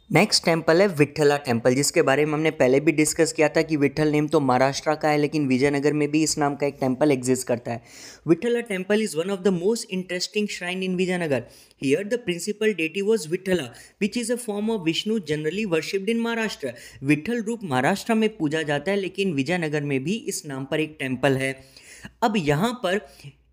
नेक्स्ट टेम्पल है विट्ठला टेम्पल, जिसके बारे में हमने पहले भी डिस्कस किया था कि विट्ठल नेम तो महाराष्ट्र का है, लेकिन विजयनगर में भी इस नाम का एक टेम्पल एग्जिस्ट करता है। Vitthala temple is one of the most interesting shrine in Vijayanagar. Here the principal deity was Vitthala which is a form of Vishnu generally worshipped in Maharashtra. Vitthal रूप महाराष्ट्र में पूजा जाता है, लेकिन विजयनगर में भी इस नाम पर एक टेम्पल है। अब यहाँ पर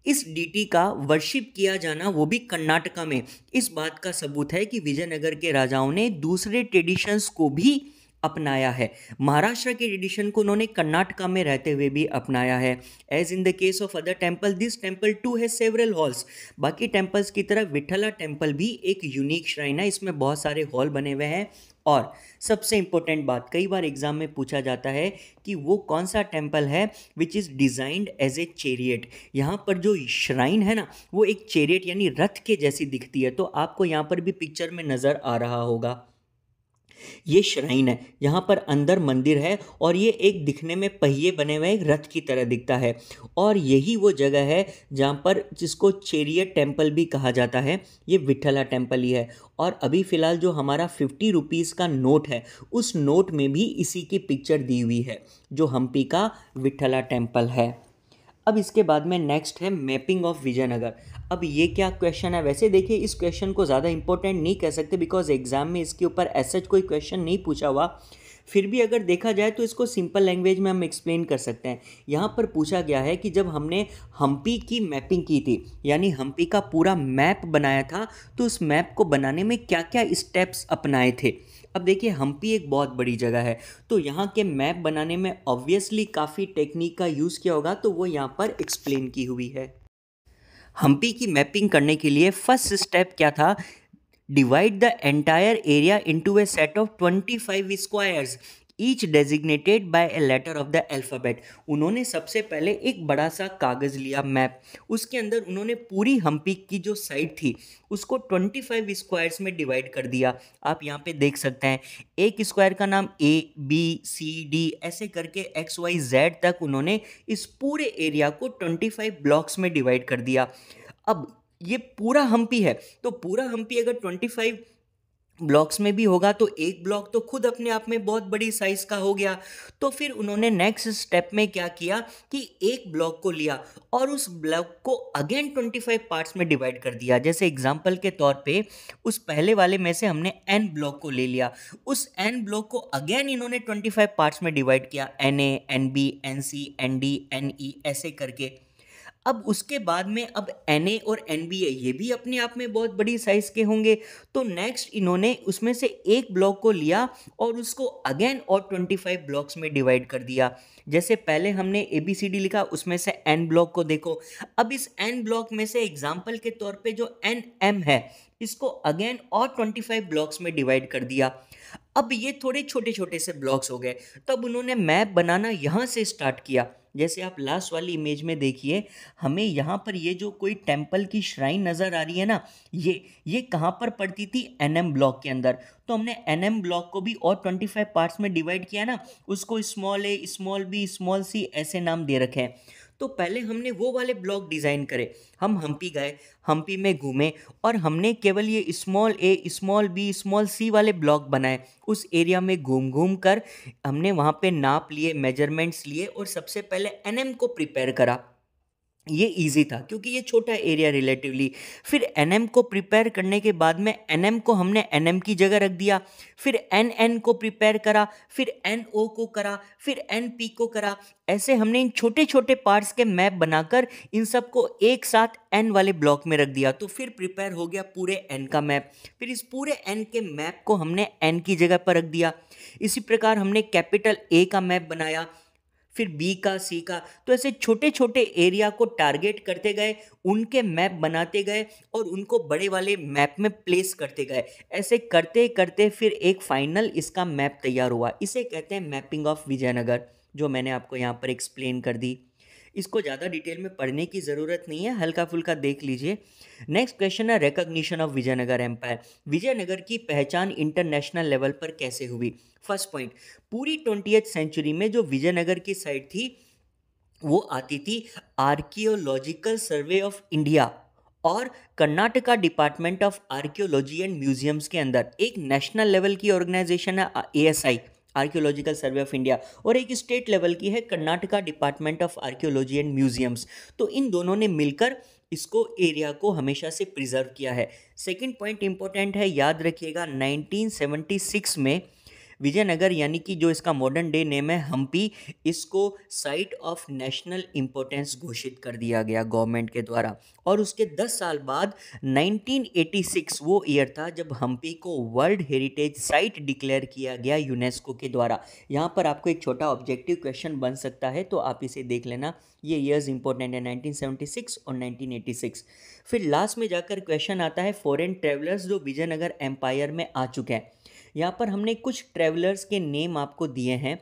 इस डीटी का वर्शिप किया जाना, वो भी कर्नाटका में, इस बात का सबूत है कि विजयनगर के राजाओं ने दूसरे ट्रेडिशंस को भी अपनाया है। महाराष्ट्र के ट्रेडिशन को उन्होंने कर्नाटका में रहते हुए भी अपनाया है। As in the case of other temple, this temple too has several halls. बाकी टेम्पल्स की तरह विठला टेम्पल भी एक यूनिक श्राइन है, इसमें बहुत सारे हॉल बने हुए हैं। और सबसे इंपॉर्टेंट बात, कई बार एग्जाम में पूछा जाता है कि वो कौन सा टेम्पल है which is designed as a chariot. यहाँ पर जो श्राइन है ना, वो एक चेरियट यानी रथ के जैसी दिखती है। तो आपको यहाँ पर भी पिक्चर में नज़र आ रहा होगा, ये श्राइन है, यहाँ पर अंदर मंदिर है और ये एक दिखने में पहिए बने हुए एक रथ की तरह दिखता है। और यही वो जगह है जहाँ पर, जिसको चेरियट टेम्पल भी कहा जाता है, ये विठला टेम्पल ही है। और अभी फ़िलहाल जो हमारा 50 रुपीज़ का नोट है, उस नोट में भी इसी की पिक्चर दी हुई है, जो हम्पी का विठला टेम्पल है। अब इसके बाद में नेक्स्ट है मैपिंग ऑफ विजयनगर। अब ये क्या क्वेश्चन है, वैसे देखिए इस क्वेश्चन को ज़्यादा इंपॉर्टेंट नहीं कह सकते बिकॉज एग्जाम में इसके ऊपर ऐसा कोई क्वेश्चन नहीं पूछा हुआ। फिर भी अगर देखा जाए तो इसको सिंपल लैंग्वेज में हम एक्सप्लेन कर सकते हैं। यहाँ पर पूछा गया है कि जब हमने हम्पी की मैपिंग की थी, यानी हम्पी का पूरा मैप बनाया था, तो उस मैप को बनाने में क्या क्या स्टेप्स अपनाए थे। अब देखिए हम्पी एक बहुत बड़ी जगह है, तो यहाँ के मैप बनाने में ऑब्वियसली काफ़ी टेक्निक का यूज़ किया होगा, तो वो यहाँ पर एक्सप्लेन की हुई है। हम्पी की मैपिंग करने के लिए फर्स्ट स्टेप क्या था, divide the entire area into a set of 25 squares each designated by a letter of the alphabet. उन्होंने सबसे पहले एक बड़ा सा कागज़ लिया मैप, उसके अंदर उन्होंने पूरी हम्पी की जो साइड थी उसको 25 स्क्वायर्स में डिवाइड कर दिया। आप यहाँ पे देख सकते हैं, एक स्क्वायर का नाम ABCD ऐसे करके XYZ तक उन्होंने इस पूरे एरिया को 25 ब्लॉक्स में डिवाइड कर दिया। अब ये पूरा हम्पी है, तो पूरा हम्पी अगर 25 ब्लॉक्स में भी होगा तो एक ब्लॉक तो खुद अपने आप में बहुत बड़ी साइज का हो गया। तो फिर उन्होंने नेक्स्ट स्टेप में क्या किया कि एक ब्लॉक को लिया और उस ब्लॉक को अगेन 25 पार्ट्स में डिवाइड कर दिया। जैसे एग्जांपल के तौर पे उस पहले वाले में से हमने n ब्लॉक को ले लिया, उस n ब्लॉक को अगेन इन्होंने 25 पार्ट्स में डिवाइड किया, Na, Nb, Nc, Nd, Ne ऐसे करके। अब उसके बाद में अब Na और Nb है, ये भी अपने आप में बहुत बड़ी साइज के होंगे। तो नेक्स्ट इन्होंने उसमें से एक ब्लॉक को लिया और उसको अगेन और 25 ब्लॉक्स में डिवाइड कर दिया। जैसे पहले हमने ABCD लिखा, उसमें से N ब्लॉक को देखो। अब इस N ब्लॉक में से एग्जाम्पल के तौर पे जो NM है, इसको अगेन और 25 ब्लॉक्स में डिवाइड कर दिया। अब ये थोड़े छोटे छोटे से ब्लॉक्स हो गए, तब उन्होंने मैप बनाना यहाँ से स्टार्ट किया। जैसे आप लास्ट वाली इमेज में देखिए, हमें यहाँ पर ये जो कोई टेम्पल की श्राइन नज़र आ रही है ना, ये कहाँ पर पड़ती थी, NM ब्लॉक के अंदर। तो हमने NM ब्लॉक को भी और 25 पार्ट्स में डिवाइड किया ना, उसको small a, small b, small c ऐसे नाम दे रखे हैं। तो पहले हमने वो वाले ब्लॉक डिज़ाइन करे, हम हम्पी गए, हम्पी में घूमे और हमने केवल ये small a, small b, small c वाले ब्लॉक बनाए। उस एरिया में घूम घूम कर हमने वहाँ पे नाप लिए, मेजरमेंट्स लिए और सबसे पहले NM को प्रिपेयर करा। ये इजी था क्योंकि ये छोटा एरिया रिलेटिवली। फिर NM को प्रिपेयर करने के बाद में NM को हमने NM की जगह रख दिया, फिर NN को प्रिपेयर करा, फिर NO को करा, फिर NP को करा। ऐसे हमने इन छोटे छोटे पार्ट्स के मैप बनाकर इन सबको एक साथ N वाले ब्लॉक में रख दिया। तो फिर प्रिपेयर हो गया पूरे N का मैप। फिर इस पूरे N के मैप को हमने N की जगह पर रख दिया। इसी प्रकार हमने कैपिटल A का मैप बनाया, फिर बी का, सी का। तो ऐसे छोटे छोटे एरिया को टारगेट करते गए, उनके मैप बनाते गए और उनको बड़े वाले मैप में प्लेस करते गए। ऐसे करते करते फिर एक फाइनल इसका मैप तैयार हुआ। इसे कहते हैं मैपिंग ऑफ विजयनगर, जो मैंने आपको यहाँ पर एक्सप्लेन कर दी। इसको ज़्यादा डिटेल में पढ़ने की ज़रूरत नहीं है, हल्का फुल्का देख लीजिए। नेक्स्ट क्वेश्चन है recognition of Vijayanagar empire. Vijayanagar की पहचान इंटरनेशनल लेवल पर कैसे हुई। फर्स्ट पॉइंट, पूरी 20th सेंचुरी में जो विजयनगर की साइड थी वो आती थी आर्कियोलॉजिकल सर्वे ऑफ इंडिया और Karnataka department of archaeology and museums के अंदर। एक नेशनल लेवल की ऑर्गेनाइजेशन है ASI, archaeological survey of India, और एक स्टेट लेवल की है Karnataka department of archaeology and museums. तो इन दोनों ने मिलकर इसको एरिया को हमेशा से प्रिजर्व किया है। सेकंड पॉइंट इंपॉर्टेंट है, याद रखिएगा 1976 में विजयनगर यानी कि जो इसका मॉडर्न डे नेम है हम्पी, इसको साइट ऑफ नेशनल इम्पोर्टेंस घोषित कर दिया गया गवर्नमेंट के द्वारा। और उसके 10 साल बाद 1986 वो ईयर था जब हम्पी को वर्ल्ड हेरिटेज साइट डिक्लेयर किया गया यूनेस्को के द्वारा। यहाँ पर आपको एक छोटा ऑब्जेक्टिव क्वेश्चन बन सकता है, तो आप इसे देख लेना, ये ईयर्स इंपॉर्टेंट है 1976 और 1986। फिर लास्ट में जाकर क्वेश्चन आता है फॉरेन ट्रेवलर्स जो विजयनगर एम्पायर में आ चुके हैं। यहाँ पर हमने कुछ ट्रेवलर्स के नेम आपको दिए हैं,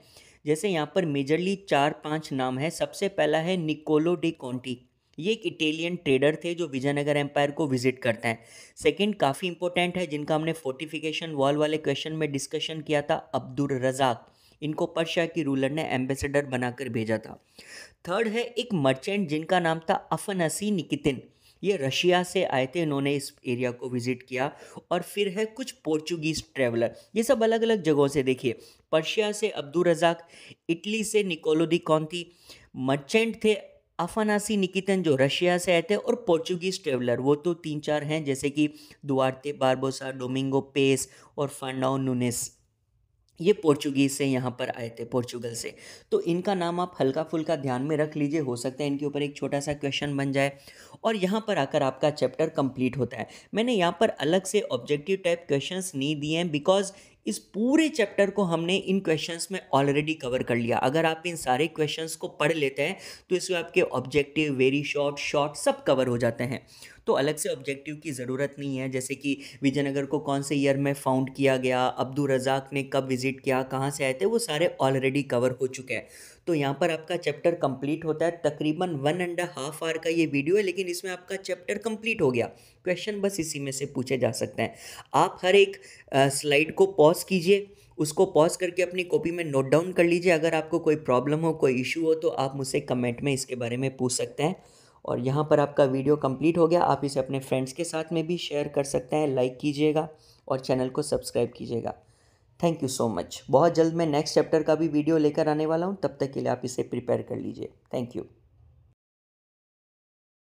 जैसे यहाँ पर मेजरली 4-5 नाम है। सबसे पहला है निकोलो डी कॉन्टी, ये एक इटालियन ट्रेडर थे जो विजयनगर एम्पायर को विजिट करते हैं। सेकंड काफ़ी इंपॉर्टेंट है, जिनका हमने फोर्टिफिकेशन वॉल वाले क्वेश्चन में डिस्कशन किया था, अब्दुल रज़ाक, इनको पर्शिया की रूलर ने एम्बेसडर बनाकर भेजा था। थर्ड है एक मर्चेंट जिनका नाम था अफनासी निकितिन, ये रशिया से आए थे, इन्होंने इस एरिया को विजिट किया। और फिर है कुछ पोर्चुगीज़ ट्रेवलर, ये सब अलग अलग जगहों से, देखिए पर्शिया से अब्दुल रज़ाक, इटली से निकोलो दी कॉन्ती, मर्चेंट थे अफनासी निकितन जो रशिया से आए थे, और पोर्चुगीज़ ट्रेवलर वो तो 3-4 हैं, जैसे कि दुआर्ते बारबोसा, डोमिंगो पेस और फर्नाओ नूनेस, ये पोर्चुगीज़ से यहाँ पर आए थे, पोर्चुगल से। तो इनका नाम आप हल्का फुल्का ध्यान में रख लीजिए, हो सकता है इनके ऊपर एक छोटा सा क्वेश्चन बन जाए। और यहाँ पर आकर आपका चैप्टर कंप्लीट होता है। मैंने यहाँ पर अलग से ऑब्जेक्टिव टाइप क्वेश्चंस नहीं दिए हैं, बिकॉज इस पूरे चैप्टर को हमने इन क्वेश्चंस में ऑलरेडी कवर कर लिया। अगर आप इन सारे क्वेश्चंस को पढ़ लेते हैं तो इसमें आपके ऑब्जेक्टिव, वेरी शॉर्ट, शॉर्ट सब कवर हो जाते हैं, तो अलग से ऑब्जेक्टिव की ज़रूरत नहीं है। जैसे कि विजयनगर को कौन से ईयर में फाउंड किया गया, अब्दुल रज़ाक ने कब विजिट किया, कहाँ से आए थे, वो सारे ऑलरेडी कवर हो चुके हैं। तो यहाँ पर आपका चैप्टर कंप्लीट होता है। तकरीबन 1.5 आवर का ये वीडियो है, लेकिन इसमें आपका चैप्टर कंप्लीट हो गया। क्वेश्चन बस इसी में से पूछे जा सकते हैं। आप हर एक स्लाइड को पॉज कीजिए, उसको पॉज करके अपनी कॉपी में नोट डाउन कर लीजिए। अगर आपको कोई प्रॉब्लम हो, कोई इशू हो, तो आप मुझसे कमेंट में इसके बारे में पूछ सकते हैं। और यहाँ पर आपका वीडियो कंप्लीट हो गया। आप इसे अपने फ्रेंड्स के साथ में भी शेयर कर सकते हैं, लाइक कीजिएगा और चैनल को सब्सक्राइब कीजिएगा। Thank you so much. बहुत जल्द मैं नेक्स्ट चैप्टर का भी वीडियो लेकर आने वाला हूँ, तब तक के लिए आप इसे प्रिपेयर कर लीजिए। Thank you.